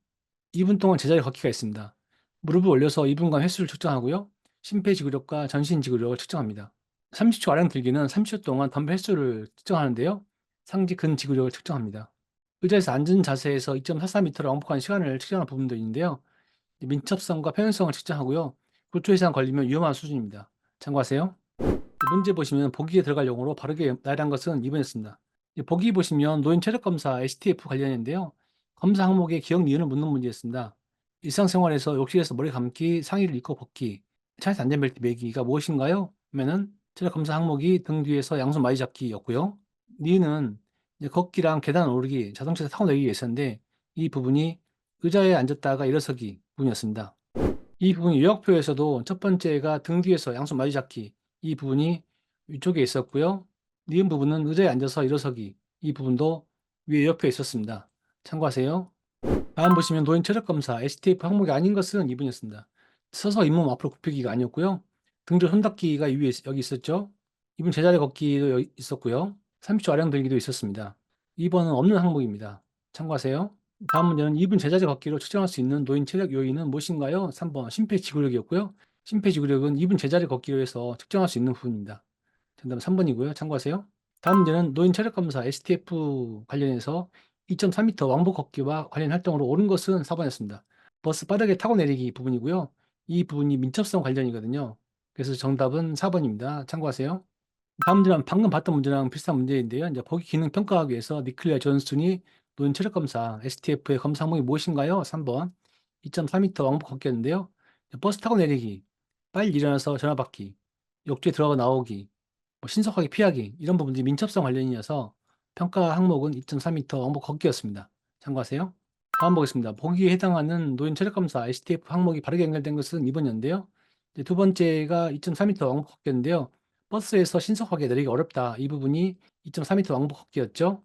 2분 동안 제자리 걷기가 있습니다. 무릎을 올려서 2분간 횟수를 측정하고요. 심폐지구력과 전신지구력을 측정합니다. 30초 아령 들기는 30초 동안 덤벨 횟수를 측정하는데요. 상지 근지구력을 측정합니다. 의자에서 앉은 자세에서 2.43m를 왕복한 시간을 측정한 부분도 있는데요. 민첩성과 평행성을 측정하고요. 9초 이상 걸리면 위험한 수준입니다. 참고하세요. 문제 보시면 보기에 들어갈 용어로 바르게 나열한 것은 2번이었습니다. 보기 보시면 노인 체력 검사 STF 관련인데요. 검사 항목의 기억 니은을 묻는 문제였습니다. 일상생활에서 욕실에서 머리 감기, 상의를 입고 벗기, 차에서 안전벨트 매기가 무엇인가요? 하면은 체력 검사 항목이 등 뒤에서 양손 많이 잡기였고요. 니은은 이제 걷기랑 계단 오르기, 자동차에서 타고 내리기 있었는데 이 부분이 의자에 앉았다가 일어서기 부분이었습니다. 이 부분이 요약표에서도 첫 번째가 등 뒤에서 양손 마주 잡기 이 부분이 위쪽에 있었고요. 니은 부분은 의자에 앉아서 일어서기 이 부분도 위에 옆에 있었습니다. 참고하세요. 다음 보시면 노인 체력 검사 STF 항목이 아닌 것은 2번이었습니다. 서서 잇몸 앞으로 굽히기가 아니었고요. 등 뒤로 손 닦기가 위에 여기 있었죠. 2번 제자리 걷기도 있었고요. 30초 아령 들기도 있었습니다. 2번은 없는 항목입니다. 참고하세요. 다음 문제는 2분 제자리 걷기로 측정할 수 있는 노인 체력 요인은 무엇인가요? 3번 심폐지구력이었고요. 심폐지구력은 2분 제자리 걷기로 해서 측정할 수 있는 부분입니다. 정답은 3번이고요. 참고하세요. 다음 문제는 노인 체력 검사 STF 관련해서 2.3m 왕복 걷기와 관련 활동으로 옳은 것은 4번이었습니다. 버스 빠르게 타고 내리기 부분이고요. 이 부분이 민첩성 관련이거든요. 그래서 정답은 4번입니다. 참고하세요. 다음 문제는 방금 봤던 문제랑 비슷한 문제인데요. 이제 보기 기능 평가하기 위해서 니클레어 존슨이 노인 체력 검사 STF의 검사 항목이 무엇인가요? 3번 2.4m 왕복 걷기였는데요. 버스 타고 내리기, 빨리 일어나서 전화 받기, 욕조에 들어가 나오기, 신속하게 피하기 이런 부분들이 민첩성 관련이어서 평가 항목은 2.4m 왕복 걷기였습니다. 참고하세요. 다음 보겠습니다. 보기에 해당하는 노인 체력 검사 STF 항목이 바르게 연결된 것은 2번이었는데요. 두 번째가 2.4m 왕복 걷기였는데요. 버스에서 신속하게 내리기 어렵다. 이 부분이 2.4m 왕복 걷기였죠.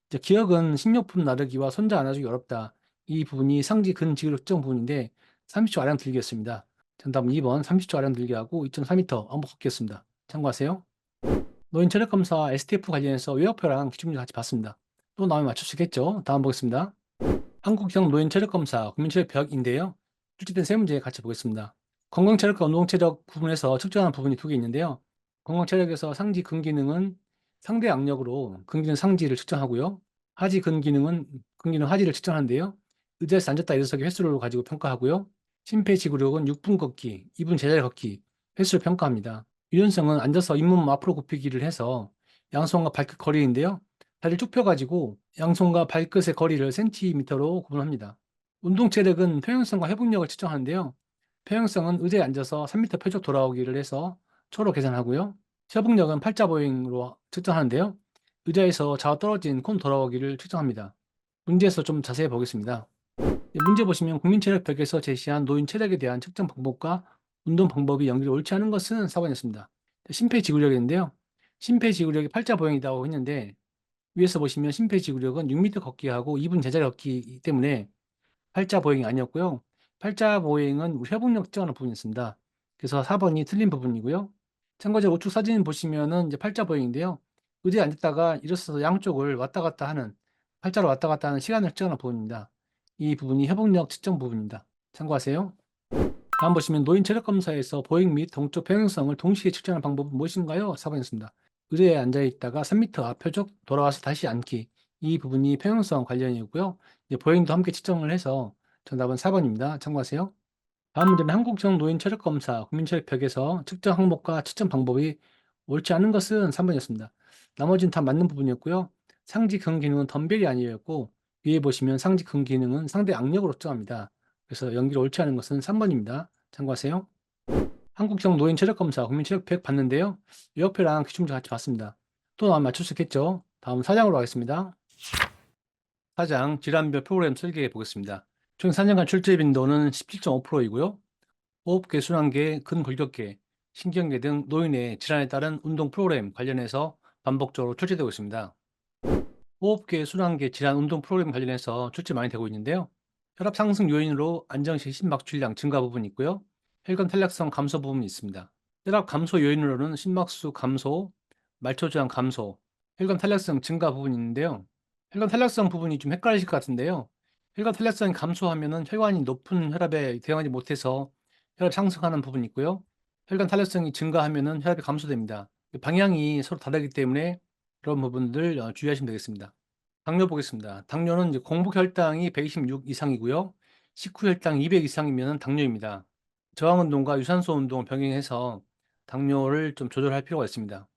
이제 기억은 식료품 나르기와 손자 안아주기 어렵다. 이 부분이 상지 근지구력 특정 부분인데 30초 아량 들기였습니다. 정답은 2번 30초 아량 들기하고 2.4m 왕복 걷기였습니다. 참고하세요. 노인 체력 검사 STF 관련해서 외역표랑 기출문제 같이 봤습니다. 또 나오면 맞추시겠죠? 다음 보겠습니다. 한국형 노인 체력 검사 국민체력벽인데요. 출제된 세 문제 같이 보겠습니다. 건강체력과 운동체력 부분에서 측정하는 부분이 두 개 있는데요. 건강체력에서 상지 근기능은 상대 악력으로 근기능 상지를 측정하고요. 하지 근기능은 근기능 하지를 측정하는데요. 의자에서 앉았다 일어서기 횟수를 가지고 평가하고요. 심폐지구력은 6분 걷기, 2분 제자리 걷기 횟수를 평가합니다. 유연성은 앉아서 잇몸 앞으로 굽히기를 해서 양손과 발끝 거리인데요. 다리를 쭉 펴가지고 양손과 발끝의 거리를 센티미터로 구분합니다. 운동 체력은 평형성과 회복력을 측정하는데요. 평형성은 의자에 앉아서 3m 펴쭉 돌아오기를 해서 초로 계산하고요. 회복력은 팔자 보행으로 측정하는데요. 의자에서 좌우 떨어진 콘 돌아오기를 측정합니다. 문제에서 좀 자세히 보겠습니다. 문제 보시면 국민체력벽에서 제시한 노인 체력에 대한 측정 방법과 운동 방법이 연결이 옳지 않은 것은 4번이었습니다. 심폐지구력인데요. 심폐지구력이 팔자 보행이라고 했는데 위에서 보시면 심폐지구력은 6m 걷기하고 2분 제자리 걷기이기 때문에 팔자 보행이 아니었고요. 팔자 보행은 우리 회복력 측정하는 부분이었습니다. 그래서 4번이 틀린 부분이고요. 참고적으로 우측 사진 보시면은 이제 팔자 보행인데요. 의자에 앉았다가 일어서서 양쪽을 왔다 갔다 하는 팔자로 왔다 갔다 하는 시간을 측정하는 부분입니다. 이 부분이 회복력 측정 부분입니다. 참고하세요. 다음 보시면 노인 체력 검사에서 보행 및 동적 평행성을 동시에 측정하는 방법은 무엇인가요? 4번이었습니다. 의자에 앉아 있다가 3m 앞 표적 돌아와서 다시 앉기. 이 부분이 평행성 관련이고요. 보행도 함께 측정을 해서 정답은 4번입니다. 참고하세요. 다음 문제는 한국형 노인 체력 검사 국민체력벽에서 측정 항목과 측정 방법이 옳지 않은 것은 3번이었습니다. 나머지는 다 맞는 부분이었고요. 상지 근 기능은 덤벨이 아니었고 위에 보시면 상지 근 기능은 상대 악력으로 측정합니다. 그래서 연기를 옳지 않은 것은 3번입니다. 참고하세요. 한국형 노인 체력 검사 국민체력백 봤는데요. 요약표랑 기출문제 같이 봤습니다. 또 나오면 맞출 수 있겠죠? 다음 4장으로 가겠습니다. 4장 질환별 프로그램 설계해 보겠습니다. 총 4년간 출제 빈도는 17.5%이고요. 호흡계, 순환계, 근골격계, 신경계 등 노인의 질환에 따른 운동 프로그램 관련해서 반복적으로 출제되고 있습니다. 호흡계, 순환계 질환 운동 프로그램 관련해서 출제 많이 되고 있는데요. 혈압 상승 요인으로 안정시 심박출량 증가 부분이 있고요. 혈관 탄력성 감소 부분이 있습니다. 혈압 감소 요인으로는 심박수 감소, 말초 저항 감소, 혈관 탄력성 증가 부분이 있는데요. 혈관 탄력성 부분이 좀 헷갈리실 것 같은데요. 혈관 탄력성이 감소하면은 혈관이 높은 혈압에 대응하지 못해서 혈압 상승하는 부분이 있고요. 혈관 탄력성이 증가하면은 혈압이 감소됩니다. 방향이 서로 다르기 때문에 그런 부분들 주의하시면 되겠습니다. 당뇨 보겠습니다. 당뇨는 이제 공복 혈당이 126 이상이고요. 식후 혈당 200 이상이면 당뇨입니다. 저항 운동과 유산소 운동을 병행해서 당뇨를 좀 조절할 필요가 있습니다.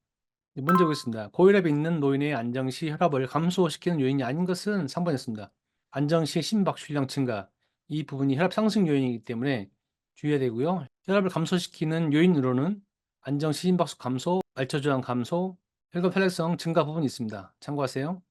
문제 보겠습니다. 고혈압이 있는 노인의 안정 시 혈압을 감소시키는 요인이 아닌 것은 3번이었습니다. 안정 시 심박출량 증가. 이 부분이 혈압 상승 요인이기 때문에 주의해야 되고요. 혈압을 감소시키는 요인으로는 안정 시 심박수 감소, 알처 저항 감소, 혈관 탄력성 증가 부분이 있습니다. 참고하세요.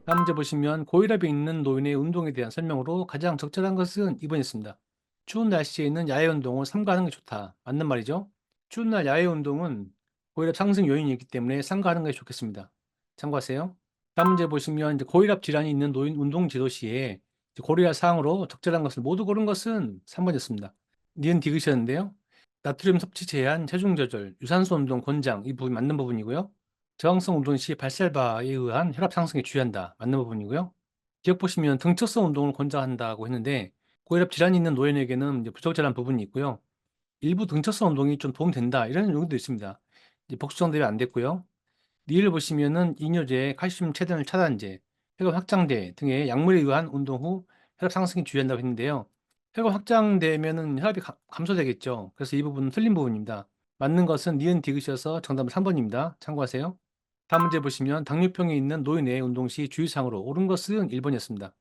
다음 문제 보시면 고혈압이 있는 노인의 운동에 대한 설명으로 가장 적절한 것은 2번이었습니다. 추운 날씨에 있는 야외 운동을 삼가하는 게 좋다. 맞는 말이죠? 추운 날 야외 운동은 고혈압 상승 요인이 있기 때문에 삼가하는 것이 좋겠습니다. 참고하세요. 다음 문제 보시면 이제 고혈압 질환이 있는 노인 운동 지도 시에 고려할 사항으로 적절한 것을 모두 고른 것은 3번이었습니다. 니은 디귿이었는데요. 나트륨 섭취 제한, 체중 조절, 유산소 운동 권장 이 부분이 맞는 부분이고요. 저항성 운동 시 발살바에 의한 혈압 상승에 주의한다. 맞는 부분이고요. 기억 보시면 등척성 운동을 권장한다고 했는데 고혈압 질환이 있는 노인에게는 이제 부적절한 부분이 있고요. 일부 등척성 운동이 좀 도움된다 이런 용어도 있습니다. 이제 복수정답이 안 됐고요. 니을 보시면은 이뇨제, 칼슘 체단을 차단제, 혈관 확장제 등의 약물에 의한 운동 후 혈압 상승에 주의한다고 했는데요. 혈관 확장되면은 혈압이 감소되겠죠. 그래서 이 부분은 틀린 부분입니다. 맞는 것은 니은 디귿이어서 정답은 3번입니다. 참고하세요. 다음 문제 보시면 당뇨병에 있는 노인의 운동 시 주의사항으로 옳은 것은 1번이었습니다.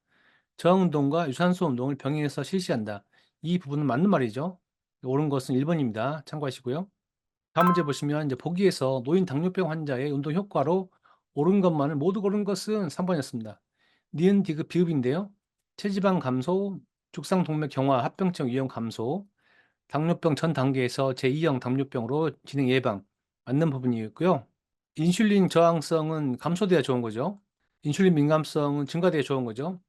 저항 운동과 유산소 운동을 병행해서 실시한다. 이 부분은 맞는 말이죠. 옳은 것은 1번입니다. 참고하시고요. 다음 문제 보시면 이제 보기에서 노인 당뇨병 환자의 운동 효과로 옳은 것만을 모두 고른 것은 3번이었습니다. 니은 디귿 비읍인데요. 체지방 감소, 죽상동맥 경화, 합병증 위험 감소, 당뇨병 전 단계에서 제2형 당뇨병으로 진행 예방 맞는 부분이었고요. 인슐린 저항성은 감소돼야 좋은 거죠. 인슐린 민감성은 증가돼야 좋은 거죠.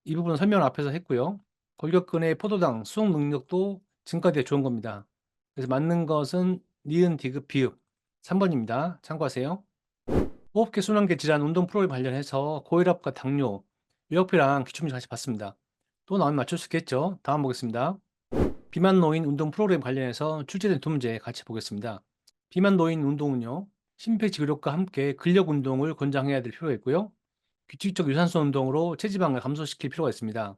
이 부분은 설명 앞에서 했고요. 골격근의 포도당 수용 능력도 증가돼야 좋은 겁니다. 그래서 맞는 것은 니은 디귿 비읍 3번입니다. 참고하세요. 호흡기 순환계 질환 운동 프로그램 관련해서 고혈압과 당뇨, 요약표랑 기출문제 같이 봤습니다. 또 나오면 맞출 수 있겠죠? 다음 보겠습니다. 비만 노인 운동 프로그램 관련해서 출제된 두 문제 같이 보겠습니다. 비만 노인 운동은요, 심폐지구력과 함께 근력 운동을 권장해야 될 필요가 있고요. 규칙적 유산소 운동으로 체지방을 감소시킬 필요가 있습니다.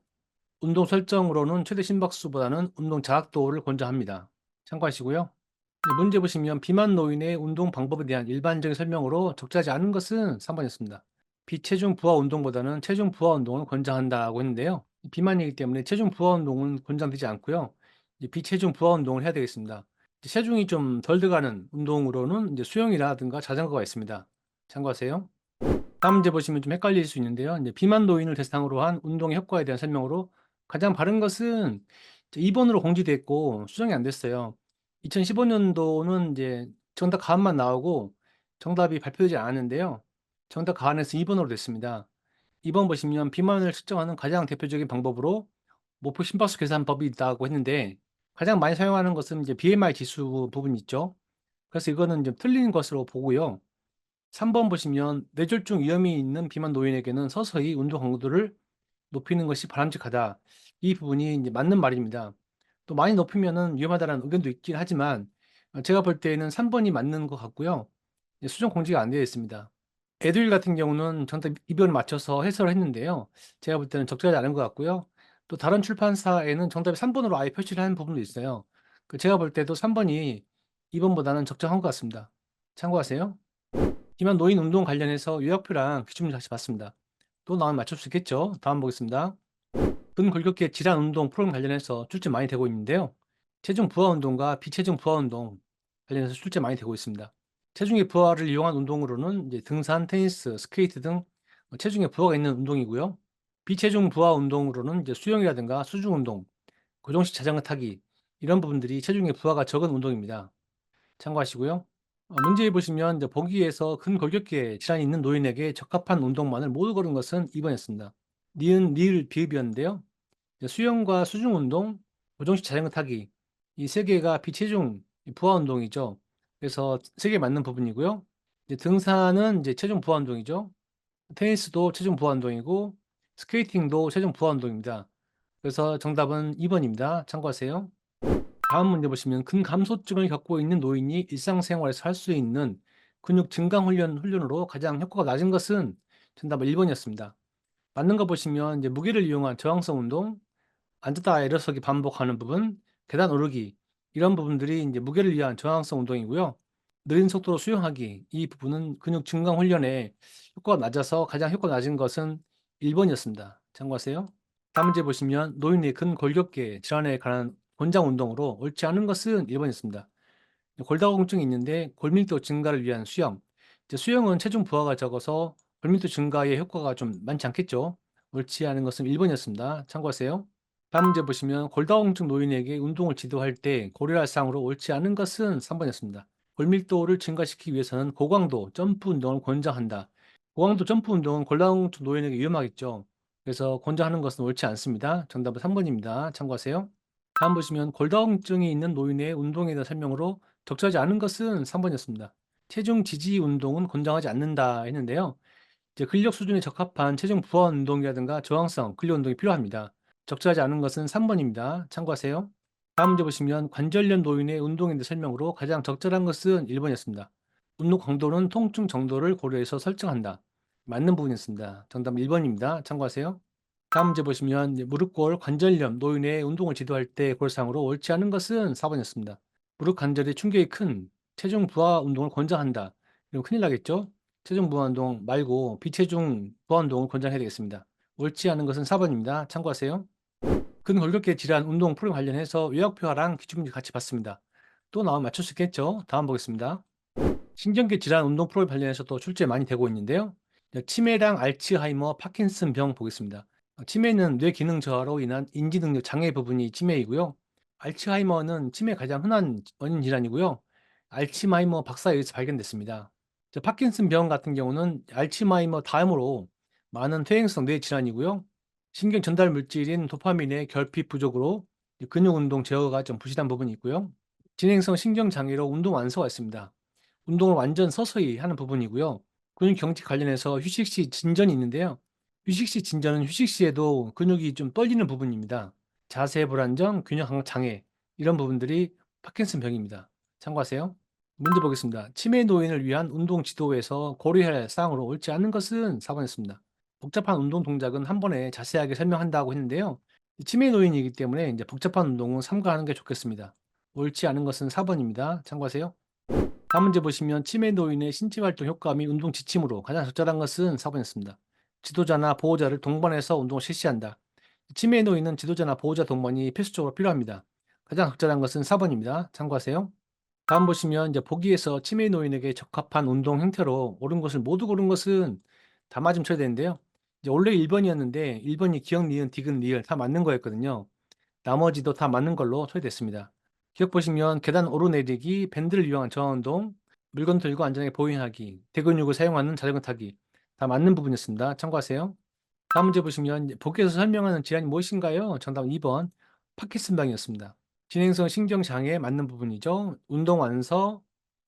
운동 설정으로는 최대 심박수보다는 운동 자각도를 권장합니다. 참고하시고요. 네, 문제 보시면 비만 노인의 운동 방법에 대한 일반적인 설명으로 적절하지 않은 것은 3번이었습니다. 비체중 부하 운동보다는 체중 부하 운동을 권장한다고 했는데요. 비만이기 때문에 체중 부하 운동은 권장되지 않고요. 이제 비체중 부하 운동을 해야 되겠습니다. 이제 체중이 좀 덜 들어가는 운동으로는 이제 수영이라든가 자전거가 있습니다. 참고하세요. 다음 문제 보시면 좀 헷갈릴 수 있는데요. 이제 비만 노인을 대상으로 한 운동의 효과에 대한 설명으로 가장 바른 것은 2번으로 공지됐고 수정이 안 됐어요. 2015년도는 이제 정답 가안만 나오고 정답이 발표되지 않았는데요. 정답 가안에서 2번으로 됐습니다. 2번 보시면 비만을 측정하는 가장 대표적인 방법으로 목표 심박수 계산법이 있다고 했는데 가장 많이 사용하는 것은 이제 BMI 지수 부분이 있죠. 그래서 이거는 좀 틀린 것으로 보고요. 3번 보시면 뇌졸중 위험이 있는 비만 노인에게는 서서히 운동 강도를 높이는 것이 바람직하다. 이 부분이 이제 맞는 말입니다. 또 많이 높이면은 위험하다는 의견도 있긴 하지만 제가 볼 때에는 3번이 맞는 것 같고요. 수정 공지가 안 되어 있습니다. 에듀윌 같은 경우는 정답 2번을 맞춰서 해설을 했는데요. 제가 볼 때는 적절하지 않은 것 같고요. 또 다른 출판사에는 정답이 3번으로 아예 표시를 하는 부분도 있어요. 제가 볼 때도 3번이 2번보다는 적정한 것 같습니다. 참고하세요. 비만 노인 운동 관련해서 요약표랑 기출문제 같이 봤습니다. 또 나오면 맞출 수 있겠죠? 다음 보겠습니다. 근골격계 질환 운동 프로그램 관련해서 출제 많이 되고 있는데요. 체중 부하 운동과 비체중 부하 운동 관련해서 출제 많이 되고 있습니다. 체중의 부하를 이용한 운동으로는 이제 등산, 테니스, 스케이트 등 체중의 부하가 있는 운동이고요. 비체중 부하 운동으로는 이제 수영이라든가 수중 운동, 고정식 자전거 타기 이런 부분들이 체중의 부하가 적은 운동입니다. 참고하시고요. 문제에 보시면 이제 보기에서 근골격계 질환이 있는 노인에게 적합한 운동만을 모두 고른 것은 2번이었습니다. 니은, 리을, 비읍이었는데요. 이제 수영과 수중 운동, 고정식 자전거 타기 이 세 개가 비체중 부하 운동이죠. 그래서 세 개 맞는 부분이고요. 이제 등산은 이제 체중 부하 운동이죠. 테니스도 체중 부하 운동이고 스케이팅도 체중 부하 운동입니다. 그래서 정답은 2번입니다. 참고하세요. 다음 문제 보시면 근감소증을 겪고 있는 노인이 일상생활에서 할 수 있는 근육 증강 훈련으로 가장 효과가 낮은 것은 정답은 1번이었습니다. 맞는 거 보시면 이제 무게를 이용한 저항성 운동, 앉았다가 일어서기 반복하는 부분, 계단 오르기 이런 부분들이 이제 무게를 위한 저항성 운동이고요. 느린 속도로 수영하기 이 부분은 근육 증강 훈련에 효과가 낮아서 가장 효과 낮은 것은 1번이었습니다. 참고하세요. 다음 문제 보시면 노인의 근골격계 질환에 관한 권장 운동으로 옳지 않은 것은 1번이었습니다. 골다공증이 있는데 골밀도 증가를 위한 수영. 이제 수영은 체중 부하가 적어서 골밀도 증가에 효과가 좀 많지 않겠죠. 옳지 않은 것은 1번이었습니다. 참고하세요. 다음 문제 보시면 골다공증 노인에게 운동을 지도할 때 고려할 사항으로 옳지 않은 것은 3번이었습니다. 골밀도를 증가시키기 위해서는 고강도 점프 운동을 권장한다. 고강도 점프 운동은 골다공증 노인에게 위험하겠죠. 그래서 권장하는 것은 옳지 않습니다. 정답은 3번입니다. 참고하세요. 다음 보시면 골다공증이 있는 노인의 운동에 대한 설명으로 적절하지 않은 것은 3번이었습니다. 체중 지지 운동은 권장하지 않는다 했는데요. 이제 근력 수준에 적합한 체중 부하 운동이라든가 저항성 근력 운동이 필요합니다. 적절하지 않은 것은 3번입니다. 참고하세요. 다음 문제 보시면 관절염 노인의 운동에 대한 설명으로 가장 적절한 것은 1번이었습니다. 운동 강도는 통증 정도를 고려해서 설정한다. 맞는 부분이었습니다. 정답은 1번입니다. 참고하세요. 다음 문제 보시면 이제 무릎골 관절염 노인의 운동을 지도할 때 골상으로 옳지 않은 것은 4번이었습니다. 무릎 관절에 충격이 큰 체중 부하 운동을 권장한다. 이러면 큰일 나겠죠? 체중 부하 운동 말고 비체중 부하 운동을 권장해야 되겠습니다. 옳지 않은 것은 4번입니다. 참고하세요. 근골격계 질환 운동 프로그램 관련해서 요약표랑 기출문제 같이 봤습니다. 또 나오면 맞출 수 있겠죠? 다음 보겠습니다. 신경계 질환 운동 프로그램 관련해서도 출제 많이 되고 있는데요. 치매랑 알츠하이머, 파킨슨 병 보겠습니다. 치매는 뇌 기능 저하로 인한 인지 능력 장애 부분이 치매이고요. 알츠하이머는 치매 가장 흔한 원인 질환이고요. 알츠하이머 박사에 의해서 발견됐습니다. 파킨슨 병 같은 경우는 알츠하이머 다음으로 많은 퇴행성 뇌 질환이고요. 신경 전달 물질인 도파민의 결핍 부족으로 근육 운동 제어가 좀 부실한 부분이 있고요. 진행성 신경 장애로 운동 완소가 있습니다. 운동을 완전 서서히 하는 부분이고요. 근육 경직 관련해서 휴식 시 진전이 있는데요. 휴식 시 진전은 휴식 시에도 근육이 좀 떨리는 부분입니다. 자세 불안정, 균형 장애 이런 부분들이 파킨슨 병입니다. 참고하세요. 문제 보겠습니다. 치매 노인을 위한 운동 지도에서 고려해야 할 사항으로 옳지 않은 것은 4번이었습니다. 복잡한 운동 동작은 한 번에 자세하게 설명한다고 했는데요. 치매 노인이기 때문에 이제 복잡한 운동은 삼가하는 게 좋겠습니다. 옳지 않은 것은 4번입니다. 참고하세요. 다음 문제 보시면 치매 노인의 신체 활동 효과 및 운동 지침으로 가장 적절한 것은 4번이었습니다. 지도자나 보호자를 동반해서 운동을 실시한다. 치매 노인은 지도자나 보호자 동반이 필수적으로 필요합니다. 가장 적절한 것은 4번입니다. 참고하세요. 다음 보시면 이제 보기에서 치매 노인에게 적합한 운동 형태로 옳은 것을 모두 고른 것은 다 맞으면 쳐야 되는데요. 이제 원래 1번이었는데 1번이 기억, 니은, 디귿, 리을 다 맞는 거였거든요. 나머지도 다 맞는 걸로 처리됐습니다. 기억 보시면 계단 오르내리기, 밴드를 이용한 저항운동, 물건 들고 안전하게 보행하기, 대근육을 사용하는 자전거 타기 다 맞는 부분이었습니다. 참고하세요. 다음 문제 보시면 이제 보기에서 설명하는 질환이 무엇인가요? 정답은 2번 파킨슨병이었습니다. 진행성 신경장애에 맞는 부분이죠. 운동 완서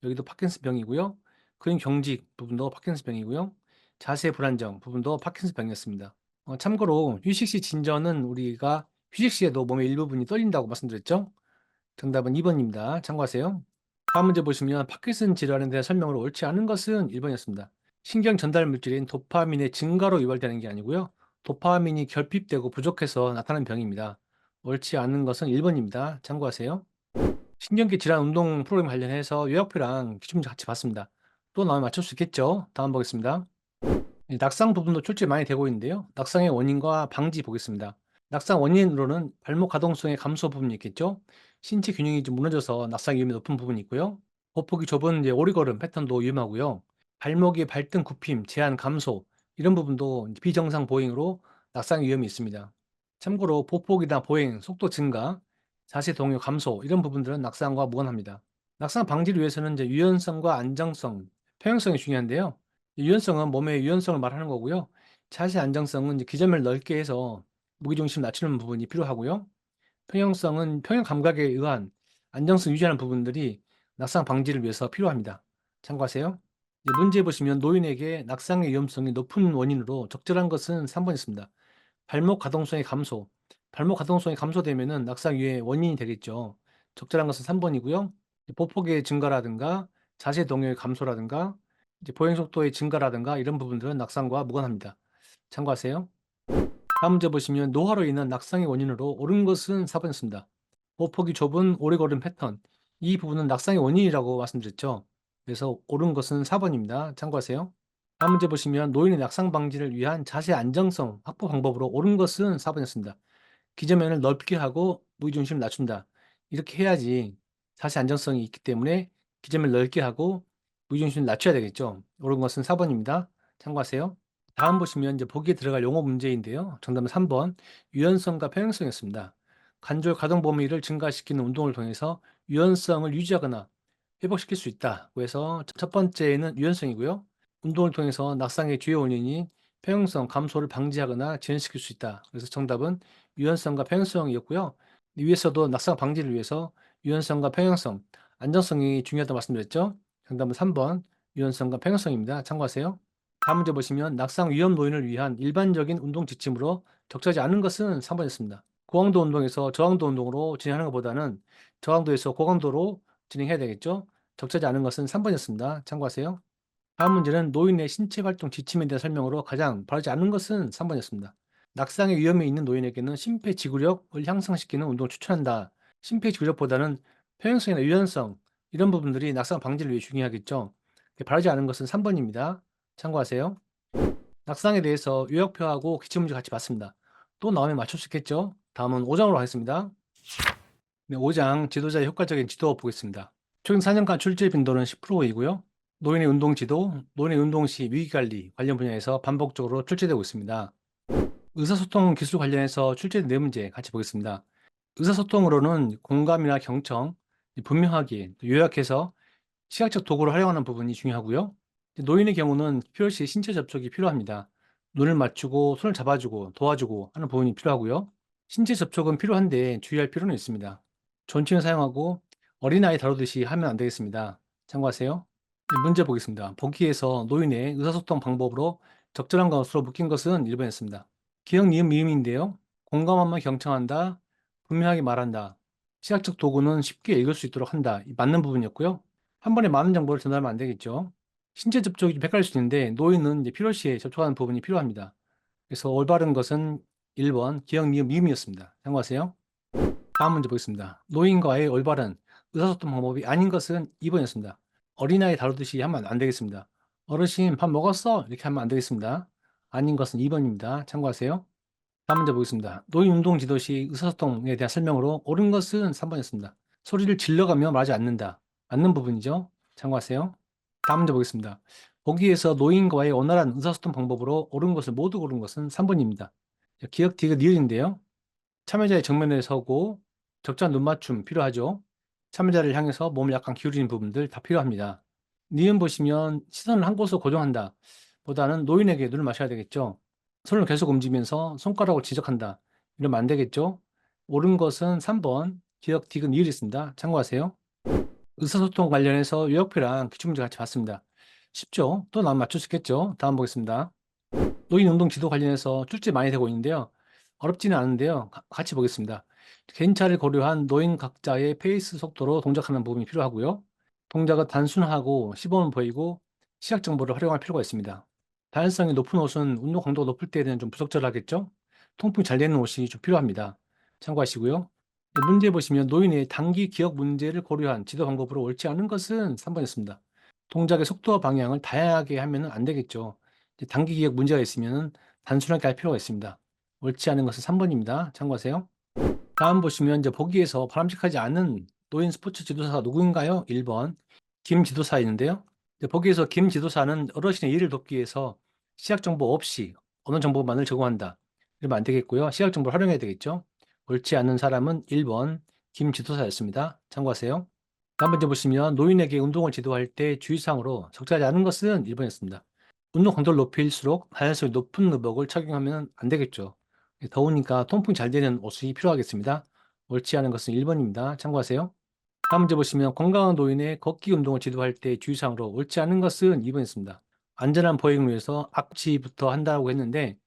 여기도 파킨슨병이고요. 근육 경직 부분도 파킨슨병이고요. 자세 불안정 부분도 파킨슨병이었습니다. 참고로 휴식 시 진전은 우리가 휴식 시에도 몸의 일부분이 떨린다고 말씀드렸죠? 정답은 2번입니다. 참고하세요. 다음 문제 보시면 파킨슨 질환에 대한 설명으로 옳지 않은 것은 1번이었습니다. 신경 전달 물질인 도파민의 증가로 유발되는 게 아니고요. 도파민이 결핍되고 부족해서 나타나는 병입니다. 옳지 않은 것은 1번입니다. 참고하세요. 신경계 질환 운동 프로그램 관련해서 요약표랑 기출문제 같이 봤습니다. 또 나오면 맞출 수 있겠죠? 다음 보겠습니다. 낙상 부분도 출제 많이 되고 있는데요. 낙상의 원인과 방지 보겠습니다. 낙상 원인으로는 발목 가동성의 감소 부분이 있겠죠. 신체 균형이 좀 무너져서 낙상 위험이 높은 부분이 있고요. 보폭이 좁은 이제 오리걸음 패턴도 위험하고요. 발목의 발등 굽힘, 제한 감소 이런 부분도 이제 비정상 보행으로 낙상 위험이 있습니다. 참고로 보폭이나 보행, 속도 증가, 자세 동요 감소 이런 부분들은 낙상과 무관합니다. 낙상 방지를 위해서는 이제 유연성과 안정성, 평형성이 중요한데요. 유연성은 몸의 유연성을 말하는 거고요. 자세 안정성은 이제 기점을 넓게 해서 무게중심을 낮추는 부분이 필요하고요. 평형성은 평형 감각에 의한 안정성 유지하는 부분들이 낙상 방지를 위해서 필요합니다. 참고하세요. 이제 문제 보시면 노인에게 낙상의 위험성이 높은 원인으로 적절한 것은 3번이었습니다. 발목 가동성의 감소. 발목 가동성이 감소되면은 낙상 위의 원인이 되겠죠. 적절한 것은 3번이고요. 보폭의 증가라든가 자세 동요의 감소라든가 이제 보행 속도의 증가라든가 이런 부분들은 낙상과 무관합니다. 참고하세요. 다음 문제 보시면 노화로 인한 낙상의 원인으로 옳은 것은 4번이었습니다. 보폭이 좁은 오래 걸음 패턴. 이 부분은 낙상의 원인이라고 말씀드렸죠. 그래서 옳은 것은 4번입니다. 참고하세요. 다음 문제 보시면 노인의 낙상 방지를 위한 자세 안정성 확보 방법으로 옳은 것은 4번이었습니다. 기저면을 넓게 하고 무게중심을 낮춘다. 이렇게 해야지 자세 안정성이 있기 때문에 기저면을 넓게 하고 무게중심을 낮춰야 되겠죠. 옳은 것은 4번입니다. 참고하세요. 다음 보시면 이제 보기에 들어갈 용어 문제인데요. 정답은 3번 유연성과 평행성이었습니다. 관절 가동 범위를 증가시키는 운동을 통해서 유연성을 유지하거나 회복시킬 수 있다. 그래서 첫 번째는 유연성이고요. 운동을 통해서 낙상의 주요 원인인 평형성 감소를 방지하거나 지연시킬 수 있다. 그래서 정답은 유연성과 평형성이었고요. 위에서도 낙상 방지를 위해서 유연성과 평형성, 안정성이 중요하다고 말씀드렸죠. 정답은 3번 유연성과 평형성입니다. 참고하세요. 다음 문제 보시면 낙상 위험 노인을 위한 일반적인 운동 지침으로 적절하지 않은 것은 3번이었습니다. 고강도 운동에서 저강도 운동으로 진행하는 것보다는 저강도에서 고강도로 진행해야 되겠죠. 적절하지 않은 것은 3번이었습니다. 참고하세요. 다음 문제는 노인의 신체 활동 지침에 대한 설명으로 가장 바르지 않은 것은 3번이었습니다. 낙상의 위험이 있는 노인에게는 심폐지구력을 향상시키는 운동을 추천한다. 심폐지구력보다는 평형성이나 유연성 이런 부분들이 낙상 방지를 위해 중요하겠죠. 바르지 않은 것은 3번입니다. 참고하세요. 낙상에 대해서 요약표하고 기출문제 같이 봤습니다. 또 나오면 맞출 수 있겠죠? 다음은 5장으로 가겠습니다. 네, 5장 지도자의 효과적인 지도 보겠습니다. 최근 4년간 출제 빈도는 10%이고요. 노인의 운동 지도, 노인의 운동 시 위기관리 관련 분야에서 반복적으로 출제되고 있습니다. 의사소통 기술 관련해서 출제된 네 문제 같이 보겠습니다. 의사소통으로는 공감이나 경청, 분명하게 요약해서 시각적 도구를 활용하는 부분이 중요하고요. 노인의 경우는 필요시 신체 접촉이 필요합니다. 눈을 맞추고 손을 잡아주고 도와주고 하는 부분이 필요하고요. 신체 접촉은 필요한데 주의할 필요는 있습니다. 존칭을 사용하고 어린아이 다루듯이 하면 안 되겠습니다. 참고하세요. 네, 문제 보겠습니다. 보기에서 노인의 의사소통 방법으로 적절한 것으로 묶인 것은 1번이었습니다. 기억, 니은, 미음인데요. 공감하면 경청한다, 분명하게 말한다, 시각적 도구는 쉽게 읽을 수 있도록 한다. 이 맞는 부분이었고요. 한 번에 많은 정보를 전달하면 안 되겠죠. 신체 접촉이 좀 헷갈릴 수 있는데 노인은 이제 필요시에 접촉하는 부분이 필요합니다. 그래서 올바른 것은 1번 기억, 니은, 미음이었습니다. 참고하세요. 다음 문제 보겠습니다. 노인과의 올바른 의사소통 방법이 아닌 것은 2번이었습니다. 어린아이 다루듯이 하면 안 되겠습니다. 어르신 밥 먹었어? 이렇게 하면 안 되겠습니다. 아닌 것은 2번입니다. 참고하세요. 다음 문제 보겠습니다. 노인 운동 지도 시 의사소통에 대한 설명으로 옳은 것은 3번이었습니다. 소리를 질러가며 말하지 않는다. 맞는 부분이죠. 참고하세요. 다음 문제 보겠습니다. 보기에서 노인과의 원활한 의사소통 방법으로 옳은 것을 모두 고른 것은 3번입니다. 기억, 디귿, 니은인데요. 참여자의 정면에 서고 적절한 눈맞춤 필요하죠. 참여자를 향해서 몸을 약간 기울이는 부분들 다 필요합니다. 니은 보시면 시선을 한 곳으로 고정한다 보다는 노인에게 눈을 마셔야 되겠죠. 손을 계속 움직이면서 손가락을 지적한다. 이러면 안 되겠죠. 옳은 것은 3번 기억 디귿 니을이 있습니다. 참고하세요. 의사소통 관련해서 요약표랑 기출문제 같이 봤습니다. 쉽죠? 또 나면 맞출 수 있겠죠? 다음 보겠습니다. 노인 운동 지도 관련해서 출제 많이 되고 있는데요. 어렵지는 않은데요. 같이 보겠습니다. 개인차를 고려한 노인 각자의 페이스 속도로 동작하는 부분이 필요하고요. 동작은 단순하고 시범을 보이고 시각 정보를 활용할 필요가 있습니다. 다양성이 높은 옷은 운동 강도가 높을 때에는 좀 부적절하겠죠? 통풍이 잘 되는 옷이 좀 필요합니다. 참고하시고요. 문제 보시면 노인의 단기 기억 문제를 고려한 지도 방법으로 옳지 않은 것은 3번이었습니다. 동작의 속도와 방향을 다양하게 하면 안 되겠죠. 단기 기억 문제가 있으면 단순하게 할 필요가 있습니다. 옳지 않은 것은 3번입니다. 참고하세요. 다음 보시면 이제 보기에서 바람직하지 않은 노인 스포츠 지도사가 누구인가요? 1번 김 지도사인데요. 보기에서 김 지도사는 어르신의 일을 돕기 위해서 시각 정보 없이 언어 정보만을 제공한다. 이러면 안 되겠고요. 시각 정보를 활용해야 되겠죠. 옳지 않은 사람은 1번 김 지도사였습니다. 참고하세요. 다음 문제 보시면 노인에게 운동을 지도할 때 주의사항으로 적절하지 않은 것은 1번이었습니다. 운동 강도를 높일수록 다양성이 높은 의복을 착용하면 안 되겠죠. 더우니까 통풍이 잘 되는 옷이 필요하겠습니다. 옳지 않은 것은 1번입니다. 참고하세요. 다음 문제 보시면 건강한 노인의 걷기 운동을 지도할 때 주의사항으로 옳지 않은 것은 2번이었습니다. 안전한 보행을 위해서 앞치부터 한다고 했는데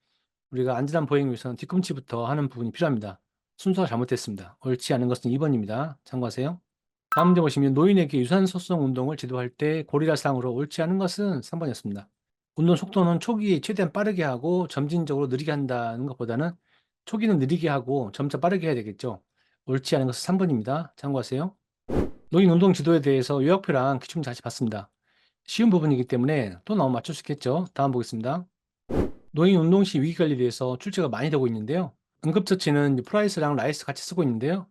우리가 안전한 보행을 위해서는 뒤꿈치부터 하는 부분이 필요합니다. 순서가 잘못됐습니다. 옳지 않은 것은 2번입니다. 참고하세요. 다음 문제 보시면 노인에게 유산소성 운동을 지도할 때 고리라 사항으로 옳지 않은 것은 3번이었습니다. 운동 속도는 초기에 최대한 빠르게 하고 점진적으로 느리게 한다는 것보다는 초기는 느리게 하고 점차 빠르게 해야 되겠죠. 옳지 않은 것은 3번입니다. 참고하세요. 노인 운동 지도에 대해서 요약표랑 기출문제 같이 봤습니다. 쉬운 부분이기 때문에 또 나오면 맞출 수 있겠죠. 다음 보겠습니다. 노인 운동 시 위기 관리에 대해서 출제가 많이 되고 있는데요. 응급처치는 이제 프라이스랑 라이스 같이 쓰고 있는데요.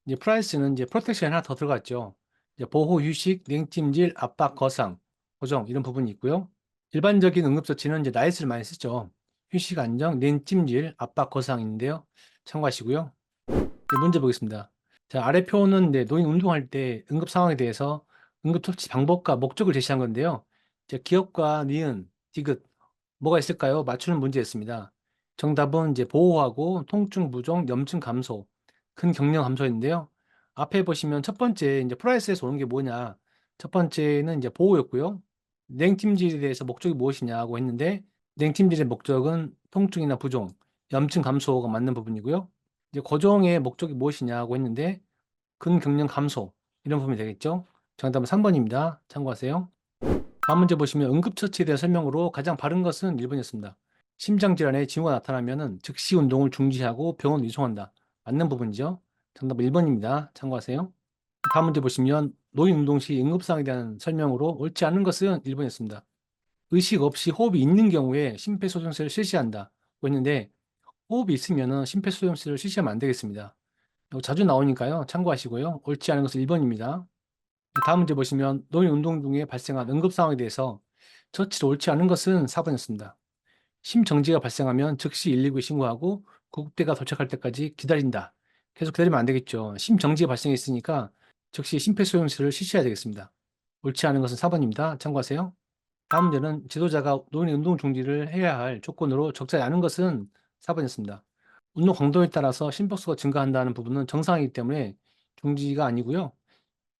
이제 프라이스는 이제 프로텍션 하나 더 들어갔죠. 이제 보호, 휴식, 냉찜질, 압박, 거상, 고정 이런 부분이 있고요. 일반적인 응급처치는 이제 라이스를 많이 쓰죠. 휴식, 안정, 냉찜질, 압박, 거상인데요. 참고하시고요. 네, 문제 보겠습니다. 자, 아래 표는 노인 운동할 때 응급 상황에 대해서 응급처치 방법과 목적을 제시한 건데요. 자, 기억과 니은, 디귿 뭐가 있을까요? 맞추는 문제였습니다. 정답은 이제 보호하고 통증 부종, 염증 감소, 근 경련 감소였는데요. 앞에 보시면 첫 번째 이제 프라이스에서 오는 게 뭐냐? 첫 번째는 이제 보호였고요. 냉찜질에 대해서 목적이 무엇이냐고 했는데 냉찜질의 목적은 통증이나 부종, 염증 감소가 맞는 부분이고요. 이제 고정의 목적이 무엇이냐고 했는데 근경련 감소 이런 부분이 되겠죠. 정답은 3번입니다. 참고하세요. 다음 문제 보시면 응급처치에 대한 설명으로 가장 바른 것은 1번이었습니다. 심장질환의 징후가 나타나면 즉시 운동을 중지하고 병원 이송한다. 맞는 부분이죠. 정답은 1번입니다. 참고하세요. 다음 문제 보시면 노인 운동 시 응급상황에 대한 설명으로 옳지 않은 것은 1번이었습니다. 의식 없이 호흡이 있는 경우에 심폐소생술을 실시한다. 했는데 호흡이 있으면 심폐소생술을 실시하면 안 되겠습니다. 이거 자주 나오니까요. 참고하시고요. 옳지 않은 것은 1번입니다. 다음 문제 보시면 노인 운동 중에 발생한 응급 상황에 대해서 처치를 옳지 않은 것은 4번이었습니다. 심정지가 발생하면 즉시 119에 신고하고 구급대가 도착할 때까지 기다린다. 계속 기다리면 안 되겠죠. 심정지가 발생했으니까 즉시 심폐소생술을 실시해야 되겠습니다. 옳지 않은 것은 4번입니다. 참고하세요. 다음 문제는 지도자가 노인의 운동 중지를 해야 할 조건으로 적절히 않은 것은 4번이었습니다. 운동 강도에 따라서 심박수가 증가한다는 부분은 정상이기 때문에 중지가 아니고요.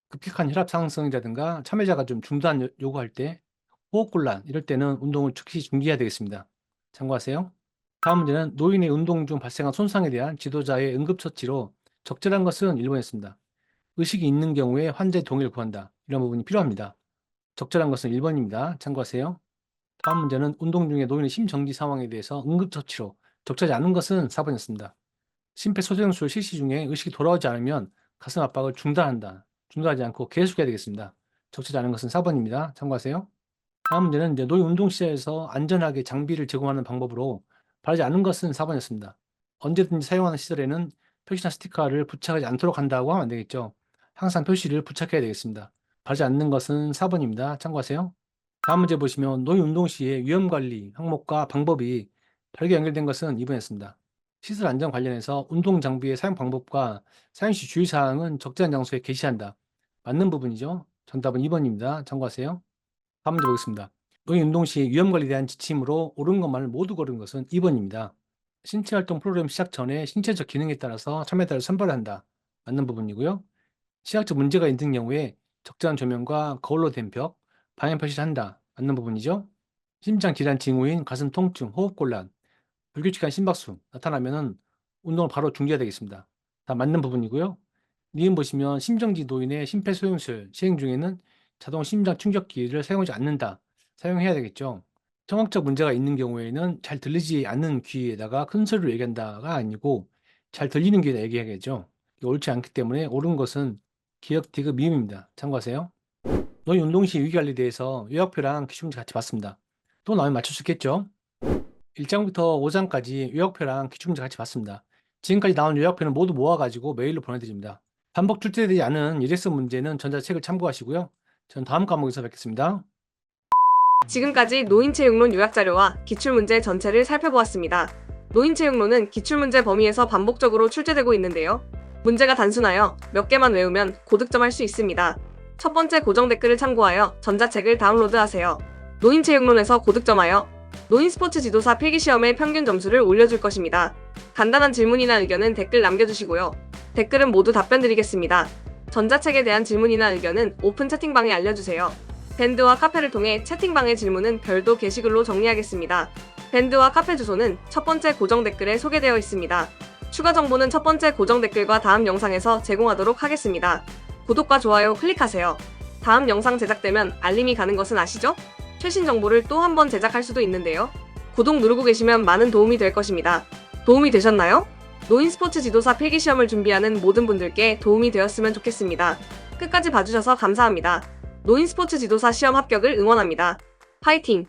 급격한 혈압 상승이라든가 참여자가 좀 중단 요구할 때, 호흡곤란 이럴 때는 운동을 즉시 중지해야 되겠습니다. 참고하세요. 다음 문제는 노인의 운동 중 발생한 손상에 대한 지도자의 응급처치로 적절한 것은 1번이었습니다. 의식이 있는 경우에 환자의 동의를 구한다. 이런 부분이 필요합니다. 적절한 것은 1번입니다. 참고하세요. 다음 문제는 운동 중에 노인의 심정지 상황에 대해서 응급처치로 적절하지 않은 것은 4번이었습니다. 심폐소생술 실시 중에 의식이 돌아오지 않으면 가슴 압박을 중단한다. 중단하지 않고 계속해야 되겠습니다. 적절하지 않은 것은 4번입니다. 참고하세요. 다음 문제는 이제 노인 운동 시설에서 안전하게 장비를 제공하는 방법으로 바르지 않은 것은 4번이었습니다. 언제든지 사용하는 시설에는 표시나 스티커를 부착하지 않도록 한다고 하면 안 되겠죠. 항상 표시를 부착해야 되겠습니다. 바르지 않는 것은 4번입니다. 참고하세요. 다음 문제 보시면 노인 운동 시의 위험 관리 항목과 방법이 다르게 연결된 것은 2번이었습니다. 시설 안전 관련해서 운동 장비의 사용 방법과 사용 시 주의사항은 적절한 장소에 게시한다. 맞는 부분이죠. 정답은 2번입니다. 참고하세요. 다음 문제 보겠습니다. 노인 운동 시 위험 관리에 대한 지침으로 옳은 것만을 모두 고른 것은 2번입니다. 신체 활동 프로그램 시작 전에 신체적 기능에 따라서 참여자를 선발한다. 맞는 부분이고요. 시각적 문제가 있는 경우에 적절한 조명과 거울로 된 벽, 방향 표시를 한다. 맞는 부분이죠. 심장 질환 징후인 가슴 통증, 호흡곤란, 불규칙한 심박수 나타나면은 운동을 바로 중지해야 되겠습니다. 다 맞는 부분이고요. 니은 보시면 심정지 노인의 심폐소생술 시행 중에는 자동 심장 충격기를 사용하지 않는다. 사용해야 되겠죠. 청각적 문제가 있는 경우에는 잘 들리지 않는 귀에다가 큰 소리로 얘기한다가 아니고 잘 들리는 귀에다 얘기해야겠죠. 이게 옳지 않기 때문에 옳은 것은 기역, 디귿, 미음입니다. 참고하세요. 노인 운동 시 위기관리에 대해서 요약표랑 기출문제 같이 봤습니다. 또 나오면 맞출 수 있겠죠? 1장부터 5장까지 요약표랑 기출문제 같이 봤습니다. 지금까지 나온 요약표는 모두 모아가지고 메일로 보내드립니다. 반복 출제되지 않은 일회성 문제는 전자책을 참고하시고요. 전 다음 과목에서 뵙겠습니다. 지금까지 노인체육론 요약자료와 기출문제 전체를 살펴보았습니다. 노인체육론은 기출문제 범위에서 반복적으로 출제되고 있는데요. 문제가 단순하여 몇 개만 외우면 고득점할 수 있습니다. 첫 번째 고정 댓글을 참고하여 전자책을 다운로드하세요. 노인체육론에서 고득점하여 노인 스포츠 지도사 필기시험의 평균 점수를 올려줄 것입니다. 간단한 질문이나 의견은 댓글 남겨주시고요. 댓글은 모두 답변 드리겠습니다. 전자책에 대한 질문이나 의견은 오픈 채팅방에 알려주세요. 밴드와 카페를 통해 채팅방의 질문은 별도 게시글로 정리하겠습니다. 밴드와 카페 주소는 첫 번째 고정 댓글에 소개되어 있습니다. 추가 정보는 첫 번째 고정 댓글과 다음 영상에서 제공하도록 하겠습니다. 구독과 좋아요 클릭하세요. 다음 영상 제작되면 알림이 가는 것은 아시죠? 최신 정보를 또 한 번 제작할 수도 있는데요. 구독 누르고 계시면 많은 도움이 될 것입니다. 도움이 되셨나요? 노인 스포츠 지도사 필기시험을 준비하는 모든 분들께 도움이 되었으면 좋겠습니다. 끝까지 봐주셔서 감사합니다. 노인 스포츠 지도사 시험 합격을 응원합니다. 파이팅!